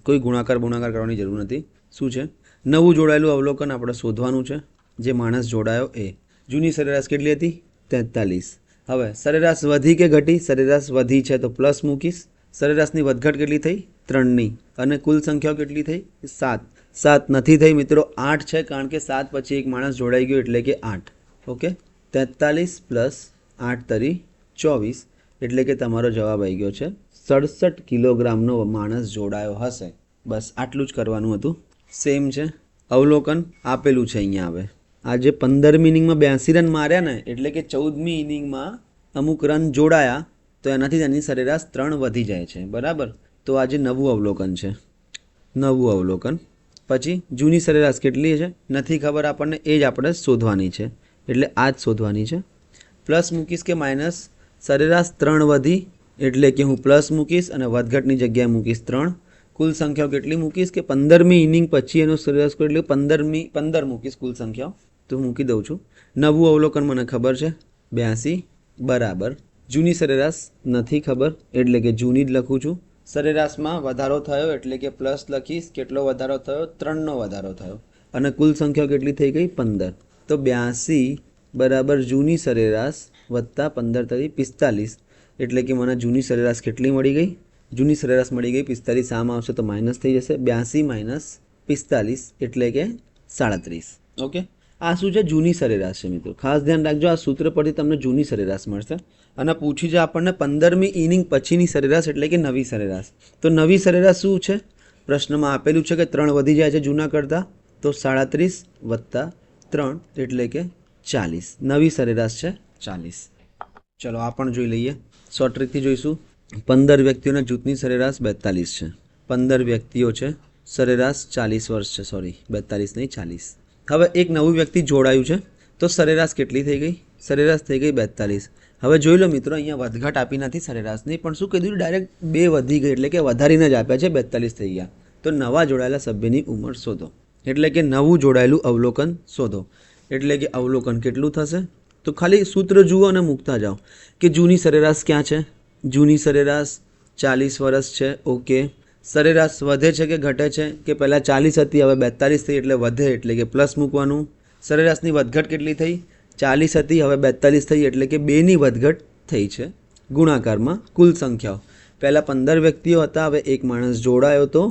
કોઈ ગુણાકાર કરવાની જરૂર નથી. શું છે? નવું જોડાયેલું અવલોકન આપણે શોધવાનું છે, જે માણસ જોડાયો એ. જૂની સરેરાશ કેટલી હતી? 43. હવે સરેરાશ વધી કે ઘટી? સરેરાશ વધી છે તો પ્લસ મૂકીશ. સરેરાશની વધઘટ કેટલી થઈ? 3ની. અને કુલ સંખ્યાઓ કેટલી થઈ? 7. 7 નથી થઈ મિત્રો, 8 છે, કારણ કે 7 પછી એક માણસ જોડાઈ ગયો એટલે કે 8. ઓકે. 43 + 8 તરી 24 એટલે કે તમારો જવાબ આવી ગયો છે 67 કિલોગ્રામનો માણસ જોડાયો હશે. બસ આટલું જ કરવાનું હતું. સેમ છે, અવલોકન આપેલું છે અહીંયા. હવે આજે 15મી ઇનિંગમાં 82 રન માર્યા ને, એટલે કે 14મી ઇનિંગમાં અમુક રન જોડાયા, તો એનાથી તેની સરેરાશ 3 વધી જાય છે, બરાબર. તો આજે નવું અવલોકન છે, નવું અવલોકન. પછી જૂની સરેરાશ કેટલી છે નથી ખબર આપણને, એ જ આપણે શોધવાની છે, એટલે આ જ શોધવાની છે. પ્લસ મૂકીશ કે માઇનસ, સરેરાશ 3 વધી એટલે કે હું પ્લસ મૂકીશ અને વધઘટની જગ્યાએ મૂકીશ 3. કુલ સંખ્યાઓ કેટલી મૂકીશ કે 15મી ઇનિંગ પછી એનો સરેરાશ એટલે 15 મૂકીશ કુલ સંખ્યાઓ, તો મૂકી દઉં છું. નવું અવલોકન મને ખબર છે 82 બરાબર જૂની સરેરાશ નથી ખબર એટલે કે જૂની જ લખું છું. સરેરાશમાં વધારો થયો એટલે કે પ્લસ લખીશ. કેટલો વધારો થયો? 3નો વધારો થયો અને કુલ સંખ્યાઓ કેટલી થઈ ગઈ? 15. તો 82 બરાબર જૂની સરેરાશ વત્તા 15 તરી 45 એટલે કે મને જૂની સરેરાશ કેટલી મળી ગઈ? જૂની સરેરાશ મળી ગઈ 45. આમ આવશે તો માઇનસ થઈ જશે. 82 માઇનસ 45 એટલે કે 37. ઓકે, આ શું છે? જૂની સરેરાશ છે મિત્રો. ખાસ ધ્યાન રાખજો, આ સૂત્ર પરથી તમને જૂની સરેરાશ મળશે અને પૂછી છે આપણને 15મી ઇનિંગ પછીની સરેરાશ એટલે કે નવી સરેરાશ. તો નવી સરેરાશ શું છે? પ્રશ્નમાં આપેલું છે કે 3 વધી જાય છે જૂના કરતાં, તો 37 વત્તા 3 એટલે કે 40. નવી સરેરાશ છે 40. ચલો આ પણ જોઈ લઈએ, શોર્ટ ટ્રીકથી જોઈશું. 15 વ્યક્તિઓના જૂથની સરેરાશ 42 છે. 15 વ્યક્તિઓ છે, સરેરાશ 40 વર્ષ છે, સોરી 42 નહીં 40. હવે એક નવું વ્યક્તિ જોડાયું છે, તો સરેરાશ કેટલી થઈ ગઈ? સરેરાશ થઈ ગઈ 42. હવે જોઈ લો મિત્રો, અહીંયા વધઘટ આપી નથી સરેરાશની, પણ શું કીધું? ડાયરેક્ટ 2 વધી ગઈ એટલે કે વધારીને જ આપ્યા છે, 42 થઈ ગયા. તો નવા જોડાયેલા સભ્યની ઉંમર શોધો, એટલે કે નવું જોડાયેલું અવલોકન શોધો. એટલે કે અવલોકન કેટલું થશે? તો ખાલી સૂત્ર જુઓ અને મૂકતા જાઓ કે જૂની સરેરાશ ક્યાં છે? જૂની સરેરાશ 40 વર્ષ છે. ઓકે, સરેરાશ વધે છે કે ઘટે છે? કે પહેલાં 40 હતી હવે 42 થઈ એટલે વધે એટલે કે પ્લસ મૂકવાનું. સરેરાશની વધઘટ કેટલી થઈ? 40 હતી હવે 42 થઈ એટલે કે 2ની વધઘટ થઈ છે. ગુણાકારમાં કુલ સંખ્યાઓ, પહેલાં 15 વ્યક્તિઓ હતા, હવે એક માણસ જોડાયો તો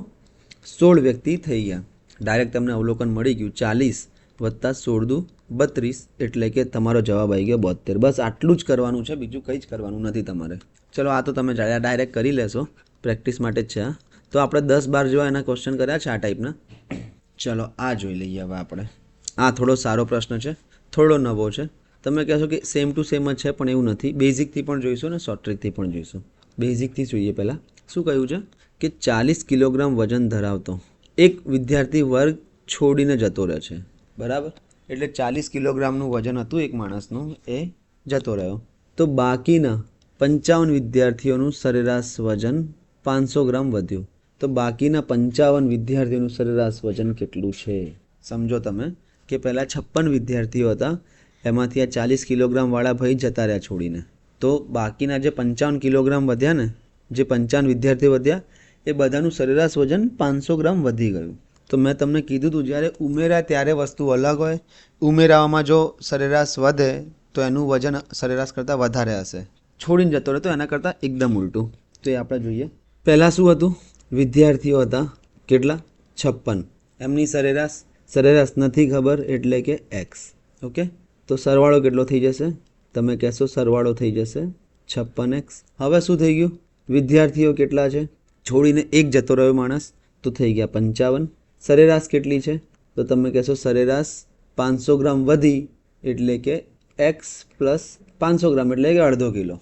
16 વ્યક્તિ થઈ ગયા. ડાયરેક્ટ તમને અવલોકન મળી ગયું. 40 વત્તા 16 દુ 32 એટલે કે તમારો જવાબ આવી ગયો 72. બસ આટલું જ કરવાનું છે, બીજું કંઈ જ કરવાનું નથી તમારે. ચલો આ તો તમે ડાયરેક્ટ કરી લેશો, પ્રેક્ટિસ માટે જ છે. તો આપણે 10-12 જેવા એના ક્વેશ્ચન કર્યા છે આ ટાઈપના. ચલો આ જોઈ લઈએ હવે આપણે. આ થોડો સારો પ્રશ્ન છે, થોડો નવો છે. તમે કહેશો કે સેમ ટુ સેમ જ છે, પણ એવું નથી. બેઝિકથી પણ જોઈશું ને શોર્ટ ટ્રીકથી પણ જોઈશું. બેઝિકથી જોઈએ પહેલાં. શું કહ્યું છે કે 40 કિલોગ્રામ વજન ધરાવતો એક વિદ્યાર્થી વર્ગ છોડીને જતો રહે છે, બરાબર? એટલે 40 કિલોગ્રામનું વજન હતું એક માણસનું, એ જતો રહ્યો. તો બાકીના 55 વિદ્યાર્થીઓનું સરેરાશ વજન 500 ગ્રામ વધ્યું. તો બાકીના 55 વિદ્યાર્થીઓનું સરેરાશ વજન કેટલું છે? સમજો તમે કે પહેલાં 56 વિદ્યાર્થીઓ હતા, એમાંથી આ 40 કિલોગ્રામવાળા ભાઈ જતા રહ્યા છોડીને. તો બાકીના જે 55 કિલોગ્રામ વધ્યા ને, જે 55 વિદ્યાર્થીઓ વધ્યા, એ બધાનું સરેરાશ વજન 500 ગ્રામ વધી ગયું. તો મેં તમને કીધું હતું જ્યારે ઉમેરા ત્યારે વસ્તુ અલગ હોય. ઉમેરાવામાં જો સરેરાશ વધે તો એનું વજન સરેરાશ કરતાં વધારે હશે. છોડીને જતો રહે તો એના કરતાં એકદમ ઉલટું. તો એ આપણે જોઈએ. પહેલાં શું હતું? વિદ્યાર્થીઓ હતા કેટલા? 56. એમની સરેરાશ નથી ખબર એટલે કે એક્સ. ઓકે, તો સરવાળો કેટલો થઈ જશે? તમે કહેશો સરવાળો થઈ જશે 56x. હવે શું થઈ ગયું? વિદ્યાર્થીઓ કેટલા છે? છોડીને એક જતો રહ્યો માણસ, તો થઈ ગયા 55. સરેરાશ કેટલી છે? તો તમે કહેશો સરેરાશ 500 ગ્રામ વધી એટલે કે એક્સ પ્લસ 500 ગ્રામ એટલે કે અડધો કિલો,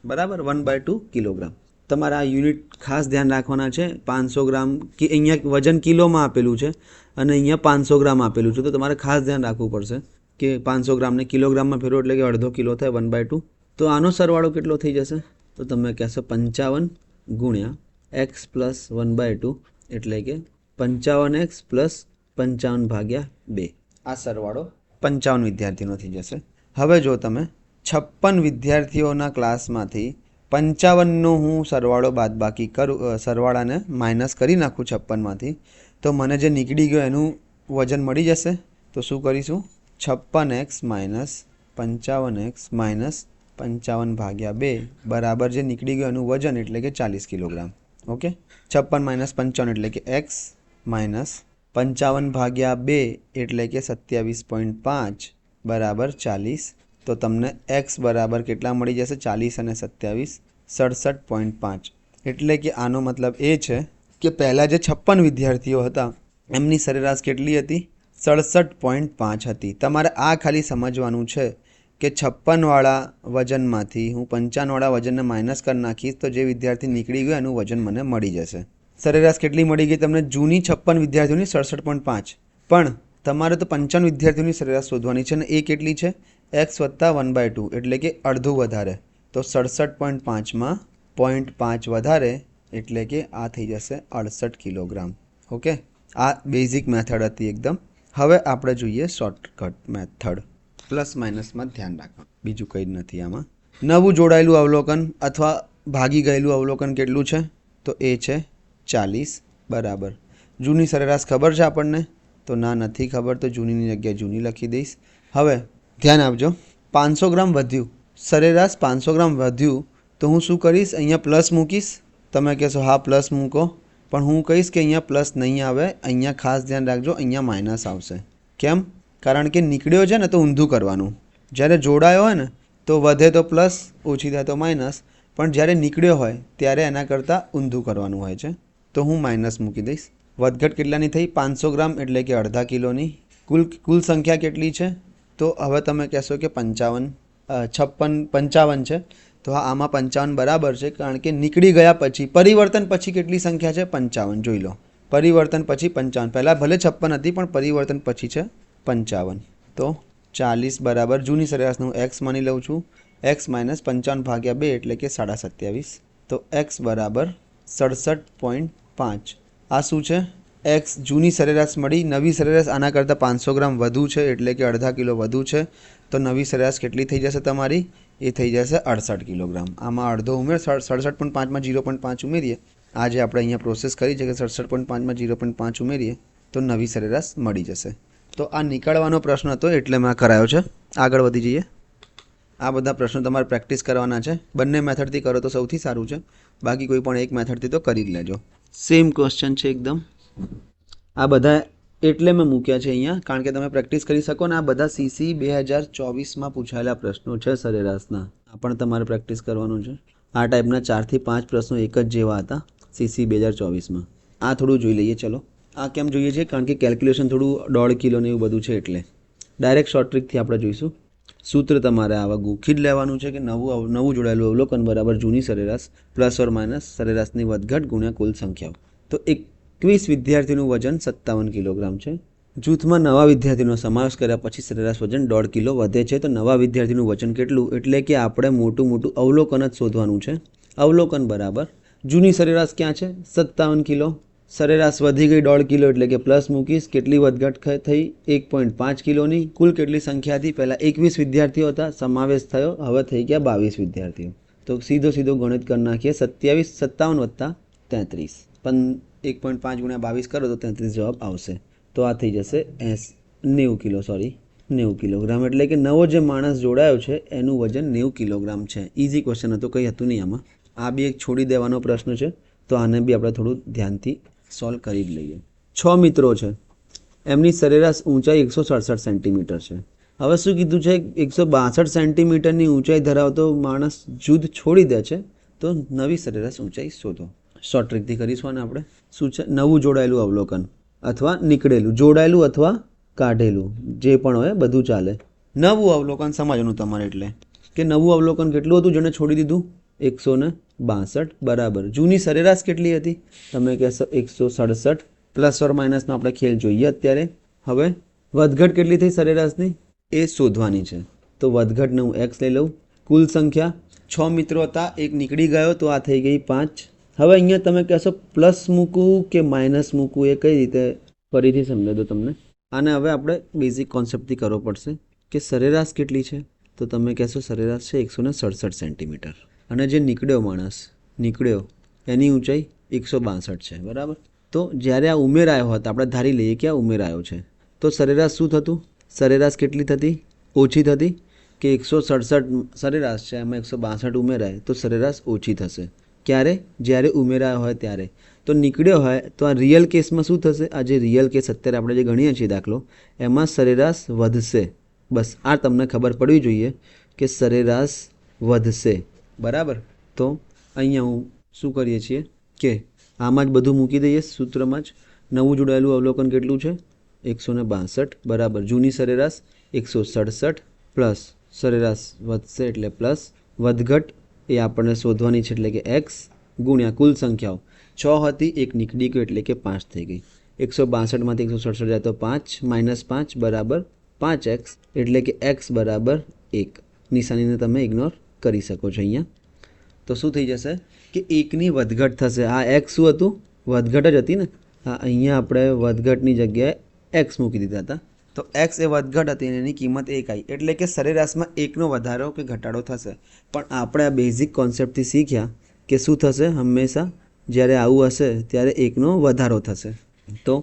બરાબર? 1/2 કિલોગ્રામ. તમારા યુનિટ ખાસ ધ્યાન રાખવાના છે. 500 ગ્રામ કે અહીંયા વજન કિલોમાં આપેલું છે અને અહીંયા 500 ગ્રામ આપેલું છે, તો તમારે ખાસ ધ્યાન રાખવું પડશે કે 500 ગ્રામને કિલોગ્રામમાં ફેરવો એટલે કે અડધો કિલો થાય, 1/2. તો આનો સરવાળો કેટલો થઈ જશે? તો તમે કહેશો 55 ગુણ્યા એક્સ પ્લસ 1/2 એટલે કે 55x પ્લસ 55/2. આ સરવાળો 55 વિદ્યાર્થીનો થઈ જશે. હવે જો તમે 56 વિદ્યાર્થીઓના ક્લાસમાંથી 55નો હું સરવાળો બાદબાકી કરું, સરવાળાને માઇનસ કરી નાખું 56માંથી, તો મને જે નીકળી ગયો એનું વજન મળી જશે. તો શું કરીશું? 56x માઇનસ 55x માઇનસ 55/2 બરાબર જે નીકળી ગયું એનું વજન એટલે કે 40 કિલોગ્રામ. ઓકે, 56 માઇનસ 55 એટલે કે x માઇનસ 55/2 એટલે કે 27.5 બરાબર 40. તો તમને x બરાબર કેટલા મળી જશે? 40 અને 27 67.5. એટલે કે આનો મતલબ એ છે કે પહેલાં જે 56 વિદ્યાર્થીઓ હતા એમની સરેરાશ કેટલી હતી? 67.5 હતી. તમારે આ ખાલી સમજવાનું છે કે 56વાળા વજનમાંથી હું 55વાળા વજનને માઇનસ કરી નાખીશ તો જે વિદ્યાર્થી નીકળી ગયો એનું વજન મને મળી જશે. સરેરાશ કેટલી મળી ગઈ તમને? જૂની 56 વિદ્યાર્થીઓની 67.5, પણ તમારે તો 55 વિદ્યાર્થીઓની સરેરાશ શોધવાની છે, અને એ કેટલી છે? x વત્તા 1/2, એટલે કે અડધું વધારે. તો 67.5માં 0.5 વધારે, એટલે કે આ થઈ જશે 68 કિલોગ્રામ. ઓકે, આ બેઝિક મેથડ હતી એકદમ. હવે આપણે જોઈએ શોર્ટકટ મેથડ. પ્લસ માઇનસમાં ધ્યાન રાખવાનું, બીજું કંઈ જ નથી આમાં. નવું જોડાયેલું અવલોકન અથવા ભાગી ગયેલું અવલોકન કેટલું છે? તો એ છે 40 બરાબર. જૂની સરેરાશ ખબર છે આપણને? તો ના, નથી ખબર. તો જૂનીની જગ્યાએ જૂની લખી દઈશ. હવે ધ્યાન આપજો, 500 ગ્રામ વધ્યું, સરેરાશ 500 ગ્રામ વધ્યું, તો હું શું કરીશ? અહીંયા પ્લસ મૂકીશ. તમે કહેશો હા પ્લસ મૂકો, પણ હું કહીશ કે અહીંયા પ્લસ નહીં આવે, અહીંયા ખાસ ધ્યાન રાખજો, અહીંયા માઇનસ આવશે. કેમ? કારણ કે નીકળ્યો છે ને તો ઊંધું કરવાનું. જ્યારે જોડાયો હોય ને તો વધે તો પ્લસ, ઓછી થાય તો માઇનસ, પણ જ્યારે નીકળ્યો હોય ત્યારે એના કરતાં ઊંધું કરવાનું હોય છે. તો હું માઇનસ મૂકી દઈશ. વધઘટ કેટલાની થઈ? 500 ગ્રામ, એટલે કે અડધા કિલોની. કુલ સંખ્યા કેટલી છે? તો હવે તમે કહેશો કે 55 છે. તો હા, આમાં 55 બરાબર છે, કારણ કે નીકળી ગયા પછી, પરિવર્તન પછી કેટલી સંખ્યા છે? 55. જોઈ લો, પરિવર્તન પછી 55. પહેલાં ભલે 56 હતી, પણ પરિવર્તન પછી છે 55. તો 40 બરાબર, જૂની સરેરાશનું x માની લઉં છું. x માઇનસ 55/2 એટલે કે 27.5. તો x બરાબર 67.5. આ શું છે? x જૂની સરેરાશ મળી, નવી સરેરાશ આના કરતાં 500 ગ્રામ વધુ છે, એટલે કે અડધા કિલો વધુ છે. તો નવી સરેરાશ કેટલી થઈ જશે તમારી? એ થઈ જશે 68 કિલોગ્રામ. આમાં અડધો ઉમેર, 67.5માં 0.5 ઉમેરીએ. આ જે આપણે અહીંયા પ્રોસેસ કરી છે કે 67.5માં 0.5 ઉમેરીએ તો નવી સરેરાશ મળી જશે. તો આ નીકળવાનો પ્રશ્ન હતો એટલે મેં કરાયો છે. આગળ વધી જઈએ. આ બધા પ્રશ્નો તમારે પ્રેક્ટિસ કરવાના છે. બંને મેથડથી કરો તો સૌથી સારું છે, બાકી કોઈ પણ એક મેથડથી તો કરી જ લેજો. સેમ ક્વેશ્ચન છે એકદમ. આ બધા એટલે મેં મૂક્યા છે અહીંયા, કારણ કે તમે પ્રેક્ટિસ કરી શકો ને. આ બધા CC 2024માં પૂછાયેલા પ્રશ્નો છે સરેરાશના. આ પણ તમારે પ્રેક્ટિસ કરવાનું છે. આ ટાઈપના 4 થી 5 પ્રશ્નો એક જ જેવા હતા CC 2024માં. આ થોડું જોઈ લઈએ. ચલો, આ કેમ જોઈએ છે? કારણ કે કેલ્ક્યુલેશન થોડું 1.5 કિલો ને એવું બધું છે, એટલે ડાયરેક્ટ શોર્ટ ટ્રીકથી આપણે જોઈશું. સૂત્ર તમારે આવા ગોખી જ લેવાનું છે કે નવું જોડાયેલું અવલોકન બરાબર જૂની સરેરાશ પ્લસ ઓર માઇનસ સરેરાશની વધઘટ ગુણ્યા કુલ સંખ્યાઓ. તો 21 વિદ્યાર્થીનું વજન 57 કિલોગ્રામ છે. જૂથમાં નવા વિદ્યાર્થીનો સમાવેશ કર્યા પછી સરેરાશ વજન 1.5 કિલો વધે છે. તો નવા વિદ્યાર્થીનું વજન કેટલું? એટલે કે આપણે મોટું અવલોકન જ શોધવાનું છે. અવલોકન બરાબર જૂની સરેરાશ ક્યાં છે? 57 કિલો. સરેરાશ વધી ગઈ 1.5 કિલો, એટલે કે પ્લસ મૂકીશ. કેટલી વધઘટ થઈ? 1.5 કિલોની. કુલ કેટલી સંખ્યા હતી? પહેલાં 21 વિદ્યાર્થીઓ હતા, સમાવેશ થયો, હવે થઈ ગયા 22 વિદ્યાર્થીઓ. તો સીધો ગણિત કરી નાખીએ. 57 વત્તા 33, પણ 1.5 ગુણ્યા 22 કરો તો 33 જવાબ આવશે. તો આ થઈ જશે 90 કિલોગ્રામ. એટલે કે નવો જે માણસ જોડાયો છે એનું વજન 90 કિલોગ્રામ છે. ઇઝી ક્વેશ્ચન હતો, કંઈ હતું નહીં આમાં. આ બી એક છોડી દેવાનો પ્રશ્ન છે, તો આને બી આપણે થોડું ધ્યાનથી સોલ્વ કરી જ લઈએ. 6 મિત્રો છે, એમની સરેરાશ ઊંચાઈ 167 સેન્ટીમીટર છે. હવે શું કીધું છે? 162 સેન્ટીમીટરની ઊંચાઈ ધરાવતો માણસ જૂથ છોડી દે છે, તો નવી સરેરાશ ઊંચાઈ શોધો. શોર્ટ ટ્રીકથી કરીશું અને આપણે શું છે? નવું જોડાયેલું અવલોકન અથવા નીકળેલું, જોડાયેલું અથવા કાઢેલું, જે પણ હોય બધું ચાલે. નવું અવલોકન સમજવાનું તમારે, એટલે કે નવું અવલોકન કેટલું હતું જેને છોડી દીધું? 162 બરાબર. જૂની સરેરાશ કેટલી હતી? તમે કહેશો 167. પ્લસ ઓર માઇનસનો આપણે ખેલ જોઈએ અત્યારે. હવે વધઘટ કેટલી થઈ સરેરાશની એ શોધવાની છે. તો વધઘટને હું x લઈ લઉં. કુલ સંખ્યા 6 મિત્રો હતા, એક નીકળી ગયો, તો આ થઈ ગઈ 5. હવે અહીંયા તમે કહેશો પ્લસ મૂકવું કે માઇનસ મૂકવું, એ કઈ રીતે? ફરીથી સમજાવી દો તમને. આને હવે આપણે બેઝિક કોન્સેપ્ટથી કરવો પડશે કે સરેરાશ કેટલી છે? તો તમે કહેશો સરેરાશ છે 167 સેન્ટીમીટર, અને જે નીકળ્યો એની ઊંચાઈ 162 છે બરાબર. તો જ્યારે આ ઉમેરાયો હોત, આપણે ધારી લઈએ કે આ ઉમેરાયો છે, તો સરેરાશ શું થતું? સરેરાશ કેટલી થતી? ઓછી થતી. કે 167 સરેરાશ છે, એમાં 162 ઉમેરાય તો સરેરાશ ઓછી થશે. ક્યારે? જ્યારે ઉમેરાયો હોય ત્યારે. તો નીકળ્યો હોય તો આ રિયલ કેસમાં શું થશે? આ જે રિયલ કેસ અત્યારે આપણે જે ગણીએ છીએ દાખલો, એમાં સરેરાશ વધશે. બસ આ તમને ખબર પડવી જોઈએ કે સરેરાશ વધશે બરાબર. તો અહીંયા હું શું કરીએ છીએ કે આમાં જ બધું મૂકી દઈએ સૂત્રમાં જ. નવું જોડાયેલું અવલોકન કેટલું છે? 162 બરાબર. જૂની સરેરાશ 167 પ્લસ સરેરાશ વધશે એટલે પ્લસ વધઘટ એ આપણને શોધવાની છે, એટલે કે x ગુણ્યા કુલ સંખ્યાઓ. 6 હતી, એક નીકળી ગયો એટલે કે 5 થઈ ગઈ. 162માંથી 167 જાય તો 5 -5 બરાબર 5x એટલે કે x બરાબર 1. નિશાનીને તમે ઇગ્નોર કરી શકો છો અહીંયા. તો શું થઈ જશે કે 1ની વધઘટ થશે. આ x શું હતું? વધઘટ જ હતી ને. હા, અહીંયા આપણે વધઘટની જગ્યાએ x મૂકી દીધા હતા. તો x એ વધઘટ હતી અને એની કિંમત 1 આવી એટલે કે સરેરાશમાં 1નો વધારો કે ઘટાડો થશે. પણ આપણે આ બેઝિક કોન્સેપ્ટથી શીખ્યા કે શું થશે, હંમેશા જ્યારે આવું હશે ત્યારે 1નો વધારો થશે. તો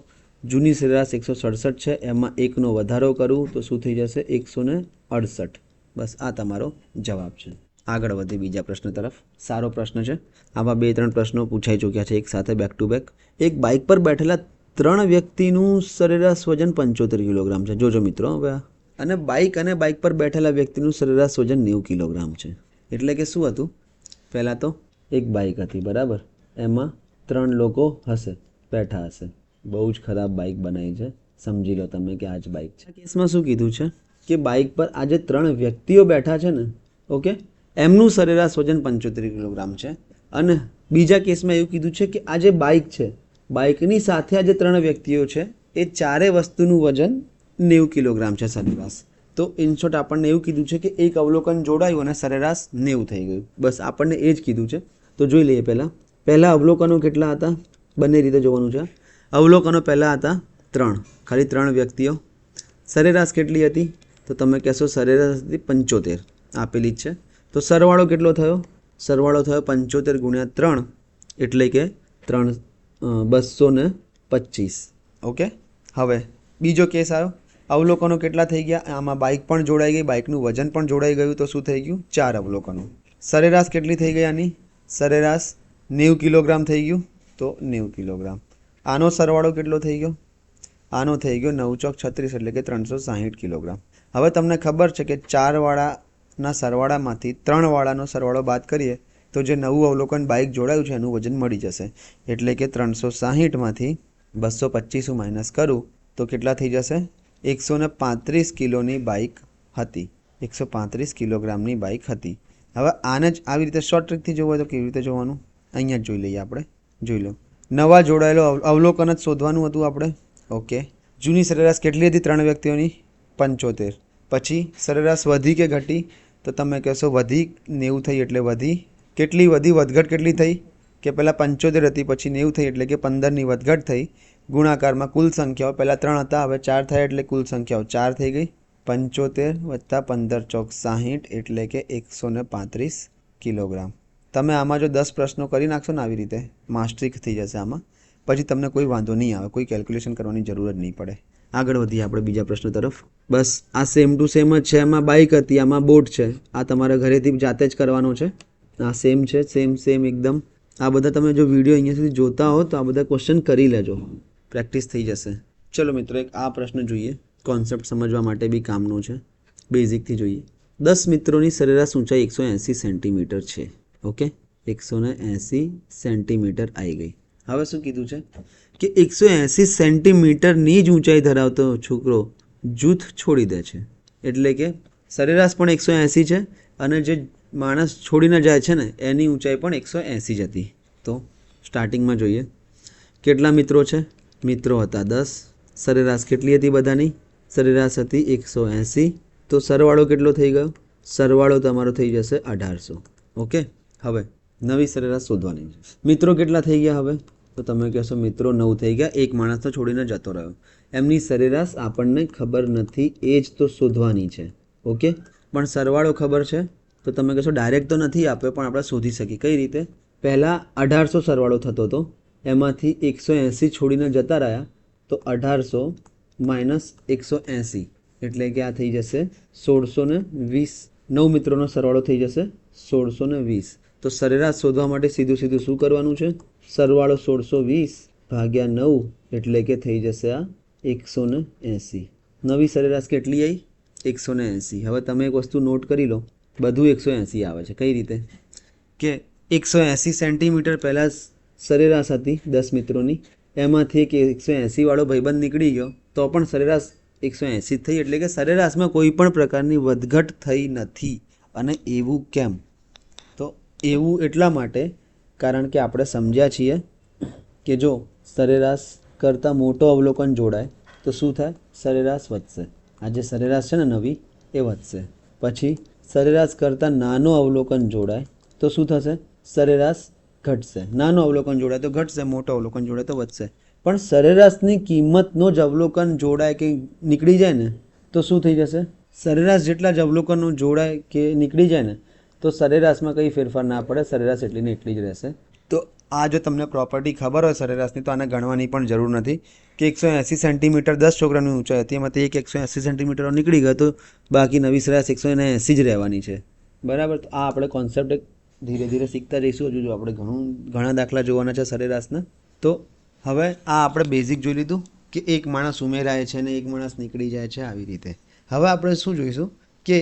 જૂની સરેરાશ 167 છે, એમાં 1નો વધારો કરું તો શું થઈ જશે? 168. બસ આ તમારો જવાબ છે. આગળ વધીએ બીજા પ્રશ્ન તરફ. સારો પ્રશ્ન છે. આવા 2-3 પ્રશ્નો પૂછાઈ ચૂક્યા છે એક સાથે બેક ટુ બેક. એક બાઇક પર બેઠેલા 3 વ્યક્તિનું સરેરાશ વજન 75 કિલોગ્રામ છે. જોજો મિત્રો હવે. અને બાઇક પર બેઠેલા વ્યક્તિનું સરેરાશ વજન 90 કિલોગ્રામ છે. એટલે કે શું હતું? પહેલાં તો એક બાઇક હતી, બરાબર. એમાં 3 લોકો હશે, બેઠા હશે. બહુ જ ખરાબ બાઇક બનાવી છે, સમજી લો તમે કે આ જ બાઇક છે. કેસમાં શું કીધું છે કે બાઇક પર આ જે 3 વ્યક્તિઓ બેઠા છે ને, ઓકે, એમનું સરેરાશ વજન 75 કિલોગ્રામ છે. અને બીજા કેસમાં એવું કીધું છે કે આ જે બાઇક છે, બાઇકની સાથે આ જે 3 વ્યક્તિઓ છે એ ચારે વસ્તુનું વજન 90 કિલોગ્રામ છે સરેરાશ. તો ઇન શોર્ટ આપણને એવું કીધું છે કે એક અવલોકન જોડાયું અને સરેરાશ 90 થઈ ગયું. બસ આપણને એ જ કીધું છે. તો જોઈ લઈએ પહેલાં અવલોકનો કેટલા હતા? બંને રીતે જોવાનું છે. અવલોકનો પહેલાં હતા 3, ખાલી 3 વ્યક્તિઓ. સરેરાશ કેટલી હતી? તો તમે કહેશો સરેરાશ હતી 75, આપેલી જ છે. તો સરવાળો કેટલો થયો? સરવાળો થયો 75 ગુણ્યા 3 એટલે કે 225. ઓકે. હવે બીજો કેસ આવ્યો. અવલોકનો કેટલા થઈ ગયા? આમાં બાઇક પણ જોડાઈ ગઈ, બાઇકનું વજન પણ જોડાઈ ગયું. તો શું થઈ ગયું? 4 અવલોકનો. સરેરાશ કેટલી થઈ ગઈ આની? સરેરાશ 90 કિલોગ્રામ થઈ ગયું. તો 90 કિલોગ્રામ. આનો સરવાળો કેટલો થઈ ગયો? આનો થઈ ગયો 9 ચોક 36 એટલે કે 360 કિલોગ્રામ. હવે તમને ખબર છે કે 4 વાળાના સરવાળામાંથી 3 વાળાનો સરવાળો બાદ કરીએ તો જે નવું અવલોકન બાઇક જોડાયું છે એનું વજન મળી જશે. એટલે કે 360માંથી 225 માઇનસ કરું તો કેટલા થઈ જશે? 135 કિલોની બાઇક હતી. 135 કિલોગ્રામની બાઇક હતી. હવે આને જ આવી રીતે શોર્ટ ટ્રીકથી જોવું હોય તો કેવી રીતે જોવાનું? અહીંયા જ જોઈ લઈએ આપણે. જોઈ લો. નવા જોડાયેલો અવલોકન જ શોધવાનું હતું આપણે. ઓકે. જૂની સરેરાશ કેટલી હતી 3 વ્યક્તિઓની? 75. પછી સરેરાશ વધી કે ઘટી? તો તમે કહેશો વધી, 90 થઈ એટલે વધી. કેટલી વધી? વધઘટ કેટલી થઈ? કે પહેલાં 75 હતી, પછી 90 થઈ એટલે કે 15ની વધઘટ થઈ. ગુણાકારમાં કુલ સંખ્યાઓ પહેલાં 3 હતા, હવે 4 થયા એટલે કુલ સંખ્યાઓ 4 થઈ ગઈ. 75 + 15 ચોક 60 એટલે કે 135 કિલોગ્રામ. તમે આમાં જો 10 પ્રશ્નો કરી નાખશો ને આવી રીતે, માસ્ટરી થઈ જશે આમાં. પછી તમને કોઈ વાંધો નહીં આવે, કોઈ કેલ્ક્યુલેશન કરવાની જરૂર જ નહીં પડે. આગળ વધીએ આપણે બીજા પ્રશ્ન તરફ. બસ આ સેમ ટુ સેમ જ છે. એમાં બાઇક હતી, આમાં બોટ છે. આ તમારે ઘરેથી જાતે જ કરવાનો છે. આ સેમ છે, સેમ એકદમ. આ બધા તમે જો વિડીયો અહીંયા સુધી જોતા હો તો આ બધા ક્વેશ્ચન કરી લેજો, પ્રેક્ટિસ થઈ જશે. ચલો મિત્રો, એક આ પ્રશ્ન જોઈએ. કોન્સેપ્ટ સમજવા માટે બી કામનો છે. બેઝિકથી જોઈએ. 10 મિત્રોની સરેરાશ ઊંચાઈ 180 સેન્ટીમીટર છે. ઓકે, 180 સેન્ટીમીટર આવી ગઈ. હવે શું કીધું છે કે 180 સેન્ટીમીટરની જ ઊંચાઈ ધરાવતો છોકરો જૂથ છોડી દે છે. એટલે કે સરેરાશ પણ 180 છે અને જે માણસ છોડીને જાય છે ને એની ઊંચાઈ પણ 180 જ હતી. તો સ્ટાર્ટિંગમાં જોઈએ કેટલા મિત્રો છે. મિત્રો હતા 10. સરેરાશ કેટલી હતી બધાની? સરેરાશ હતી 180. તો સરવાળો કેટલો થઈ ગયો? સરવાળો તમારો થઈ જશે 1800. ઓકે. હવે નવી સરેરાશ શોધવાની છે. મિત્રો કેટલા થઈ ગયા હવે? તો તમે કહેશો મિત્રો 9 થઈ ગયા. એક માણસ તો છોડીને જતો રહ્યો. એમની સરેરાશ આપણને ખબર નથી, એ જ તો શોધવાની છે. ઓકે. પણ સરવાળો ખબર છે તો તમે કહેશો ડાયરેક્ટ તો નથી આપ્યો, પણ આપણે શોધી શકીએ. કઈ રીતે? પહેલાં 1800 સરવાળો થતો હતો, એમાંથી 180 છોડીને જતા રહ્યા તો 1800 - 180 એટલે કે આ થઈ જશે 1620. 9 મિત્રોનો સરવાળો થઈ જશે 1620. તો સરેરાશ શોધવા માટે સીધું શું કરવાનું છે? સરવાળો 1620 ભાગ્યા 9 એટલે કે થઈ જશે આ 180. નવી સરેરાશ કેટલી આવી? 180. હવે તમે એક વસ્તુ નોટ કરી લો, બધું 180 આવે છે. કઈ રીતે? કે 180 સેન્ટીમીટર પહેલાં સરેરાશ હતી 10 મિત્રોની, એમાંથી એક 180 વાળો ભાઈબંધ નીકળી ગયો તો પણ સરેરાશ 180 થઈ. એટલે કે સરેરાશમાં કોઈ પણ પ્રકારની વધઘટ થઈ નથી. અને એવું કેમ? તો એવું એટલા માટે કારણ કે આપણે સમજ્યા છીએ કે જો સરેરાશ કરતાં મોટો અવલોકન જોડાય તો શું થાય? સરેરાશ વધશે. આ જે સરેરાશ છે ને નવી એ વધશે. પછી સરેરાશ કરતાં નાનો અવલોકન જોડાય તો શું થશે? સરેરાશ ઘટશે. નાનો અવલોકન જોડાય તો ઘટશે, મોટો અવલોકન જોડાય તો વધશે. પણ સરેરાશની કિંમતનો જ અવલોકન જોડાય કે નીકળી જાય ને તો શું થઈ જશે? સરેરાશ જેટલા જ અવલોકનો જોડાય કે નીકળી જાય ને તો સરેરાશમાં કંઈ ફેરફાર ના પડે, સરેરાશ એટલી ને એટલી જ રહેશે. તો આ જો તમને પ્રોપર્ટી ખબર હોય સરેરાશની તો આને ગણવાની પણ જરૂર નથી કે 180 સેન્ટીમીટર 10 છોકરાની ઊંચાઈ હતી, એમાંથી એક 180 સેન્ટીમીટર નીકળી ગયો તો બાકી નવી સરેરાશ 180 જ રહેવાની છે. બરાબર. તો આ આપણે કોન્સેપ્ટ ધીરે ધીરે શીખતા જઈશું. હજુ જો આપણે ઘણા દાખલા જોવાના છે સરેરાશના. તો હવે આ આપણે બેઝિક જોઈ લીધું કે એક માણસ ઉમેરાય છે અને એક માણસ નીકળી જાય છે, આવી રીતે. હવે આપણે શું જોઈશું કે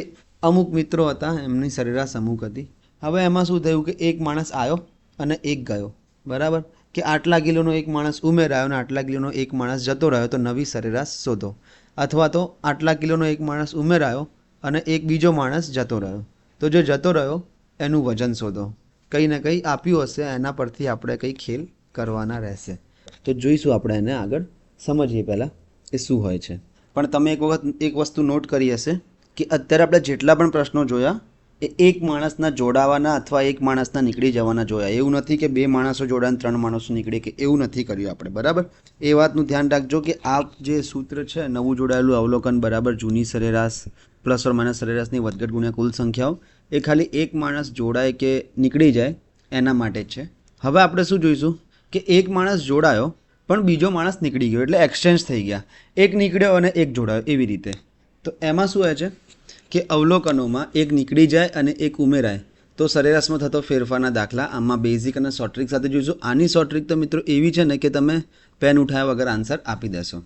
અમુક મિત્રો હતા, એમની સરેરાશ અમુક હતી. હવે એમાં શું થયું કે એક માણસ આવ્યો અને એક ગયો. બરાબર. કે આટલા કિલોનો એક માણસ ઉમેરાયો અને આટલા કિલોનો એક માણસ જતો રહ્યો તો નવી સરેરાશ શોધો. અથવા તો આટલા કિલોનો એક માણસ ઉમેરાયો અને એક બીજો માણસ જતો રહ્યો તો જે જતો રહ્યો એનું વજન શોધો. કંઈ ને કંઈ આપ્યું હશે, એના પરથી આપણે કંઈ ખેલ કરવાના રહેશે. તો જોઈશું આપણે એને આગળ, સમજીએ પહેલાં એ શું હોય છે. પણ તમે એક વસ્તુ નોટ કરી હશે કે અત્યારે આપણે જેટલા પણ પ્રશ્નો જોયા એ એક માણસના જોડાવાના અથવા એક માણસના નીકળી જવાના જોયા. એવું નથી કે 2 માણસો જોડાને 3 માણસો નીકળે, કે એવું નથી કર્યું આપણે. બરાબર. એ વાતનું ધ્યાન રાખજો કે આ જે સૂત્ર છે નવું જોડાયેલું અવલોકન બરાબર જૂની સરેરાશ પ્લસ ઓર માઇનસ સરેરાશની વધઘટ ગુણ્યા કુલ સંખ્યાઓ, એ ખાલી એક માણસ જોડાય કે નીકળી જાય એના માટે જ છે. હવે આપણે શું જોઈશું કે એક માણસ જોડાયો પણ બીજો માણસ નીકળી ગયો, એટલે એક્સચેન્જ થઈ ગયા. એક નીકળ્યો અને એક જોડાયો, એવી રીતે. તો એમાં શું હોય છે કે અવલોકનોમાં એક નીકળી જાય અને એક ઉમેરાય તો સરેરાશમાં થતો ફેરફારના દાખલા આમાં બેઝિક અને શોર્ટ ટ્રિક સાથે જોઈશું. આની શોર્ટ ટ્રિક તો મિત્રો એવી છે ને કે તમે પેન ઉઠાવ્યા વગર આન્સર આપી દેશો.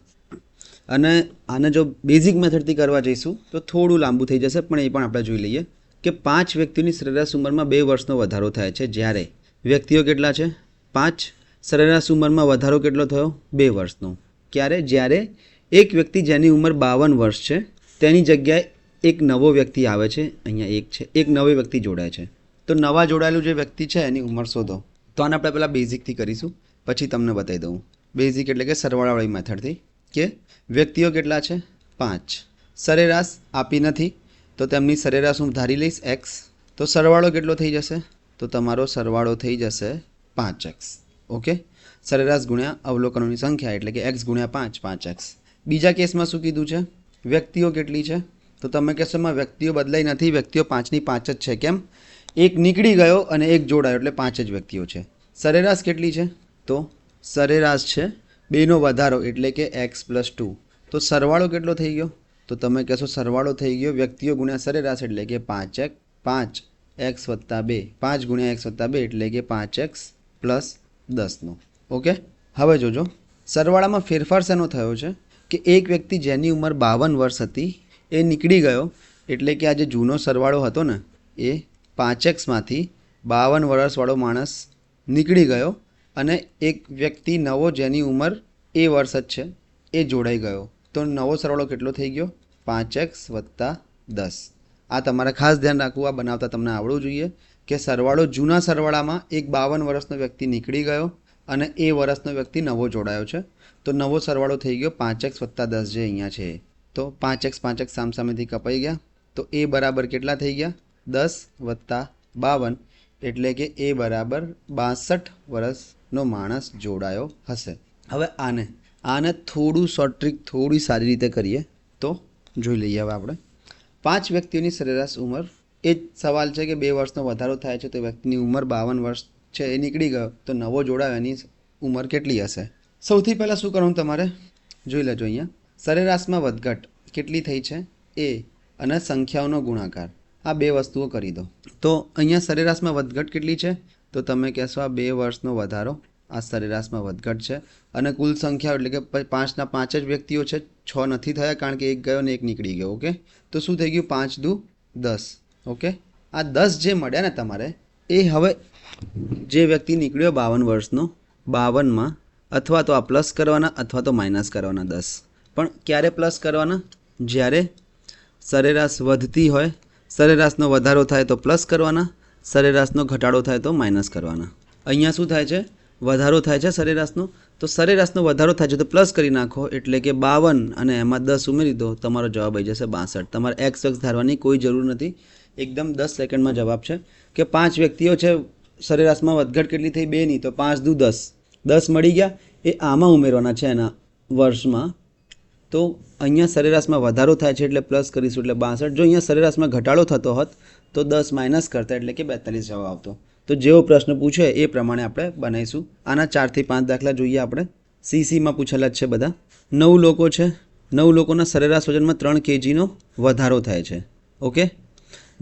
અને આને જો બેઝિક મેથડથી કરવા જઈશું તો થોડું લાંબુ થઈ જશે, પણ એ પણ આપણે જોઈ લઈએ કે 5 વ્યક્તિઓની સરેરાશ ઉંમરમાં 2 વર્ષનો વધારો થાય છે. જ્યારે વ્યક્તિઓ કેટલા છે? 5. સરેરાશ ઉંમરમાં વધારો કેટલો થયો? 2 વર્ષનો. ક્યારે? જ્યારે એક વ્યક્તિ જેની ઉંમર 52 વર્ષ છે તેની જગ્યાએ એક નવો વ્યક્તિ આવે છે. અહીંયા એક છે, એક નવો વ્યક્તિ જોડાય છે. તો નવા જોડાયેલું જે વ્યક્તિ છે એની ઉંમર શોધો. તો આને આપણે પહેલાં બેઝિકથી કરીશું, પછી તમને બતાવી દઉં. બેઝિક એટલે કે સરવાળાવાળી મેથડથી કે વ્યક્તિઓ કેટલા છે? 5. સરેરાશ આપી નથી તો તેમની સરેરાશ હું ધારી લઈશ x. તો સરવાળો કેટલો થઈ જશે? તો તમારો સરવાળો થઈ જશે 5x. ઓકે. સરેરાશ ગુણ્યા અવલોકનોની સંખ્યા એટલે કે x ગુણ્યા 5, 5x. બીજા કેસમાં શું કીધું છે? વ્યક્તિઓ કેટલી છે? તો તમે કહેશો એમાં વ્યક્તિઓ બદલાઈ નથી, વ્યક્તિઓ 5ની 5 જ છે. કેમ? એક નીકળી ગયો અને એક જોડાયો એટલે 5 જ વ્યક્તિઓ છે. સરેરાશ કેટલી છે? તો સરેરાશ છે 2નો વધારો એટલે કે x+2. તો સરવાળો કેટલો થઈ ગયો? તો તમે કહેશો સરવાળો થઈ ગયો વ્યક્તિઓ ગુણ્યા સરેરાશ એટલે કે 5x + 2. 5 ગુણ્યા x + 2 એટલે કે 5x + 10નો. ઓકે. હવે જોજો સરવાળામાં ફેરફાર શેનો થયો છે કે એક વ્યક્તિ જેની ઉંમર 52 વર્ષ હતી એ નીકળી ગયો, એટલે કે આ જે જૂનો સરવાળો હતો ને એ 5xમાંથી 52 વર્ષવાળો માણસ નીકળી ગયો અને એક વ્યક્તિ નવો જેની ઉંમર એ વર્ષ જ છે એ જોડાઈ ગયો. તો નવો સરવાળો કેટલો થઈ ગયો? 5x + 10. આ તમારે ખાસ ધ્યાન રાખવું, આ બનાવતા તમને આવડવું જોઈએ કે સરવાળો જૂના સરવાળામાં એક 52 વર્ષનો વ્યક્તિ નીકળી ગયો અને એ વર્ષનો વ્યક્તિ નવો જોડાયો છે. તો નવો સરવાળો થઈ ગયો 5x + 10 જે અહીંયા છે. તો 5x સામસામેથી કપાઈ ગયા. તો એ બરાબર કેટલા થઈ ગયા? 10 + 52 એટલે કે એ બરાબર 62 વર્ષનો માણસ જોડાયો હશે. હવે આને થોડું શોર્ટ ટ્રીક થોડી સારી રીતે કરીએ તો જોઈ લઈએ. હવે આપણે 5 વ્યક્તિઓની સરેરાશ ઉંમર, એ જ સવાલ છે કે 2 વર્ષનો વધારો થાય છે તો વ્યક્તિની ઉંમર 52 વર્ષ છે એ નીકળી ગયો તો નવો જોડાયો એની ઉંમર કેટલી હશે? સૌથી પહેલાં શું કરવું તમારે? જોઈ લેજો અહીંયા સરેરાશમાં વધઘટ કેટલી થઈ છે એ અને સંખ્યાઓનો ગુણાકાર, આ 2 વસ્તુઓ કરી દો. તો અહીંયા સરેરાશમાં વધઘટ કેટલી છે? તો તમે કહેશો આ 2 વર્ષનો વધારો, આ સરેરાશમાં વધઘટ છે. અને કુલ સંખ્યાઓ એટલે કે 5ના 5 જ વ્યક્તિઓ છે, 6 નથી થયા કારણ કે એક ગયો ને એક નીકળી ગયો. ઓકે. તો શું થઈ ગયું? 5 દુ 10. ઓકે. આ 10 જે મળ્યા ને તમારે એ હવે જે વ્યક્તિ નીકળ્યો 52 વર્ષનો, 52માં અથવા તો આ પ્લસ કરવાના અથવા તો માઇનસ કરવાના 10. પણ ક્યારે પ્લસ કરવાના? જ્યારે સરેરાશ વધતી હોય, સરેરાશનો વધારો થાય તો પ્લસ કરવાના, સરેરાશનો ઘટાડો થાય તો માઇનસ કરવાના. અહીંયા શું થાય છે? વધારો થાય છે સરેરાશનો, તો સરેરાશનો વધારો થાય છે તો પ્લસ કરી નાખો એટલે કે 52 અને એમાં 10 ઉમેરી દો, તમારો જવાબ આવી જશે 62. તમારે એક્સ વેક્સ ધારવાની કોઈ જરૂર નથી, એકદમ 10 સેકન્ડમાં જવાબ છે કે 5 વ્યક્તિઓ છે, સરેરાશમાં વધઘટ કેટલી થઈ? 2 ની, તો 5 દુ 10, 10 મળી ગયા, એ આમાં ઉમેરવાના છે એના વર્ષમાં. તો અહીંયા સરેરાશમાં વધારો થાય છે એટલે પ્લસ કરીશું એટલે 62. જો અહીંયા સરેરાશમાં ઘટાડો થતો હોત તો 10 માઇનસ કરતા એટલે કે 42 જવાબ આવતો. તો જેવો પ્રશ્ન પૂછે એ પ્રમાણે આપણે બનાવીશું. આના 4 થી 5 દાખલા જોઈએ આપણે. સીસીમાં પૂછેલા જ છે બધા. 9 લોકો છે, 9 લોકોના સરેરાશ વજનમાં 3 kgનો વધારો થાય છે. ઓકે,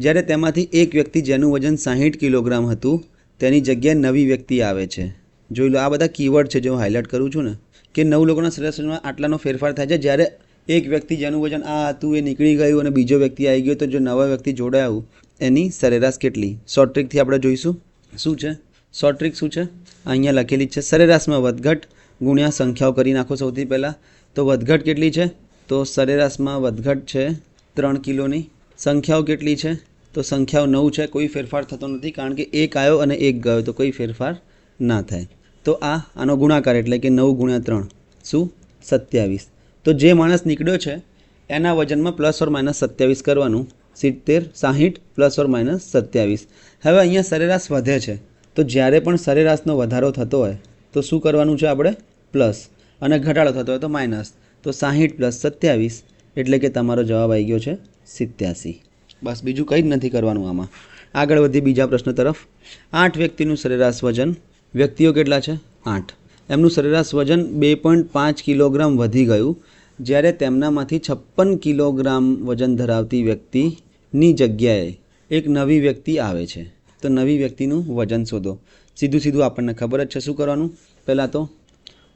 જ્યારે તેમાંથી એક વ્યક્તિ જેનું વજન 60 કિલોગ્રામ હતું તેની જગ્યાએ નવી વ્યક્તિ આવે છે. જોઈ લો, આ બધા કીવર્ડ છે જે હું હાઇલાઇટ કરું છું ને, કે 9 લોકોના સરેરાશ વજનમાં આટલાનો ફેરફાર થાય છે. જ્યારે એક વ્યક્તિ જેનું વજન આ હતું એ નીકળી ગયું અને બીજો વ્યક્તિ આવી ગયો, તો જો નવા વ્યક્તિ જોડાયું એની સરેરાશ કેટલી? શોર્ટ ટ્રીકથી આપણે જોઈશું. શું છે શોર્ટ ટ્રીક? શું છે? અહીંયા લખેલી છે, સરેરાશમાં વધઘટ ગુણ્યા સંખ્યાઓ કરી નાખો. સૌથી પહેલાં તો વધઘટ કેટલી છે? તો સરેરાશમાં વધઘટ છે 3 કિલોની. સંખ્યાઓ કેટલી છે? તો સંખ્યાઓ 9 છે. કોઈ ફેરફાર થતો નથી કારણ કે એક આવ્યો અને એક ગયો, તો કોઈ ફેરફાર ના થાય. તો આનો ગુણાકાર એટલે કે 9 ગુણ્યા 3 શું? 27. તો જે માણસ નીકળ્યો છે એના વજનમાં પ્લસ ઓર માઇનસ 27 કરવાનું. 70, 60 પ્લસ ઓર માઇનસ 27. હવે અહીંયા સરેરાશ વધે છે, તો જ્યારે પણ સરેરાશનો વધારો થતો હોય તો શું કરવાનું છે આપણે? પ્લસ, અને ઘટાડો થતો હોય તો માઇનસ. તો 60 પ્લસ 27 એટલે કે તમારો જવાબ આવી ગયો છે 87. બસ, બીજું કંઈ જ નથી કરવાનું આમાં. આગળ વધી બીજા પ્રશ્ન તરફ. 8 વ્યક્તિનું સરેરાશ વજન, વ્યક્તિઓ કેટલા છે? 8. એમનું સરેરાશ વજન 2.5 કિલોગ્રામ વધી ગયું જ્યારે તેમનામાંથી 56 કિલોગ્રામ વજન ધરાવતી વ્યક્તિની જગ્યાએ એક નવી વ્યક્તિ આવે છે. તો નવી વ્યક્તિનું વજન શોધો. સીધું આપણને ખબર જ છે શું કરવાનું. પહેલાં તો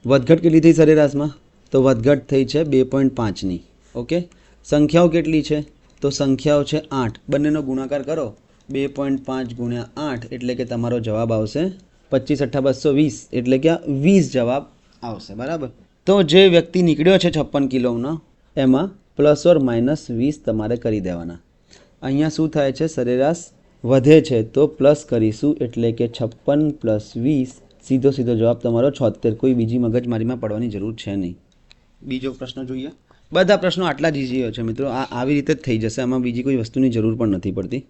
વધઘટ કેટલી થઈ સરેરાશમાં? તો વધઘટ થઈ છે 2.5ની. ઓકે, સંખ્યાઓ કેટલી છે? તો સંખ્યાઓ છે 8. બંનેનો ગુણાકાર કરો, 2.5 ગુણ્યા 8 એટલે કે તમારો જવાબ આવશે 25 × 8 = 220, એટલે કે 20 જવાબ આવશે. બરાબર. તો જે વ્યક્તિ નીકળ્યો છે 56 કિલોનો એમાં પ્લસ ઓર માઇનસ 20 તમારે કરી દેવાના. અહીંયા શું થાય છે? સરેરાશ વધે છે તો પ્લસ કરીશું એટલે કે 56 + 20, સીધો જવાબ તમારો 76. કોઈ બીજી મગજમારીમાં પડવાની જરૂર છે નહીં. બીજો પ્રશ્ન જોઈએ. બધા પ્રશ્નો આટલા જ ઈઝી છે મિત્રો, આવી રીતે જ થઈ જશે, આમાં બીજી કોઈ વસ્તુની જરૂર પણ નથી પડતી.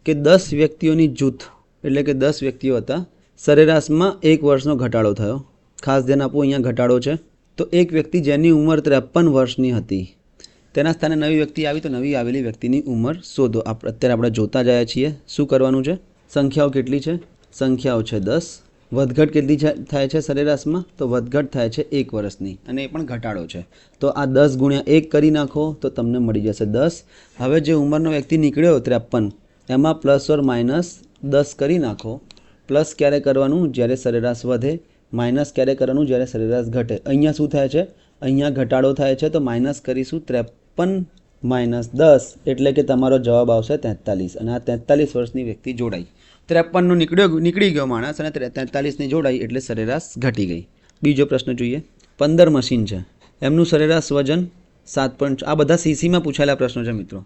કે 10 વ્યક્તિઓની જૂથ એટલે કે 10 વ્યક્તિઓ હતા, સરેરાશમાં 1 વર્ષનો ઘટાડો થયો. ખાસ ધ્યાન આપવું, અહીંયા ઘટાડો છે. તો એક વ્યક્તિ જેની ઉંમર 53 વર્ષની હતી તેના સ્થાને નવી વ્યક્તિ આવી, તો નવી આવેલી વ્યક્તિની ઉંમર શોધો. અત્યારે આપણે જોતા જયા છીએ. શું કરવાનું છે? સંખ્યાઓ કેટલી છે? સંખ્યાઓ છે 10. વધઘટ કેટલી થાય છે સરેરાશમાં? તો વધઘટ થાય છે 1 વર્ષની, અને એ પણ ઘટાડો છે. તો આ 10 ગુણ્યા 1 કરી નાખો તો તમને મળી જશે 10. હવે જે ઉંમરનો વ્યક્તિ નીકળ્યો 53, એમાં પ્લસ ઓર માઇનસ 10 કરી નાખો. પ્લસ ક્યારે કરવાનું? જ્યારે સરેરાશ વધે. માઇનસ ક્યારે કરવાનું? જ્યારે સરેરાશ ઘટે. અહીંયા શું થાય છે? અહીંયા ઘટાડો થાય છે, તો માઇનસ કરીશું. 53 માઇનસ 10 એટલે કે તમારો જવાબ આવશે 43. અને આ 43 વર્ષની વ્યક્તિ જોડાઈ. 53નો નીકળી ગયો માણસ અને 43ની જોડાઈ એટલે સરેરાશ ઘટી ગઈ. બીજો પ્રશ્ન જોઈએ. 15 મશીન છે, એમનું સરેરાશ વજન 7. આ બધા સીસીમાં પૂછાયેલા પ્રશ્નો છે મિત્રો.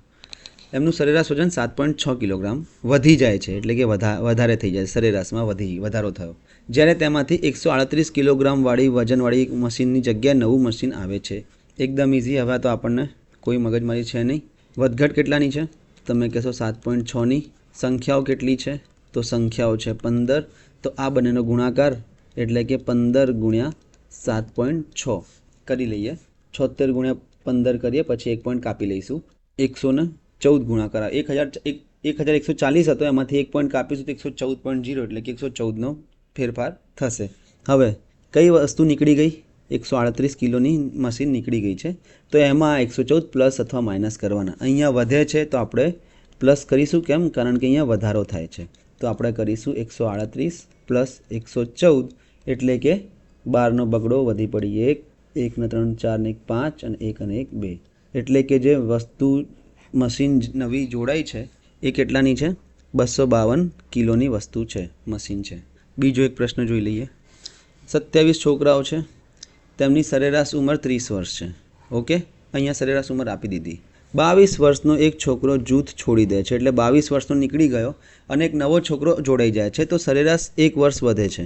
એમનું સરેરાશ વજન 7.6 કિલોગ્રામ વધી જાય છે, એટલે કે વધારે થઈ જાય, સરેરાશમાં વધારો થયો. જ્યારે તેમાંથી 138 કિલોગ્રામ વજનવાળી મશીનની જગ્યાએ નવું મશીન આવે છે. એકદમ ઇઝી. હવે તો આપણને કોઈ મગજમારી છે નહીં. વધઘટ કેટલાની છે? તમે કહેશો 7.6ની. સંખ્યાઓ કેટલી છે? તો સંખ્યાઓ છે 15. તો આ બંનેનો ગુણાકાર એટલે કે 15 ગુણ્યા 7.6 કરી લઈએ. 76 ગુણ્યા 15 કરીએ, પછી 1 પોઈન્ટ કાપી લઈશું. 114 ગુણાકાર 1140 હતો, એમાંથી 1 પોઈન્ટ કાપીશું તો 114.0 એટલે કે 114નો ફેરફાર થશે. હવે કઈ વસ્તુ નીકળી ગઈ? 138 કિલોની મશીન નીકળી ગઈ છે, તો એમાં 114 પ્લસ અથવા માઇનસ કરવાના. અહીંયા વધે છે તો આપણે પ્લસ કરીશું. કેમ? કારણ કે અહીંયા વધારો થાય છે. તો આપણે કરીશું 138 પ્લસ 114 એટલે કે 12નો બગડો વધી પડી 1, 1 ને 3 4 ને 1 5 અને 1 અને 1 2. એટલે કે જે વસ્તુ મશીન નવી જોડાઈ છે એ કેટલાની છે? 252 કિલોની વસ્તુ છે, મશીન છે. બીજો એક પ્રશ્ન જોઈ લઈએ. 27 છોકરાઓ છે, તેમની સરેરાશ ઉંમર 30 વર્ષ છે. ઓકે, અહીંયા સરેરાશ ઉંમર આપી દીધી. 22 વર્ષનો એક છોકરો જૂથ છોડી દે છે, એટલે 22 વર્ષનો નીકળી ગયો અને એક નવો છોકરો જોડાઈ જાય છે, તો સરેરાશ 1 વર્ષ વધે છે.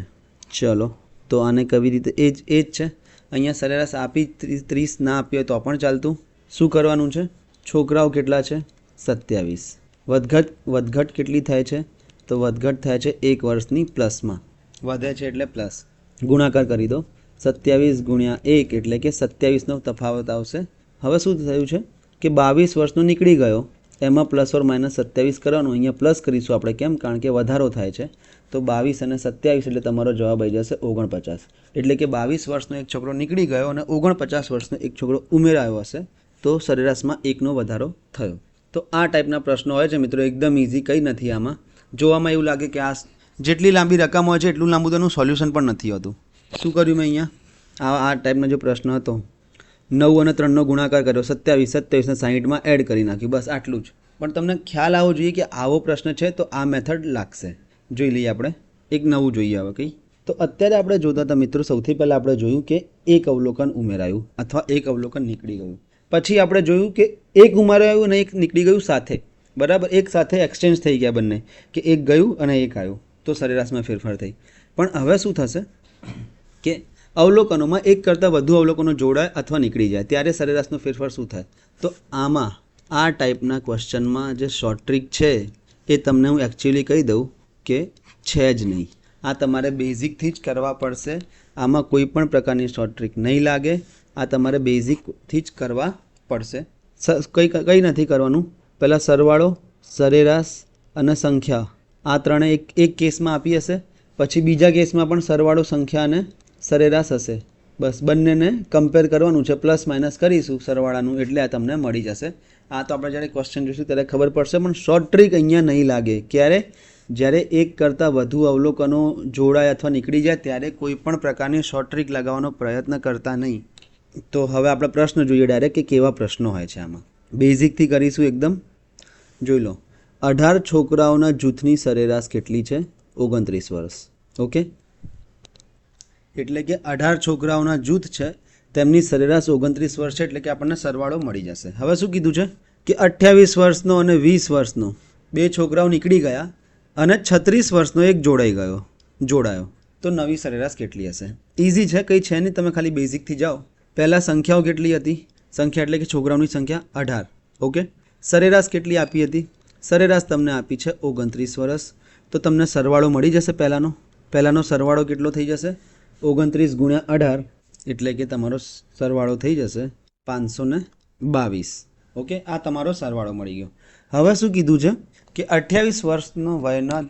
ચલો તો આને કેવી રીતે એ જ છે. અહીંયા સરેરાશ આપી 30 ના આપી હોય તો પણ ચાલતું. શું કરવાનું છે? છોકરાઓ કેટલા છે? 27. વધઘટ કેટલી થાય છે? તો વધઘટ થાય છે 1 વર્ષની પ્લસમાં, વધે છે એટલે પ્લસ. ગુણાકાર કરી દો. 27 ગુણ્યા 1 એટલે કે 27નો તફાવત આવશે. હવે શું થયું છે કે 22 વર્ષનો નીકળી ગયો, એમાં પ્લસ ઓર માઇનસ 27 કરવાનું. અહીંયા પ્લસ કરીશું આપણે, કેમ? કારણ કે વધારો થાય છે. તો 22 અને 27 એટલે તમારો જવાબ આવી જશે 49. એટલે કે 22 વર્ષનો એક છોકરો નીકળી ગયો અને 49 વર્ષનો એક છોકરો ઉમેરાયો હશે, તો સરેરાશમાં 1નો વધારો થયો. તો આ ટાઈપના પ્રશ્નો હોય છે મિત્રો, એકદમ ઇઝી, કંઈ નથી આમાં. જોવામાં એવું લાગે કે આ જેટલી લાંબી રકમ હોય છે એટલું લાંબુ તેનું સોલ્યુશન પણ નથી હોતું. શું કર્યું મેં અહીંયા? આ ટાઈપનો જો પ્રશ્ન હતો, 9 અને 3નો ગુણાકાર કર્યો, 27 ને 60માં એડ કરી નાખ્યું, બસ આટલું જ. પણ તમને ખ્યાલ આવવો જોઈએ કે આવો પ્રશ્ન છે તો આ મેથડ લાગશે. જોઈ લઈએ આપણે, એક નવું જોઈએ હવે કંઈ. તો અત્યારે આપણે જોતા હતા મિત્રો, સૌથી પહેલાં આપણે જોયું કે એક અવલોકન ઉમેરાયું અથવા એક અવલોકન નીકળી ગયું. પછી આપણે જોયું કે એક ઉમેરાયું અને એક નીકળી ગયું સાથે, બરાબર, એક સાથે એક્સચેન્જ થઈ ગયા બંને, કે એક ગયું અને એક આવ્યું, તો સરેરાશમાં ફેરફાર થઈ. પણ હવે શું થશે કે અવલોકનોમાં એક કરતાં વધુ અવલોકનો જોડાય અથવા નીકળી જાય ત્યારે સરેરાશનો ફેરફાર શું થાય? તો આમાં આ ટાઈપના ક્વેશ્ચનમાં જે શોર્ટ ટ્રીક છે એ તમને હું એકચ્યુઅલી કહી દઉં કે છે જ નહીં. આ તમારે બેઝિકથી જ કરવા પડશે. આમાં કોઈ પણ પ્રકારની શોર્ટ ટ્રીક નહીં લાગે. આ તમારે બેઝિકથી જ કરવા પડશે. કંઈ નથી કરવાનું. પહેલાં સરવાળો, સરેરાશ અને સંખ્યા, આ ત્રણે એક કેસમાં આપી હશે. પછી બીજા કેસમાં પણ સરવાળો, સંખ્યા અને સરેરાશ હશે. બસ બંનેને કમ્પેર કરવાનું છે, પ્લસ માઇનસ કરીશું સરવાળાનું, એટલે આ તમને મળી જશે. આ તો આપણે જ્યારે ક્વેશ્ચન જોઈશું ત્યારે ખબર પડશે. પણ શોર્ટ ટ્રીક અહીંયા નહીં લાગે. ક્યારે? જ્યારે એક કરતાં વધુ અવલોકનો જોડાય અથવા નીકળી જાય ત્યારે કોઈ પણ પ્રકારની શોર્ટ ટ્રીક લગાવવાનો પ્રયત્ન કરતા નહીં. તો હવે આપણે પ્રશ્ન જોઈએ ડાયરેક્ટ કે કેવા પ્રશ્નો હોય છે આમાં. બેઝિકથી કરીશું એકદમ. જોઈ લો, 18 છોકરાઓના જૂથની સરેરાશ કેટલી છે? 29 વર્ષ. ઓકે, એટલે કે 18 છોકરાઓના જૂથ છે, તેમની સરેરાશ 29 વર્ષ છે, એટલે કે આપણને સરવાળો મળી જશે. હવે શું કીધું છે કે 28 વર્ષનો અને 20 વર્ષનો બે છોકરાઓ નીકળી ગયા અને 36 વર્ષનો એક જોડાયો, તો નવી સરેરાશ કેટલી હશે? ઇઝી છે, કંઈ છે નહીં, તમે ખાલી બેઝિકથી જાઓ. પહેલાં સંખ્યાઓ કેટલી હતી? સંખ્યા એટલે કે છોકરાઓની સંખ્યા 18. ઓકે, સરેરાશ કેટલી આપી હતી? સરેરાશ તમને આપી છે 29 વર્ષ. તો તમને સરવાળો મળી જશે. પહેલાંનો સરવાળો કેટલો થઈ જશે? 29 ગુણ્યા 18, એટલે કે તમારો સરવાળો થઈ જશે 522. ઓકે, આ તમારો સરવાળો મળી ગયો. હવે શું કીધું છે કે 28 વર્ષનો વયના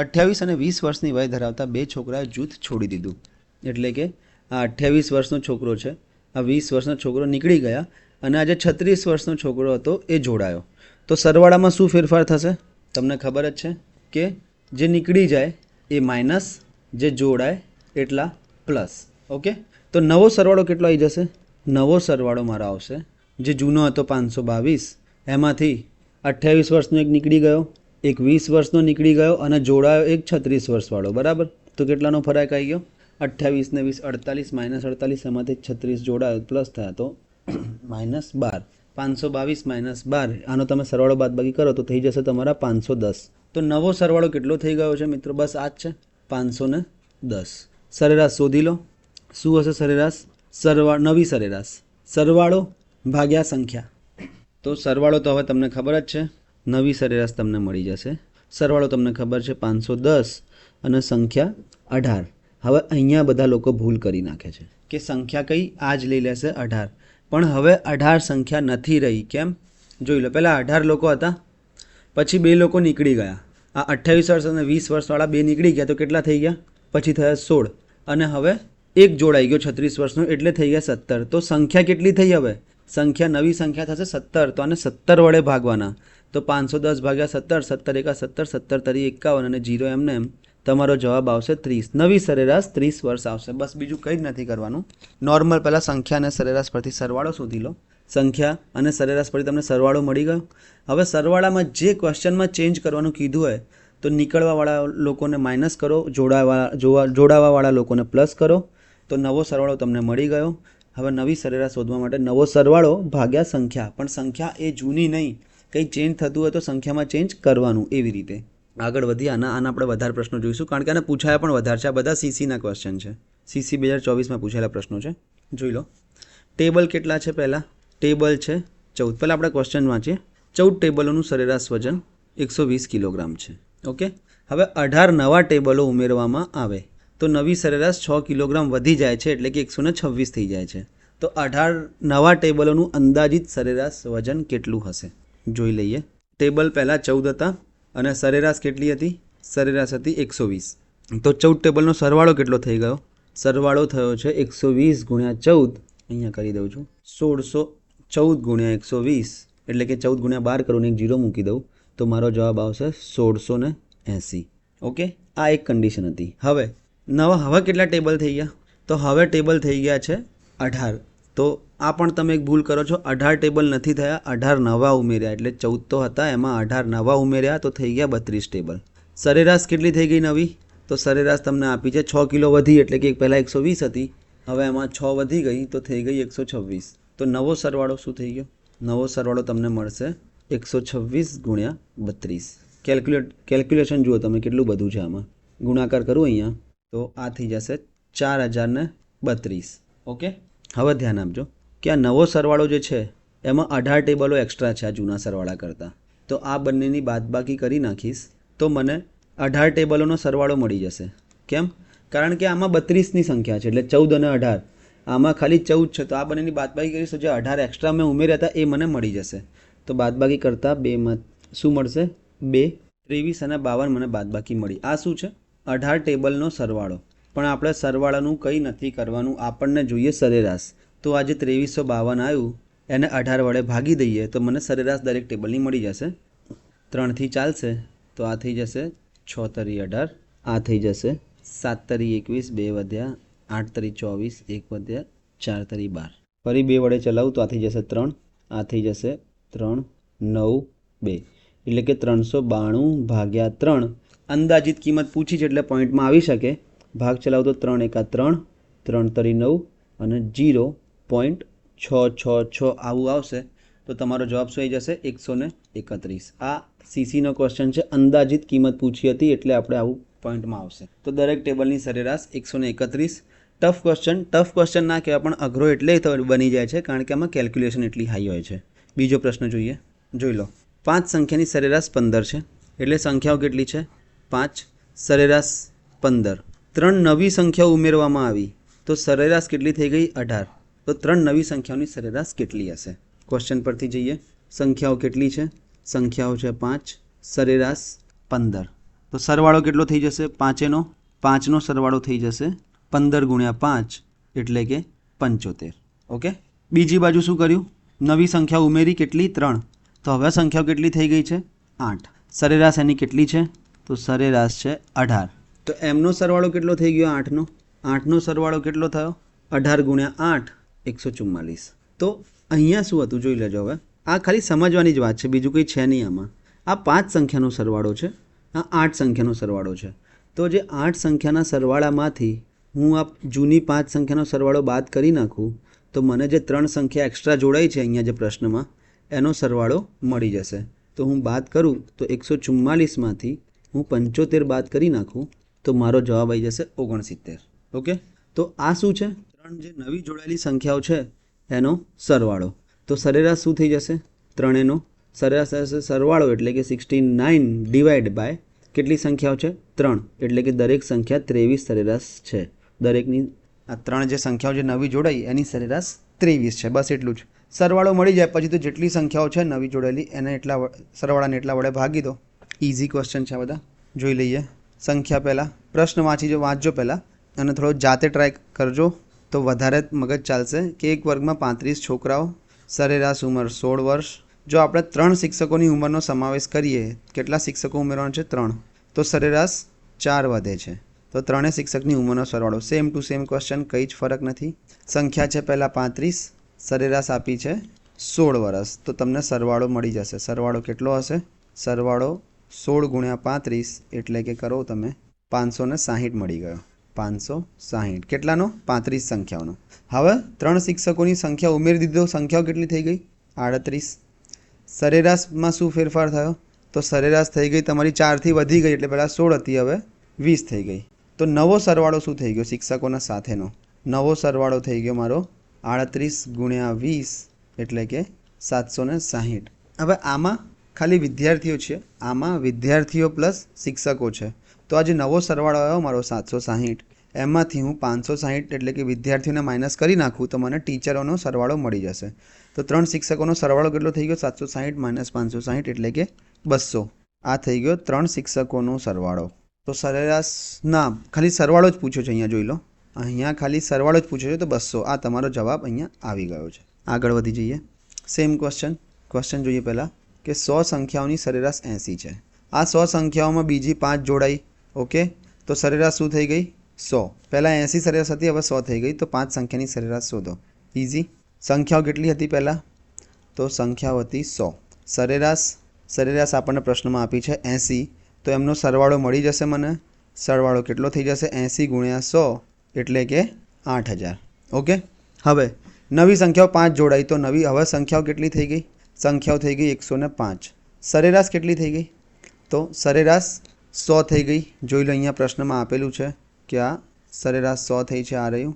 28 અને 20 વર્ષની વય ધરાવતા બે છોકરાએ જૂથ છોડી દીધું. એટલે કે આ 28 વર્ષનો છોકરો છે, આ 20 વર્ષનો છોકરો નીકળી ગયા અને આ જે 36 વર્ષનો છોકરો હતો એ જોડાયો. તો સરવાળામાં શું ફેરફાર થશે? તમને ખબર જ છે કે જે નીકળી જાય એ માઇનસ, જે જોડાય એટલા પ્લસ. ઓકે, તો નવો સરવાળો કેટલો આવી જશે? નવો સરવાળો મારો આવશે, જે જૂનો હતો 522, એમાંથી 28 વર્ષનો એક નીકળી ગયો, એક 20 વર્ષનો નીકળી ગયો અને જોડાયો એક 36 વર્ષવાળો, બરાબર. તો કેટલાનો ફરક આવી ગયો? 28 ને 20 48, માઇનસ 48, એમાંથી 36 જોડાયો, પ્લસ થયા, તો -12. 522 માઇનસ 12, આનો તમે સરવાળો બાદબાકી કરો તો થઈ જશે તમારા 510. તો નવો સરવાળો કેટલો થઈ ગયો છે મિત્રો? બસ આ જ છે, 510. સરેરાશ શોધી લો. શું હશે સરેરાશ? નવી સરેરાશ, સરવાળો ભાગ્યા સંખ્યા. તો સરવાળો તો હવે તમને ખબર જ છે, નવી સરેરાશ તમને મળી જશે. સરવાળો તમને ખબર છે 510 અને સંખ્યા 18. હવે અહીંયા બધા લોકો ભૂલ કરી નાખે છે કે સંખ્યા કઈ આ જ લઈ લેશે 18, પણ હવે 18 સંખ્યા નથી રહી. કેમ? જોઈ લો, પહેલાં 18 લોકો હતા, પછી 2 લોકો નીકળી ગયા. આ 28 વર્ષ અને 20 વર્ષવાળા 2 નીકળી ગયા, તો કેટલા થઈ ગયા? પછી થયા 16, અને હવે એક જોડાઈ ગયો 36 વર્ષનો, એટલે થઈ ગયા 17. તો સંખ્યા કેટલી થઈ? હવે સંખ્યા, નવી સંખ્યા થશે 17. તો આને 17 વડે ભાગવાના. તો 510 ભાગ્યા 17, 17 એકા 17, 17 તરી 51 અને 0 એમને એમ. તમારો જવાબ આવશે 30. નવી સરેરાશ 30 વર્ષ આવશે. બસ બીજું કંઈ જ નથી કરવાનું. નોર્મલ પહેલાં સંખ્યા અને સરેરાશ પરથી સરવાળો શોધી લો. સંખ્યા અને સરેરાશ પરથી તમને સરવાળો મળી ગયો. હવે સરવાળામાં જે ક્વેશ્ચનમાં ચેન્જ કરવાનું કીધું હોય તો નીકળવાવાળા લોકોને માઇનસ કરો, જોડાવાવાળા લોકોને પ્લસ કરો, તો નવો સરવાળો તમને મળી ગયો. હવે નવી સરેરાશ શોધવા માટે નવો સરવાળો ભાગ્યા સંખ્યા, પણ સંખ્યા એ જૂની નહીં, કંઈ ચેન્જ થતું હોય તો સંખ્યામાં ચેન્જ કરવાનું. એવી રીતે આગળ વધી. આના આપણે વધારે પ્રશ્નો જોઈશું, કારણ કે આને પૂછાયા પણ વધારે છે. આ બધા સીસીના ક્વેશ્ચન છે. CC 2024માં પૂછેલા પ્રશ્નો છે, જોઈ લો. ટેબલ કેટલા છે? પહેલાં ટેબલ છે 14. પહેલાં આપણે ક્વેશ્ચન વાંચીએ. 14 ટેબલોનું સરેરાશ વજન 120 કિલોગ્રામ છે. ઓકે. હવે 18 નવા ટેબલો ઉમેરવામાં આવે તો નવી સરેરાશ 6 કિલોગ્રામ વધી જાય છે, એટલે કે 126 થઈ જાય છે. તો 18 નવા ટેબલોનું અંદાજિત સરેરાશ વજન કેટલું હશે? જોઈ લઈએ. ટેબલ પહેલાં 14 હતા અને સરેરાશ કેટલી હતી? સરેરાશ હતી 120. તો 14 ટેબલનો સરવાળો કેટલો થઈ ગયો? સરવાળો થયો છે 120 ગુણ્યા 14. અહીંયા કરી દઉં છું. 1614 ગુણ્યા 120 એટલે કે 14 ગુણ્યા 12 કરું ને એક 0 મૂકી દઉં તો મારો જવાબ આવશે 1680. ઓકે, આ એક કન્ડિશન હતી. હવે કેટલા ટેબલ થઈ ગયા? તો હવે ટેબલ થઈ ગયા છે 18. તો આ પણ તમે એક ભૂલ કરો છો. 18 ટેબલ નથી થયા, 18 નવા ઉમેર્યા. એટલે 14 તો હતા, એમાં 18 નવા ઉમેર્યા તો થઈ ગયા 32 ટેબલ. સરેરાશ કેટલી થઈ ગઈ નવી? તો સરેરાશ તમને આપી છે 6 કિલો વધી, એટલે કે પહેલાં 120 હતી, હવે એમાં 6 વધી ગઈ તો થઈ ગઈ 126. તો નવો સરવાળો શું થઈ ગયો? નવો સરવાળો તમને મળશે 126 ગુણ્યા 32. કેલ્ક્યુલેશન જુઓ તમે કેટલું બધું છે આમાં. ગુણાકાર કરું અહીંયા તો આ થઈ જશે 4032. ઓકે. હવે ધ્યાન આપજો કે આ નવો સરવાળો જે છે એમાં 18 ટેબલો એક્સ્ટ્રા છે આ જૂના સરવાળા કરતાં. તો આ બંનેની બાદબાકી કરી નાખીશ તો મને 18 ટેબલોનો સરવાળો મળી જશે. કેમ? કારણ કે આમાં 32ની સંખ્યા છે, એટલે 14 અને 18. આમાં ખાલી 14 છે, તો આ બંનેની બાદબાકી કરીશ તો જે 18 એક્સ્ટ્રા મેં ઉમેર્યા હતા એ મને મળી જશે. તો બાદબાકી કરતાં 2માં શું મળશે? 2, 23 અને 52 મને બાદબાકી મળી. આ શું છે? 18 ટેબલનો સરવાળો. પણ આપણે સરવાળાનું કંઈ નથી કરવાનું, આપણને જોઈએ સરેરાશ. તો આજે 2352 આવ્યું, એને 18 વડે ભાગી દઈએ તો મને સરેરાશ દરેક ટેબલની મળી જશે. 3થી ચાલશે તો આ થઈ જશે 6 તરી 18, આ થઈ જશે 7 તરી 21, 2 વધ્યા, 8 તરી 24, 1 વધ્યા, 4 તરી 12. ફરી 2 વડે ચલાવું તો આ થઈ જશે 3, આ થઈ જશે 3, 9, 2. એટલે કે 392 ભાગ્યા 3. અંદાજિત કિંમત પૂછી છે એટલે પોઈન્ટમાં આવી શકે. ભાગ ચલાવો તો 3 એકા 3, 3 તરી 9 અને 0.666 આવું આવશે. તો તમારો જવાબ શું આવી જશે? 131. આ CCનો ક્વેશ્ચન છે, અંદાજિત કિંમત પૂછી હતી એટલે આપણે આવું પોઈન્ટમાં આવશે. તો દરેક ટેબલની સરેરાશ 131. ટફ ક્વેશ્ચન ના કહેવાય, પણ અઘરો એટલે બની જાય છે કારણ કે આમાં કેલ્ક્યુલેશન એટલી હાઈ હોય છે. બીજો પ્રશ્ન જોઈએ, જોઈ લો. 5 સંખ્યાની સરેરાશ 15 છે, એટલે સંખ્યાઓ કેટલી છે? 5, સરેરાશ 15. 3 નવી સંખ્યાઓ ઉમેરવામાં આવી તો સરેરાશ કેટલી થઈ ગઈ? 18. તો 3 નવી સંખ્યાઓની સરેરાશ કેટલી હશે? ક્વેશ્ચન પરથી જઈએ. સંખ્યાઓ કેટલી છે? સંખ્યાઓ છે 5, સરેરાશ 15. તો સરવાળો કેટલો થઈ જશે? 5નો સરવાળો થઈ જશે 15 ગુણ્યા 5 એટલે કે 75. ઓકે. બીજી બાજુ શું કર્યું? નવી સંખ્યા ઉમેરી, કેટલી? 3. તો હવે સંખ્યાઓ કેટલી થઈ ગઈ છે? 8. સરેરાશ એની કેટલી છે? તો સરેરાશ છે 18. તો એમનો સરવાળો કેટલો થઈ ગયો? 8નો. 8નો સરવાળો કેટલો થયો? 18 ગુણ્યા 8, 144. તો અહીંયા શું હતું જોઈ લેજો. હવે આ ખાલી સમજવાની જ વાત છે, બીજું કંઈ છે નહીં આમાં. આ 5 સંખ્યાનો સરવાળો છે, આ 8 સંખ્યાનો સરવાળો છે. તો જે 8 સંખ્યાના સરવાળામાંથી હું આ જૂની 5 સંખ્યાનો સરવાળો બાદ કરી નાખું તો મને જે 3 સંખ્યા એક્સ્ટ્રા જોડાઈ છે અહીંયા જે પ્રશ્નમાં એનો સરવાળો મળી જશે. તો હું બાદ કરું તો 144માંથી હું 75 બાદ કરી નાખું તો મારો જવાબ આવી જશે 69. ઓકે. તો આ શું છે? 3 જે નવી જોડાયેલી સંખ્યાઓ છે એનો સરવાળો. તો સરેરાશ શું થઈ જશે? 3 એનો સરેરાશ થશે સરવાળો એટલે કે 69 ડિવાઈડ બાય કેટલી સંખ્યાઓ છે? 3. એટલે કે દરેક સંખ્યા 23 સરેરાશ છે. દરેકની આ 3 જે સંખ્યાઓ જે નવી જોડાઈ એની સરેરાશ 23 છે. બસ એટલું જ. સરવાળો મળી જાય પછી તો જેટલી સંખ્યાઓ છે નવી જોડાયેલી એને સરવાળાને એટલા વડે ભાગી દો. ઇઝી ક્વેશ્ચન છે આ બધા. જોઈ લઈએ સંખ્યા. પહેલાં પ્રશ્ન વાંચજો પહેલાં અને થોડો જાતે ટ્રાય કરજો તો વધારે મગજ ચાલશે. કે એક વર્ગમાં 35 છોકરાઓ, સરેરાશ ઉંમર 16 વર્ષ. જો આપણે 3 શિક્ષકોની ઉંમરનો સમાવેશ કરીએ, કેટલા શિક્ષકો ઉમેરવાના છે? 3. તો સરેરાશ 4 વધે છે. તો 3 શિક્ષકની ઉંમરનો સરવાળો. સેમ ટુ સેમ ક્વેશ્ચન, કંઈ જ ફરક નથી. સંખ્યા છે પહેલાં 35, સરેરાશ આપી છે 16 વર્ષ. તો તમને સરવાળો મળી જશે. સરવાળો કેટલો હશે? સરવાળો 16 ગુણ્યા 35 એટલે કે કરો તમે 560 મળી ગયો. 560 કેટલાનો? 35 સંખ્યાઓનો. હવે 3 શિક્ષકોની સંખ્યા ઉમેરી દીધો, સંખ્યાઓ કેટલી થઈ ગઈ? 38. સરેરાશમાં શું ફેરફાર થયો? તો સરેરાશ થઈ ગઈ તમારી 4થી વધી ગઈ એટલે પહેલાં 16 હતી, હવે 20 થઈ ગઈ. તો નવો સરવાળો શું થઈ ગયો શિક્ષકોના સાથેનો? નવો સરવાળો થઈ ગયો મારો 38 ગુણ્યા 20 એટલે કે 760. હવે આમાં ખાલી વિદ્યાર્થીઓ છે, આમાં વિદ્યાર્થીઓ પ્લસ શિક્ષકો છે. તો આ જે નવો સરવાળો આવ્યો મારો 760, એમાંથી હું 560 એટલે કે વિદ્યાર્થીઓને માઇનસ કરી નાખું તો મને ટીચરોનો સરવાળો મળી જશે. તો 3 શિક્ષકોનો સરવાળો કેટલો થઈ ગયો? 760 માઇનસ 560 એટલે કે 200. આ થઈ ગયો 3 શિક્ષકોનો સરવાળો. તો સરેરાશ ના, ખાલી સરવાળો જ પૂછ્યો છે, અહીંયા જોઈ લો, અહીંયા ખાલી સરવાળો જ પૂછ્યો છે તો 200. આ તમારો જવાબ અહીંયા આવી ગયો છે. આગળ વધી જઈએ. સેમ ક્વેશ્ચન જોઈએ પહેલાં કે 100 સંખ્યાઓની સરેરાશ 80 છે. આ 100 સંખ્યાઓમાં બીજી 5 જોડાઈ. ઓકે, તો સરેરાશ શું થઈ ગઈ? 100. પહેલાં 80 સરેરાશ હતી, હવે 100 થઈ ગઈ. તો 5 સંખ્યાની સરેરાશ શોધો. ઇઝી. સંખ્યાઓ કેટલી હતી પહેલાં? તો સંખ્યાઓ હતી 100. સરેરાશ આપણને પ્રશ્નમાં આપી છે 80. તો એમનો સરવાળો મળી જશે મને. સરવાળો કેટલો થઈ જશે? 80 ગુણ્યા 100 એટલે કે 8000. ઓકે, હવે નવી સંખ્યાઓ 5 જોડાઈ. તો નવી હવે સંખ્યાઓ કેટલી થઈ ગઈ? સંખ્યાઓ થઈ ગઈ 105. સરેરાશ કેટલી થઈ ગઈ? તો સરેરાશ 100 થઈ ગઈ. જોઈ લો, અહીંયા પ્રશ્નમાં આપેલું છે કે આ સરેરાશ 100 થઈ છે. આ રહ્યું,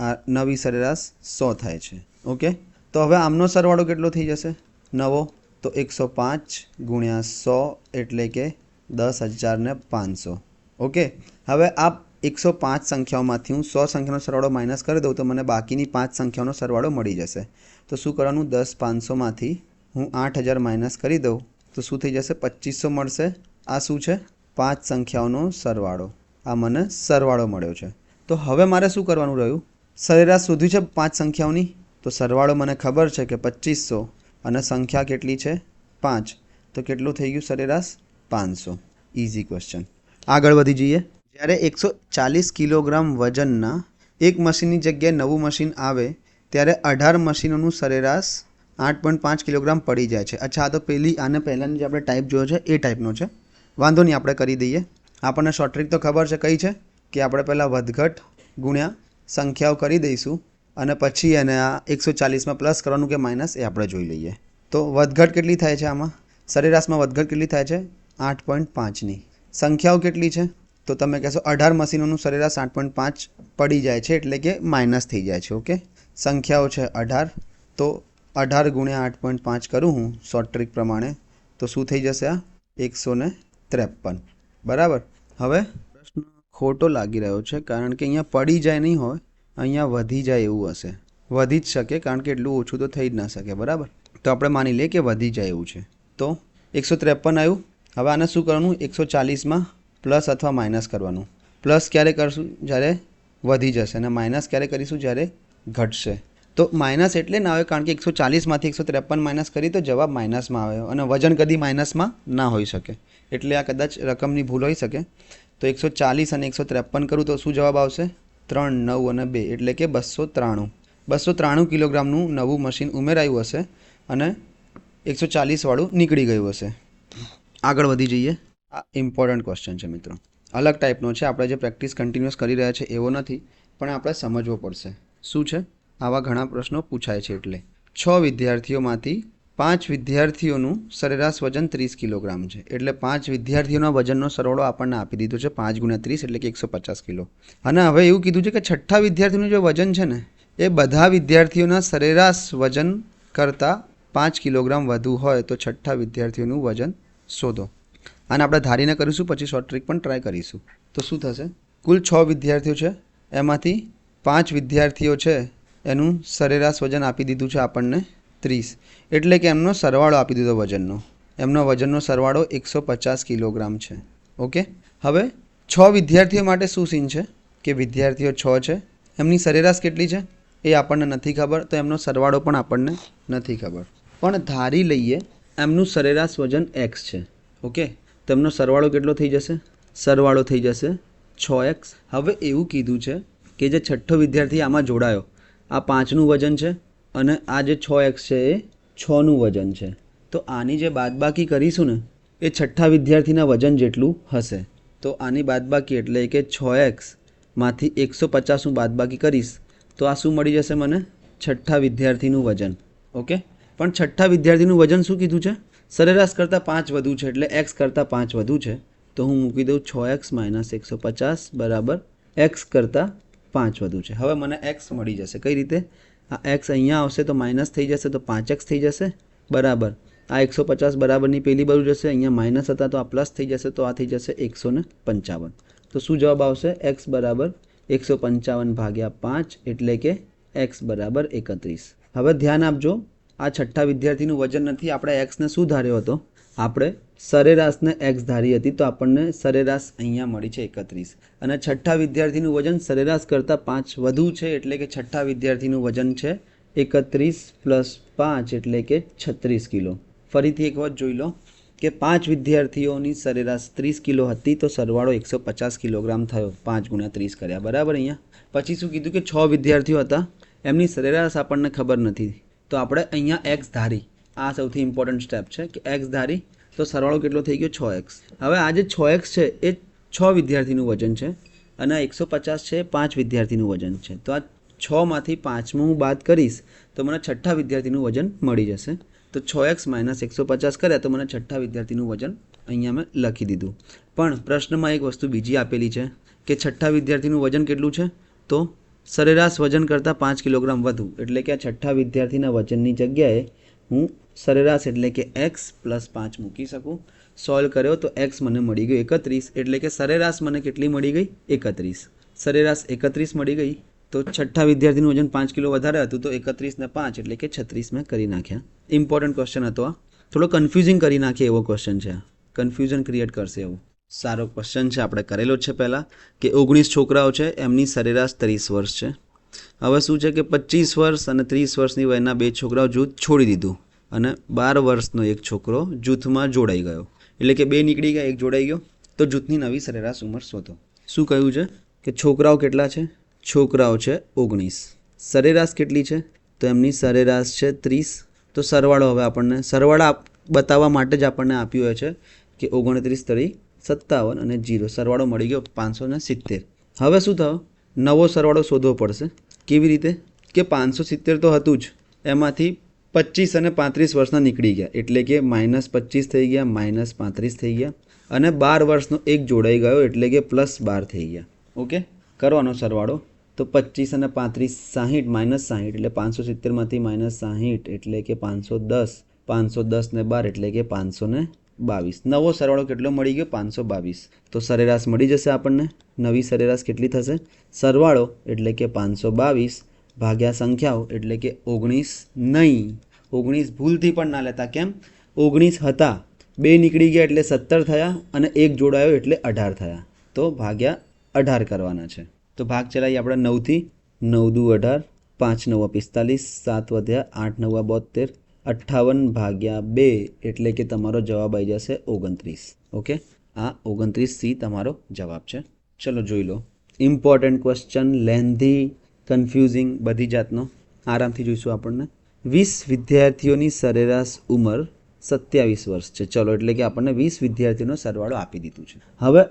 આ નવી સરેરાશ 100 થાય છે. ઓકે, તો હવે આમનો સરવાળો કેટલો થઈ જશે નવો? તો 105 ગુણ્યા 100 એટલે કે 10,500. ઓકે, હવે આ 105 સંખ્યાઓમાંથી હું 100 સંખ્યાનો સરવાળો માઇનસ કરી દઉં તો મને બાકીની 5 સંખ્યાઓનો સરવાળો મળી જશે. તો શું કરવાનું? 10,500માંથી હું 8,000 માઇનસ કરી દઉં તો શું થઈ જશે? 2500 મળશે. આ શું છે? 5 સંખ્યાઓનો સરવાળો. આ મને સરવાળો મળ્યો છે. તો હવે મારે શું કરવાનું રહ્યું? સરેરાશ શોધવી છે 5 સંખ્યાઓની. તો સરવાળો મને ખબર છે કે 2500 અને સંખ્યા કેટલી છે? 5. તો કેટલું થઈ ગયું સરેરાશ? 500. Easy question. આગળ વધી જઈએ. જ્યારે 140 કિલોગ્રામ વજનના એક મશીનની જગ્યાએ નવું મશીન આવે ત્યારે 18 મશીનોનું સરેરાશ 8.5 કિલોગ્રામ પડી જાય છે. અચ્છા, આ તો આને પહેલાંની જે આપણે ટાઈપ જોયો છે એ ટાઈપનો છે. વાંધો નહીં, આપણે કરી દઈએ. આપણને શોર્ટ ટ્રીક તો ખબર છે, કઈ છે કે આપણે પહેલાં વધઘટ ગુણ્યા સંખ્યાઓ કરી દઈશું અને પછી એને આ 140માં પ્લસ કરવાનું કે માઇનસ એ આપણે જોઈ લઈએ. તો વધઘટ કેટલી થાય છે આમાં? સરેરાશમાં વધઘટ કેટલી થાય છે? 8.5ની. સંખ્યાઓ કેટલી છે? તો તમે કહેશો 18 મશીનોનું સરેરાશ 8.5 પડી જાય છે એટલે કે માઇનસ થઈ જાય છે. ઓકે, સંખ્યાઓ છે 18. તો 18 ગુણ્યા 8.5 કરું હું શોર્ટ ટ્રીક પ્રમાણે તો શું થઈ જશે? આ 153. બરાબર. હવે પ્રશ્ન ખોટો લાગી રહ્યો છે કારણ કે અહીંયા પડી જાય નહીં હોય, અહીંયા વધી જાય એવું હશે. વધી જ શકે કારણ કે એટલું ઓછું તો થઈ જ ના શકે. બરાબર, તો આપણે માની લઈએ કે વધી જાય એવું છે. તો 153 આવ્યું. હવે આને શું કરવાનું? 140માં પ્લસ અથવા માઇનસ કરવાનું. પ્લસ ક્યારે કરશું? જ્યારે વધી જશે, અને માઇનસ ક્યારે કરીશું? જ્યારે ઘટશે. તો માઇનસ એટલે ના આવે કારણ કે 140માંથી 153 માઇનસ કરી તો જવાબ માઇનસમાં આવ્યો અને વજન કદી માઇનસમાં ના હોઈ શકે. એટલે આ કદાચ રકમની ભૂલ હોઈ શકે. તો 140 અને 153 કરું તો શું જવાબ આવશે? 3, 9 અને 2 એટલે કે 293. 293 કિલોગ્રામનું નવું મશીન ઉમેરાયું હશે અને 140વાળું નીકળી ગયું હશે. આગળ વધી જઈએ. આ ઇમ્પોર્ટન્ટ ક્વેશ્ચન છે મિત્રો, અલગ ટાઈપનો છે. આપણે જે પ્રેક્ટિસ કન્ટિન્યુઅસ કરી રહ્યા છે એવો નથી, પણ આપણે સમજવો પડશે. શું છે? આવા ઘણા પ્રશ્નો પૂછાય છે. એટલે 6 વિદ્યાર્થીઓમાંથી 5 વિદ્યાર્થીઓનું સરેરાશ વજન 30 કિલોગ્રામ છે. એટલે 5 વિદ્યાર્થીઓના વજનનો સરવાળો આપણને આપી દીધો છે 5 ગુણ્યા 30 એટલે કે 150 કિલો. અને હવે એવું કીધું છે કે છઠ્ઠા વિદ્યાર્થીનું જે વજન છે ને એ બધા વિદ્યાર્થીઓના સરેરાશ વજન કરતાં 5 કિલોગ્રામ વધુ હોય તો છઠ્ઠા વિદ્યાર્થીઓનું વજન શોધો. આને આપણે ધારીને કરીશું, પછી શોર્ટ ટ્રીક પણ ટ્રાય કરીશું. તો શું થશે? કુલ 6 વિદ્યાર્થીઓ છે, એમાંથી 5 વિદ્યાર્થીઓ છે એનું સરેરાશ વજન આપી દીધું છે આપણને 30. એટલે કે એમનો સરવાળો આપી દીધો વજનનો. એમનો વજનનો સરવાળો 150 કિલોગ્રામ છે. ઓકે, હવે 6 વિદ્યાર્થીઓ માટે શું સીન છે કે વિદ્યાર્થીઓ 6 છે, એમની સરેરાશ કેટલી છે એ આપણને નથી ખબર, તો એમનો સરવાળો પણ આપણને નથી ખબર. પણ ધારી લઈએ એમનું સરેરાશ વજન x છે. ઓકે, તો એમનો સરવાળો કેટલો થઈ જશે? સરવાળો થઈ જશે 6x. હવે એવું કીધું છે કે જે છઠ્ઠો વિદ્યાર્થી આમાં જોડાયો, આ 5નું વજન છે અને આ જે 6x છે એ 6નું વજન છે. તો આની જે બાદબાકી કરીશું ને એ છઠ્ઠા વિદ્યાર્થીના વજન જેટલું હશે. તો આની બાદબાકી એટલે કે 6x માંથી 150 હું બાદબાકી કરીશ તો આ શું મળી જશે મને? છઠ્ઠા વિદ્યાર્થીનું વજન. ઓકે, પણ છઠ્ઠા વિદ્યાર્થીનું વજન શું કીધું છે? સરેરાશ કરતાં 5 વધુ છે એટલે x કરતાં 5 વધુ છે. તો હું મૂકી દઉં 6x - 150 બરાબર x કરતાં 5 વધુ છે. હવે મને x મળી જશે. કઈ રીતે? આ x અહીંયા આવશે તો માઇનસ થઈ જશે તો 5x થઈ જશે બરાબર. આ 150 બરાબરની પેલી બાજુ જશે, અહીંયા માઇનસ હતા તો આ પ્લસ થઈ જશે તો આ થઈ જશે 155. તો શું જવાબ આવશે? x બરાબર 155 ભાગ્યા 5 એટલે કે x બરાબર 31. હવે ધ્યાન આપજો, આ છઠ્ઠા વિદ્યાર્થીનું વજન નથી. આપણે એક્સને શું ધાર્યો હતો? આપણે સરેરાશને એક્સ ધારી હતી તો આપણને સરેરાશ અહીંયા મળી છે 31. અને છઠ્ઠા વિદ્યાર્થીનું વજન સરેરાશ કરતાં 5 વધુ છે એટલે કે છઠ્ઠા વિદ્યાર્થીનું વજન છે 31 + 5 એટલે કે 36 કિલો. ફરીથી એક વખત જોઈ લો કે 5 વિદ્યાર્થીઓની સરેરાશ 30 કિલો હતી તો સરવાળો 150 કિલોગ્રામ થયો. 5 × 30 કર્યા બરાબર. અહીંયા પછી શું કીધું કે 6 વિદ્યાર્થીઓ હતા, એમની સરેરાશ આપણને ખબર નથી તો આપણે અહીંયા એક્સ ધારી. આ સૌથી ઇમ્પોર્ટન્ટ સ્ટેપ છે કે એક્સ ધારી તો સરવાળો કેટલો થઈ ગયો? 6x. હવે આ જે 6x છે એ 6 વિદ્યાર્થીનું વજન છે અને 150 છે 5 વિદ્યાર્થીનું વજન છે. તો આ 6માંથી 5મું હું બાદ કરીશ તો મને છઠ્ઠા વિદ્યાર્થીનું વજન મળી જશે. તો 6x - 150 કર્યા તો મને છઠ્ઠા વિદ્યાર્થીનું વજન અહીંયા મેં લખી દીધું. પણ પ્રશ્નમાં એક વસ્તુ બીજી આપેલી છે કે છઠ્ઠા વિદ્યાર્થીનું વજન કેટલું છે? તો સરેરાશ વજન કરતાં 5 કિલોગ્રામ વધુ. એટલે કે આ છઠ્ઠા વિદ્યાર્થીના વજનની જગ્યાએ હું સરેરાશ એટલે કે x + 5 મૂકી શકું. સોલ્વ કર્યો તો x મને મળી ગયો 31. એટલે કે સરેરાશ મને કેટલી મળી ગઈ? 31. સરેરાશ 31 મળી ગઈ. તો છઠ્ઠા વિદ્યાર્થીનું વજન 5 કિલો વધારે હતું તો 31 ને 5 એટલે કે 36 મેં કરી નાખ્યા. ઇમ્પોર્ટન્ટ ક્વેશ્ચન હતો આ. થોડો કન્ફ્યુઝિંગ કરી નાખીએ એવો ક્વેશ્ચન છે. કન્ફ્યુઝન ક્રિએટ કરશે એવું. સારો ક્વેશ્ચન છે, આપણે કરેલો છે પહેલાં કે 19 છોકરાઓ છે, એમની સરેરાશ 30 વર્ષ છે. હવે શું છે કે 25 વર્ષ અને 30 વર્ષની વયના 2 છોકરાઓ જૂથ છોડી દીધું અને 12 વર્ષનો એક છોકરો જૂથમાં જોડાઈ ગયો. એટલે કે 2 નીકળી ગયા, 1 જોડાઈ ગયો. તો જૂથની નવી સરેરાશ ઉંમર શોધો. શું કહ્યું છે કે છોકરાઓ કેટલા છે? છોકરાઓ છે 19. સરેરાશ કેટલી છે? તો એમની સરેરાશ છે 30. તો સરવાળો હવે આપણને સરવાળા બતાવવા માટે જ આપણને આપ્યું હોય છે કે 29 × 3 = 57 અને 0 સરવાળો મળી ગયો 570. હવે શું થયો? નવો સરવાળો શોધવો પડશે. કેવી રીતે? કે 570 તો હતું જ, એમાંથી 25 અને 35 વર્ષના નીકળી ગયા એટલે કે -25 થઈ ગયા, -35 થઈ ગયા અને 12 વર્ષનો એક જોડાઈ ગયો એટલે કે +12 થઈ ગયા. ઓકે, કરવાનો સરવાળો. તો 25 અને 35 60 -60 એટલે 570માંથી -60 એટલે કે 510. 510 ને 12 એટલે કે 522. નવો સરવાળો કેટલો મળી ગયો? 522. તો સરેરાશ મળી જશે આપણને. નવી સરેરાશ કેટલી થશે? સરવાળો એટલે કે 522 ભાગ્યા સંખ્યાઓ એટલે કે 19 નહીં, 19 ભૂલથી પણ ના લેતા. કેમ? 19 હતા, 2 નીકળી ગયા એટલે 17 થયા અને 1 જોડાયો એટલે 18 થયા. તો ભાગ્યા 18 કરવાના છે. તો ભાગ ચલાવીએ આપણે 9થી. 9 દુ 18, 5 9 45, 7 વધ્યા 8 9 72, 58 ભાગ્યા 2 એટલે કે તમારો જવાબ આવી જશે 29. ઓકે, આ 29C તમારો જવાબ છે. ચલો જોઈ લો. ઇમ્પોર્ટન્ટ ક્વેશ્ચન, લેન્ધી, કન્ફ્યુઝિંગ, બધી જાતનો. આરામથી જોઈશું આપણને. 20 વિદ્યાર્થીઓની સરેરાશ ઉંમર 27 વર્ષ છે. ચલો, એટલે કે આપણને 20 વિદ્યાર્થીઓનો સરવાળો આપી દીધું છે. હવે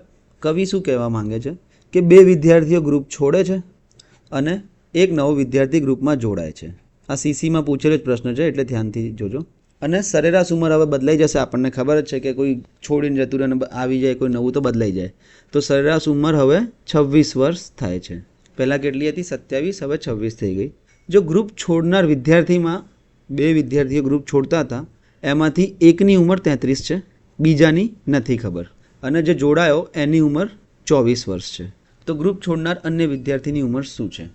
કવિ શું કહેવા માંગે છે કે 2 વિદ્યાર્થીઓ ગ્રુપ છોડે છે અને એક નવો વિદ્યાર્થી ગ્રુપમાં જોડાય છે. આ સીસીમાં પૂછેલો જ પ્રશ્ન છે એટલે ધ્યાનથી જોજો. અને સરેરાશ ઉંમર હવે બદલાઈ જશે. આપણને ખબર જ છે કે કોઈ છોડીને જતું રહે અને આવી જાય કોઈ નવું તો બદલાઈ જાય. તો સરેરાશ ઉંમર હવે 26 વર્ષ થાય છે. પહેલાં કેટલી હતી? 27, હવે 26 થઈ ગઈ. જો ગ્રુપ છોડનાર વિદ્યાર્થીમાં 2 વિદ્યાર્થીઓ ગ્રુપ છોડતા હતા, એમાંથી એકની ઉંમર 33 છે, બીજાની નથી ખબર, અને જે જોડાયો એની ઉંમર 24 વર્ષ છે. તો ગ્રુપ છોડનાર અન્ય વિદ્યાર્થીની ઉંમર શું છે?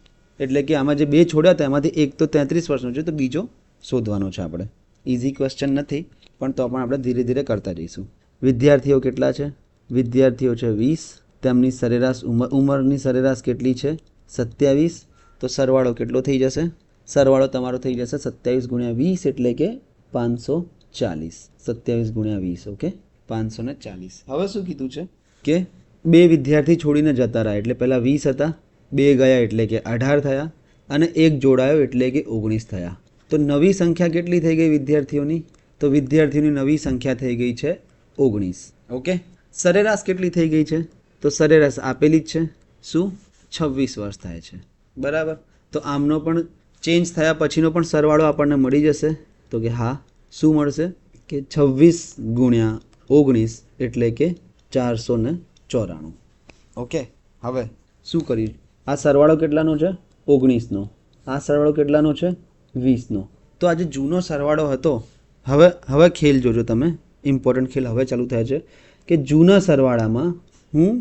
એટલે કે આમાં જે 2 છોડ્યા હતા એમાંથી એક તો 33 વર્ષનો છે તો બીજો શોધવાનો છે આપણે. ઇઝી ક્વેશ્ચન નથી પણ તો પણ આપણે ધીરે ધીરે કરતા જઈશું. વિદ્યાર્થીઓ કેટલા છે? વિદ્યાર્થીઓ છે 20. તેમની સરેરાશ ઉંમરની સરેરાશ કેટલી છે? 27. તો સરવાળો કેટલો થઈ જશે? સરવાળો તમારો થઈ જશે 27 × 20 એટલે કે 540. 27 × 20. ઓકે, 540. હવે શું કીધું છે કે 2 વિદ્યાર્થી છોડીને જતા રહ્યા એટલે પહેલાં 20 હતા, 2 ગયા એટલે કે 18 થયા અને 1 જોડાયો એટલે કે 19 થયા. તો નવી સંખ્યા કેટલી થઈ ગઈ વિદ્યાર્થીઓની? તો વિદ્યાર્થીઓની નવી સંખ્યા થઈ ગઈ છે 19. ઓકે, સરેરાશ કેટલી થઈ ગઈ છે? તો સરેરાશ આપેલી જ છે. શું? 26 વર્ષ થાય છે. બરાબર. તો આમનો પણ ચેન્જ થયા પછીનો પણ સરવાળો આપણને મળી જશે. તો કે હા, શું મળશે કે 26 × 19 એટલે કે 494. ઓકે, હવે શું કર્યું? આ સરવાળો કેટલાનો છે? 19નો. આ સરવાળો કેટલાનો છે? 20નો. તો આ જે જૂનો સરવાળો હતો, હવે ખેલ જોજો તમે, ઇમ્પોર્ટન્ટ ખેલ હવે ચાલુ થાય છે કે જૂના સરવાળામાં હું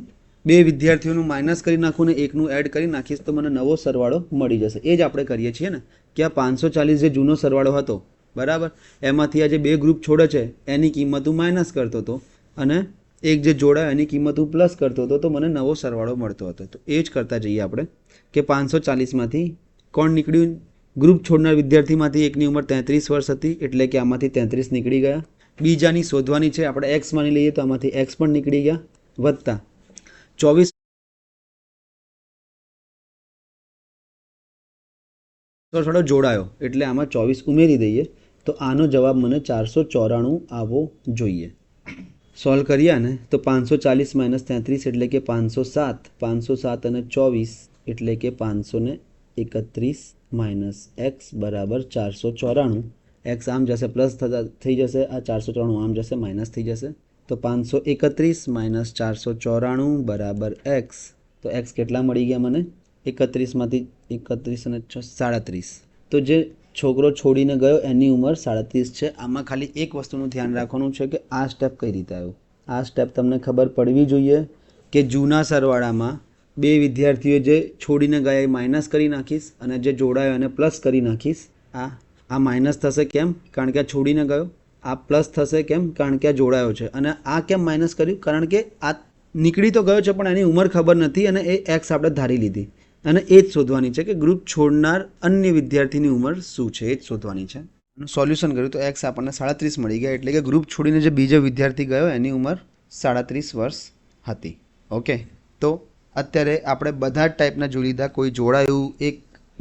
બે વિદ્યાર્થીઓનું માઇનસ કરી નાખું ને એકનું એડ કરી નાખીશ તો મને નવો સરવાળો મળી જશે. એ જ આપણે કરીએ છીએ ને કે આ 540 જે જૂનો સરવાળો હતો, બરાબર, એમાંથી આ જે બે ગ્રુપ છોડે છે એની કિંમત હું માઇનસ કરતો હતો અને એક જે જોડાય એની કિંમત હું પ્લસ કરતો હતો, તો મને નવો સરવાળો મળતો હતો. તો એ જ કરતા જઈએ આપણે કે 540માંથી કોણ નીકળ્યું? ગ્રુપ છોડનાર વિદ્યાર્થીમાંથી એકની ઉંમર 33 વર્ષ હતી, એટલે કે આમાંથી 33 નીકળી ગયા. બીજાની શોધવાની છે, આપણે એક્સ માની લઈએ તો આમાંથી એક્સ પણ નીકળી ગયા, વત્તા 24 થોડો જોડાયો એટલે આમાં 24 ઉમેરી દઈએ તો આનો જવાબ મને 494 આવવો જોઈએ. સોલ્વ કર્યા ને તો 540 માઇનસ 33 એટલે કે 507, 507 અને 24 એટલે કે 531 માઇનસ એક્સ બરાબર 494. એક્સ આમ જશે પ્લસ થઈ જશે, આ 494 આમ જશે માઇનસ થઈ જશે. તો 531 માઇનસ 494 બરાબર એક્સ. તો એક્સ કેટલા મળી ગયા મને? 31માંથી 31 અને 37. તો જે છોકરો છોડીને ગયો એની ઉંમર 37 છે. આમાં ખાલી એક વસ્તુનું ધ્યાન રાખવાનું છે કે આ સ્ટેપ કઈ રીતે આવ્યું. આ સ્ટેપ તમને ખબર પડવી જોઈએ કે જૂના સરવાળામાં બે વિદ્યાર્થીઓ જે છોડીને ગયા એ માઇનસ કરી નાખીશ અને જે જોડાયો એને પ્લસ કરી નાખીશ. આ માઇનસ થશે કેમ? કારણ કે આ છોડીને ગયો. આ પ્લસ થશે કેમ? કારણ કે આ જોડાયો છે. અને આ કેમ માઇનસ કર્યું? કારણ કે આ નીકળી તો ગયો છે પણ એની ઉંમર ખબર નથી અને એ એક્સ આપણે ધારી લીધી. અને એ જ શોધવાની છે કે ગ્રુપ છોડનાર અન્ય વિદ્યાર્થીની ઉંમર શું છે, એ જ શોધવાની છે. સોલ્યુશન કર્યું તો એક્સ આપણને 37 મળી ગયા, એટલે કે ગ્રુપ છોડીને જે બીજો વિદ્યાર્થી ગયો એની ઉંમર 37 વર્ષ હતી. ઓકે, તો અત્યારે આપણે બધા જ ટાઈપના જોઈ લીધા. કોઈ જોડાયું, એક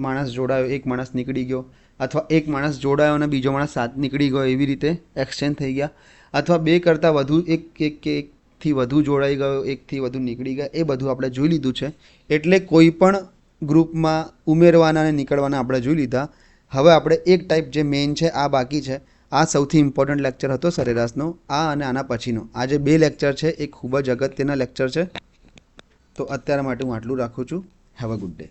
માણસ જોડાયો, એક માણસ નીકળી ગયો, અથવા એક માણસ જોડાયો અને બીજો માણસ સાથ નીકળી ગયો, એવી રીતે એક્સચેન્જ થઈ ગયા, અથવા બે કરતાં વધુ એકથી વધુ જોડાઈ ગયો, એકથી વધુ નીકળી ગયા, એ બધું આપણે જોઈ લીધું છે. એટલે કોઈ પણ ગ્રુપમાં ઉમેરવાના અને નીકળવાના આપણે જોઈ લીધા. હવે આપણે એક ટાઈપ જે મેઇન છે આ બાકી છે. આ સૌથી ઇમ્પોર્ટન્ટ લેક્ચર હતો સરેરાશનો. આ અને આના પછીનો આ જે બે લેક્ચર છે એ ખૂબ જ અગત્યના લેક્ચર છે. તો અત્યાર માટે હું આટલું રાખું છું. Have a good day.